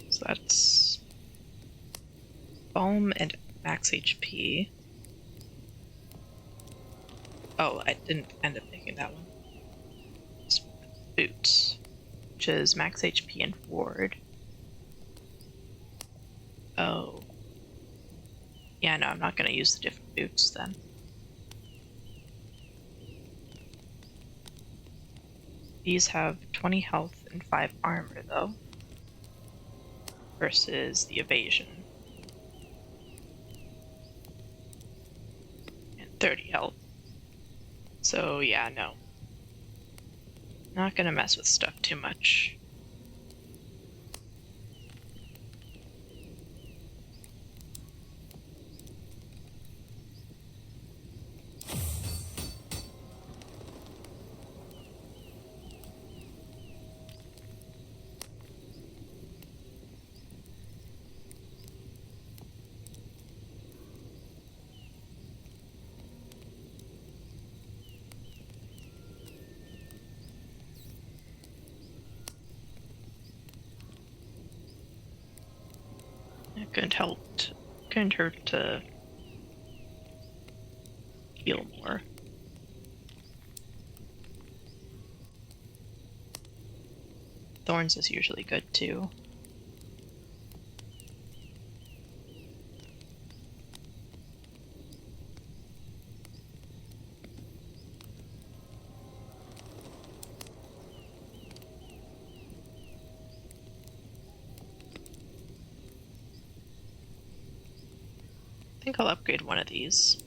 So that's foam and max HP. Oh, I didn't end up picking that one. It's boots, which is max HP and ward. Oh. Yeah, no, I'm not going to use the different boots then. These have 20 health and 5 armor, though. Versus the evasion. And 30 health. So, yeah, no. Not gonna mess with stuff too much. Couldn't hurt to heal more. Thorns is usually good too. I think I'll upgrade one of these.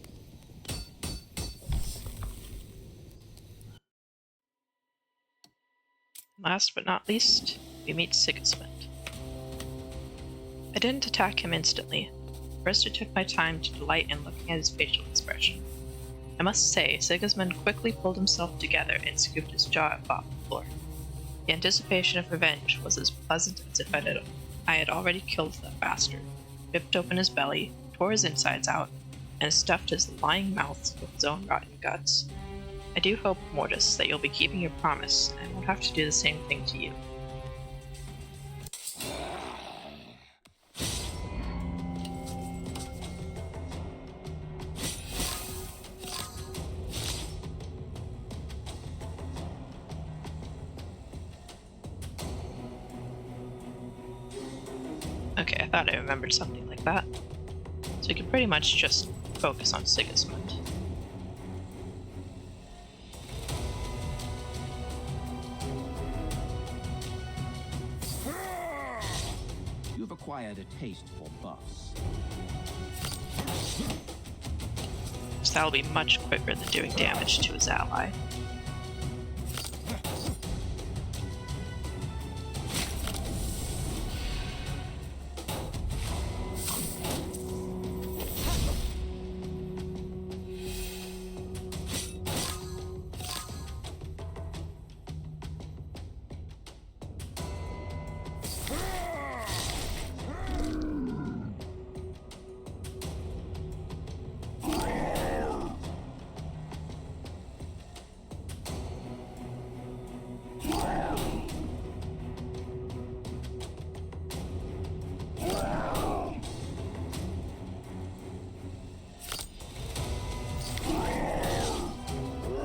Last but not least, we meet Sigismund. I didn't attack him instantly. First I took my time to delight in looking at his facial expression. I must say, Sigismund quickly pulled himself together and scooped his jaw up off the floor. The anticipation of revenge was as pleasant as if I had already killed that bastard, ripped open his belly, tore his insides out, and stuffed his lying mouth with his own rotten guts. I do hope, Mortis, that you'll be keeping your promise, and won't have to do the same thing to you. Okay, I thought I remembered something like that. So we can pretty much just focus on Sigismund. You've acquired a taste for buffs. So that'll be much quicker than doing damage to his ally.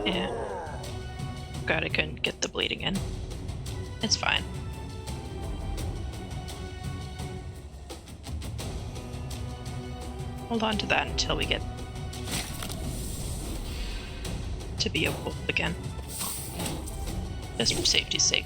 Yeah. God, I couldn't get the bleeding in. It's fine. Hold on to that until we get to be a wolf again. Just for safety's sake.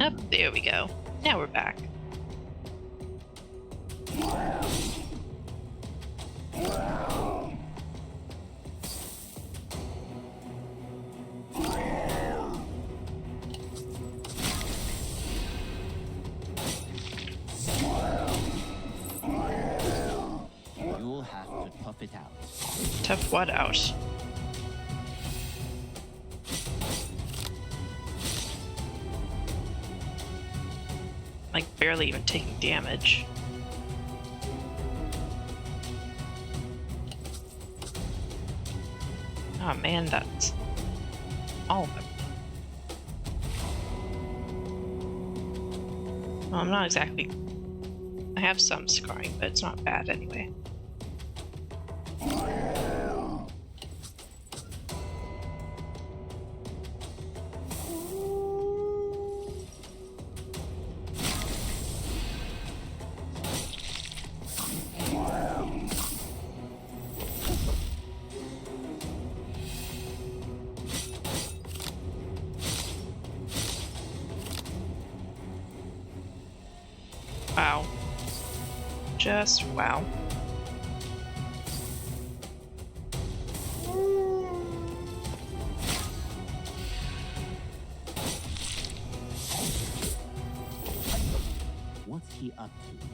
Up, there we go. Now we're back. You'll have to tough it out. Tough what out? Like, barely even taking damage. Oh man, that's all of them. Well, I'm not exactly... I have some scarring, but it's not bad anyway. Wow. Just wow. What's he up to?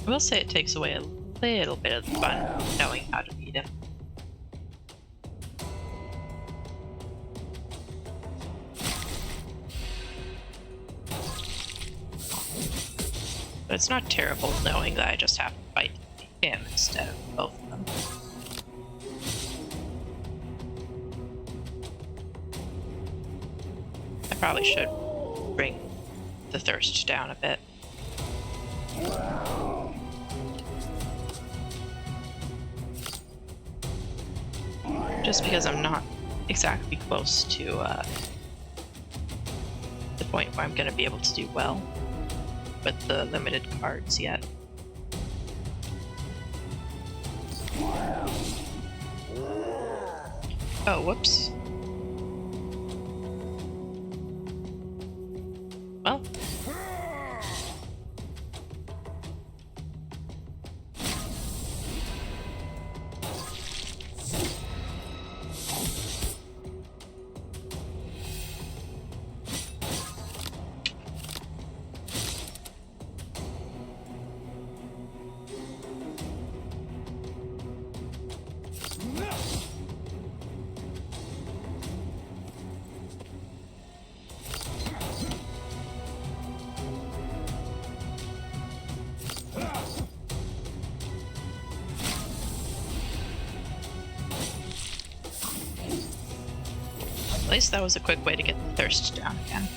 I will say it takes away a little bit of the fun knowing how to beat him. But it's not terrible knowing that I just have to fight him instead of both of them. I probably should bring the thirst down a bit. Just because I'm not exactly close to the point where I'm going to be able to do well with the limited cards yet. Oh, whoops. Well. At least that was a quick way to get the thirst down again.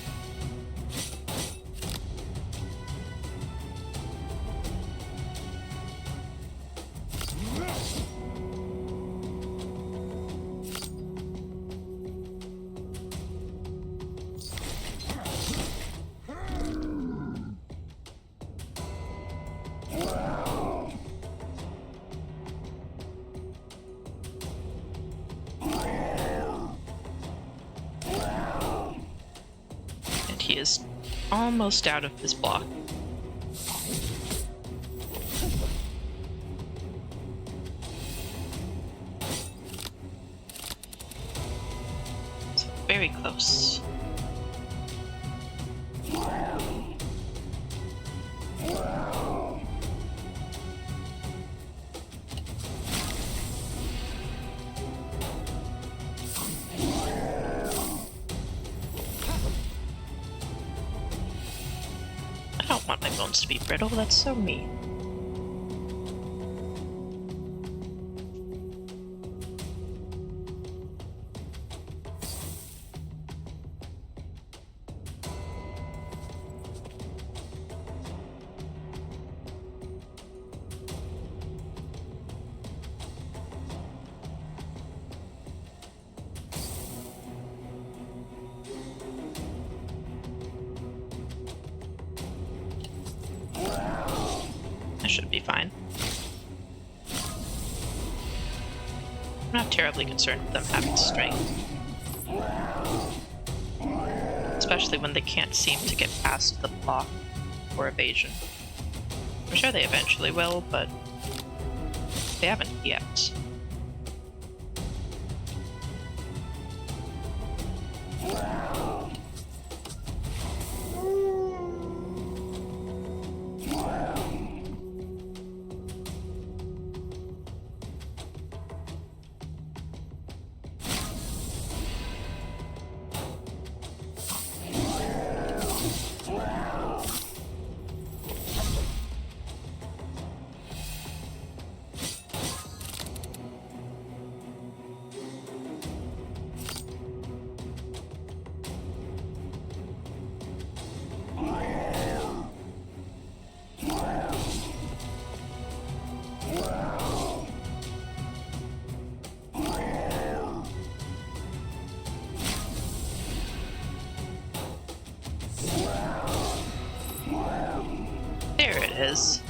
He is almost out of his block. So very close. I don't want my bones to be brittle, that's so mean. I should be fine. I'm not terribly concerned with them having strength. Especially when they can't seem to get past the block or evasion. I'm sure they eventually will, but they haven't yet. There it is.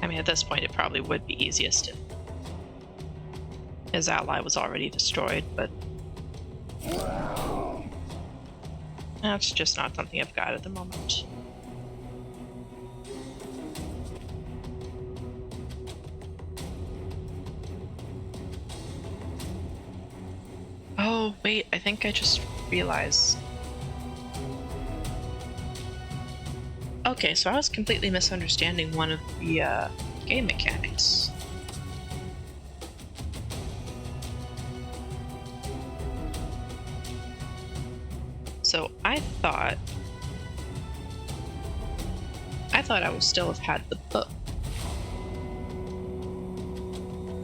I mean, at this point, it probably would be easiest if his ally was already destroyed, but that's just not something I've got at the moment. Oh, wait, I think I just realized. Okay, so I was completely misunderstanding one of the game mechanics. So I thought I would still have had the book,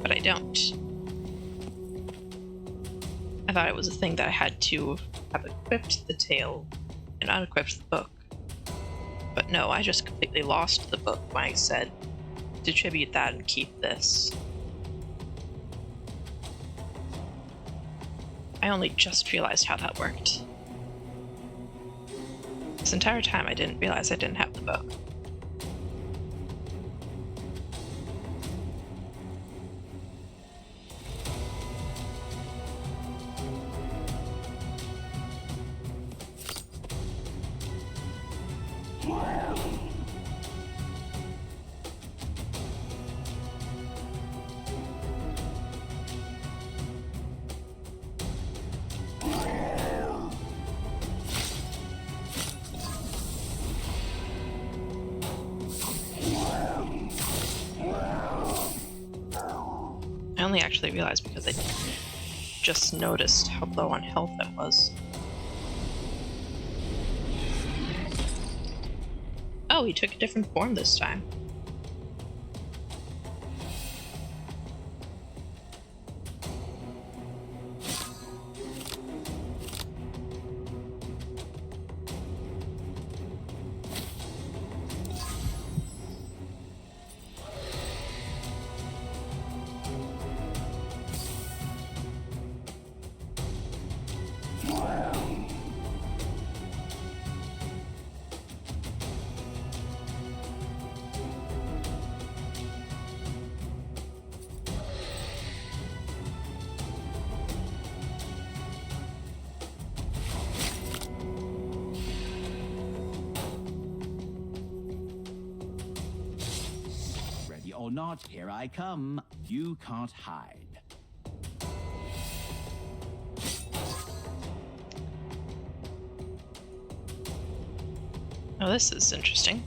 but I don't. I thought it was a thing that I had to have equipped the tail and unequipped the book. But no, I just completely lost the book when I said distribute that and keep this. I only just realized how that worked. This entire time I didn't realize I didn't have the book. I only actually realized because I just noticed how low on health I was. Oh, he took a different form this time. Ready or not, here I come. You can't hide. Oh, this is interesting.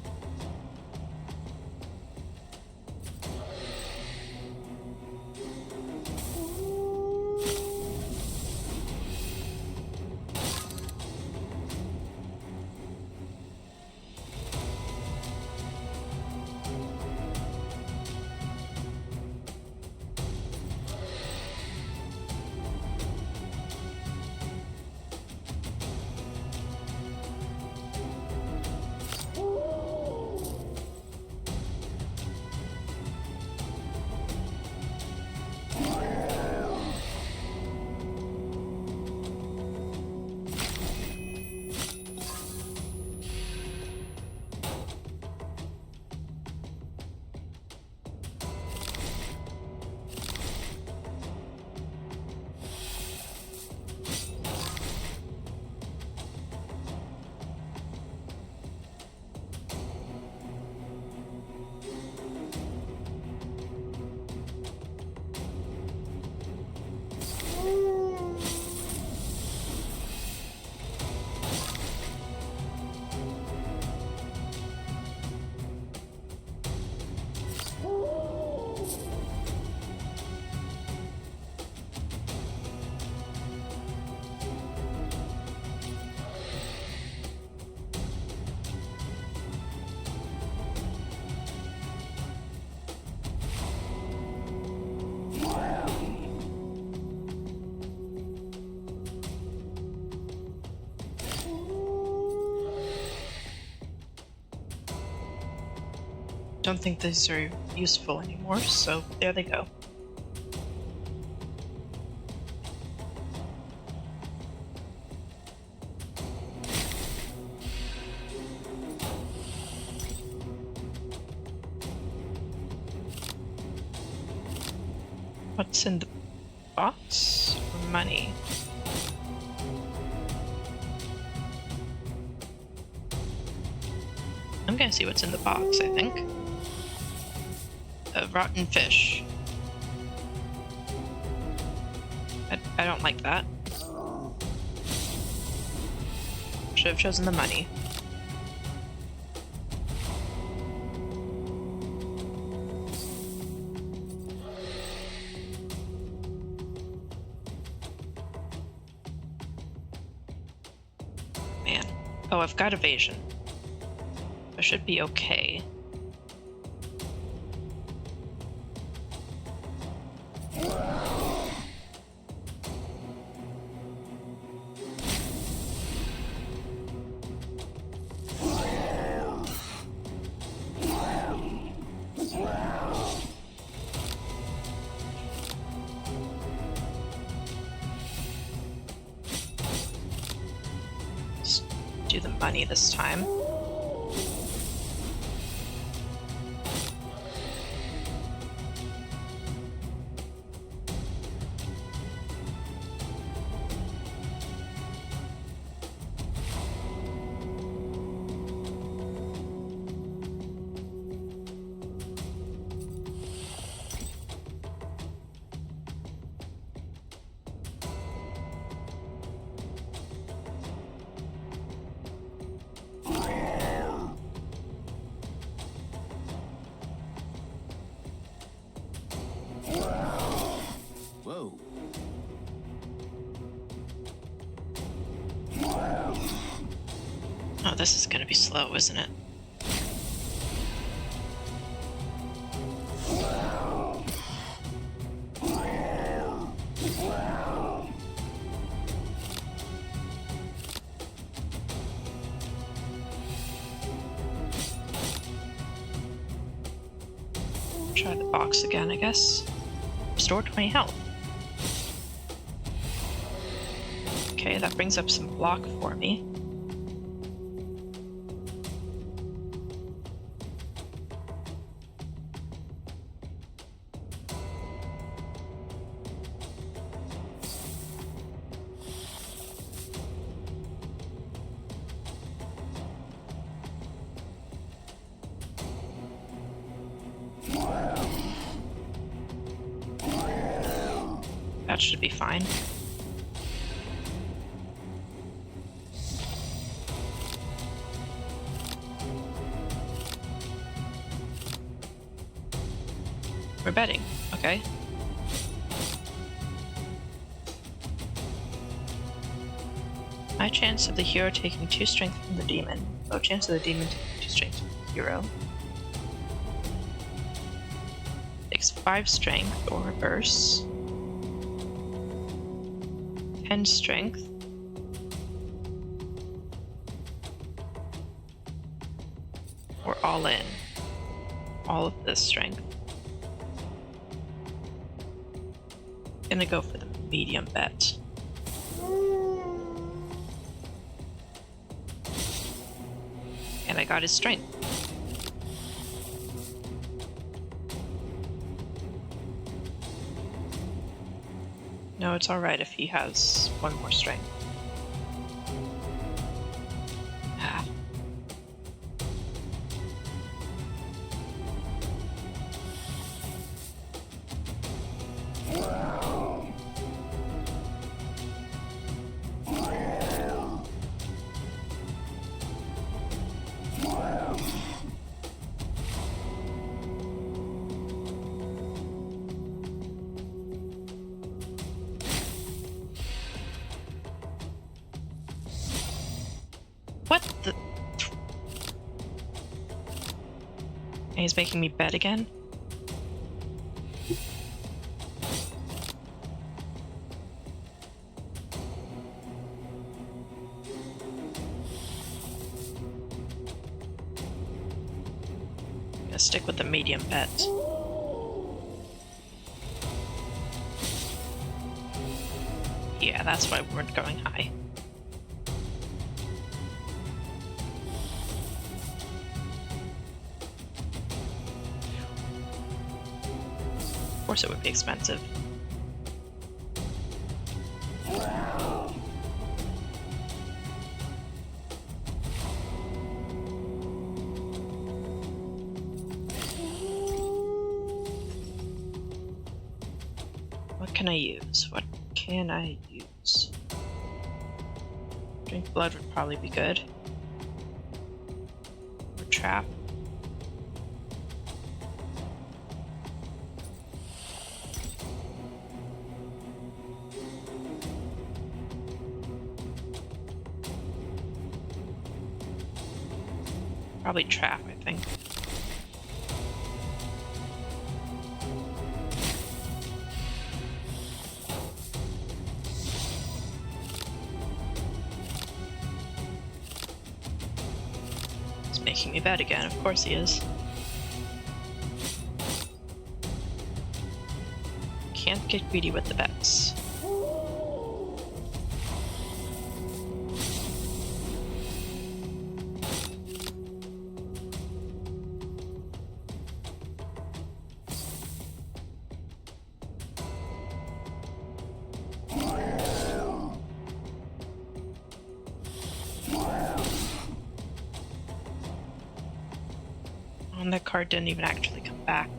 don't think these are useful anymore, so there they go. What's in the box? Money. I'm gonna see what's in the box, I think. A rotten fish. I don't like that. Should have chosen the money. Man. Oh, I've got evasion. I should be okay. Let's do the money this time. Whoa. Oh, this is gonna be slow, isn't it? Try the box again, I guess. Restore 20 health. Okay, that brings up some block for me. That should be fine. We're betting, okay. High chance of the hero taking 2 strength from the demon. Low chance of the demon taking 2 strength from the hero. Takes 5 strength or reverse. 10 strength. We're all in. All of this strength. Gonna go for the medium bet. And I got his strength. No, it's alright if he has 1 more strength. Ah. What the? And he's making me bet again? gonna stick with the medium bet. Yeah, that's why we weren't going high. Of course it would be expensive. What can I use? What can I use? Drink blood would probably be good. Or trap. Probably trap, I think. He's making me bet again, of course he is. Can't get greedy with the bets. And that card didn't even actually come back.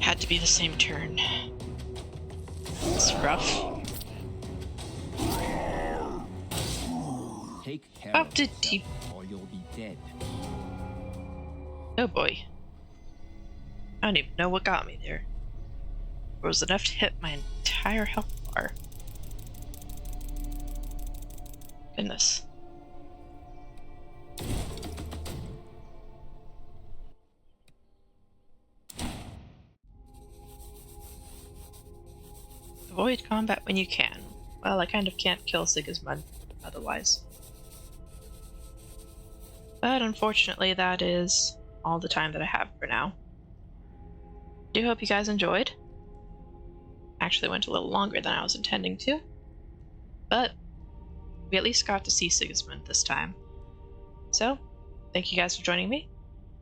Had to be the same turn. It's rough. Take care How of did yourself, he- or you'll be dead. Oh boy. I don't even know what got me there. It was enough to hit my entire health bar. Goodness. Avoid combat when you can. Well, I kind of can't kill Sigismund otherwise. But unfortunately, that is all the time that I have for now. Do hope you guys enjoyed. Actually went a little longer than I was intending to. But we at least got to see Sigismund this time. So, thank you guys for joining me.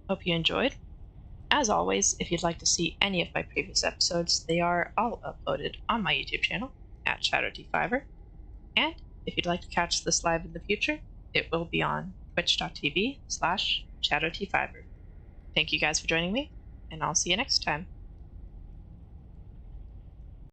Hope you enjoyed. As always, if you'd like to see any of my previous episodes, they are all uploaded on my YouTube channel at ShadowT5er. And if you'd like to catch this live in the future, it will be on twitch.tv/ShadowT5er. Thank you guys for joining me, and I'll see you next time.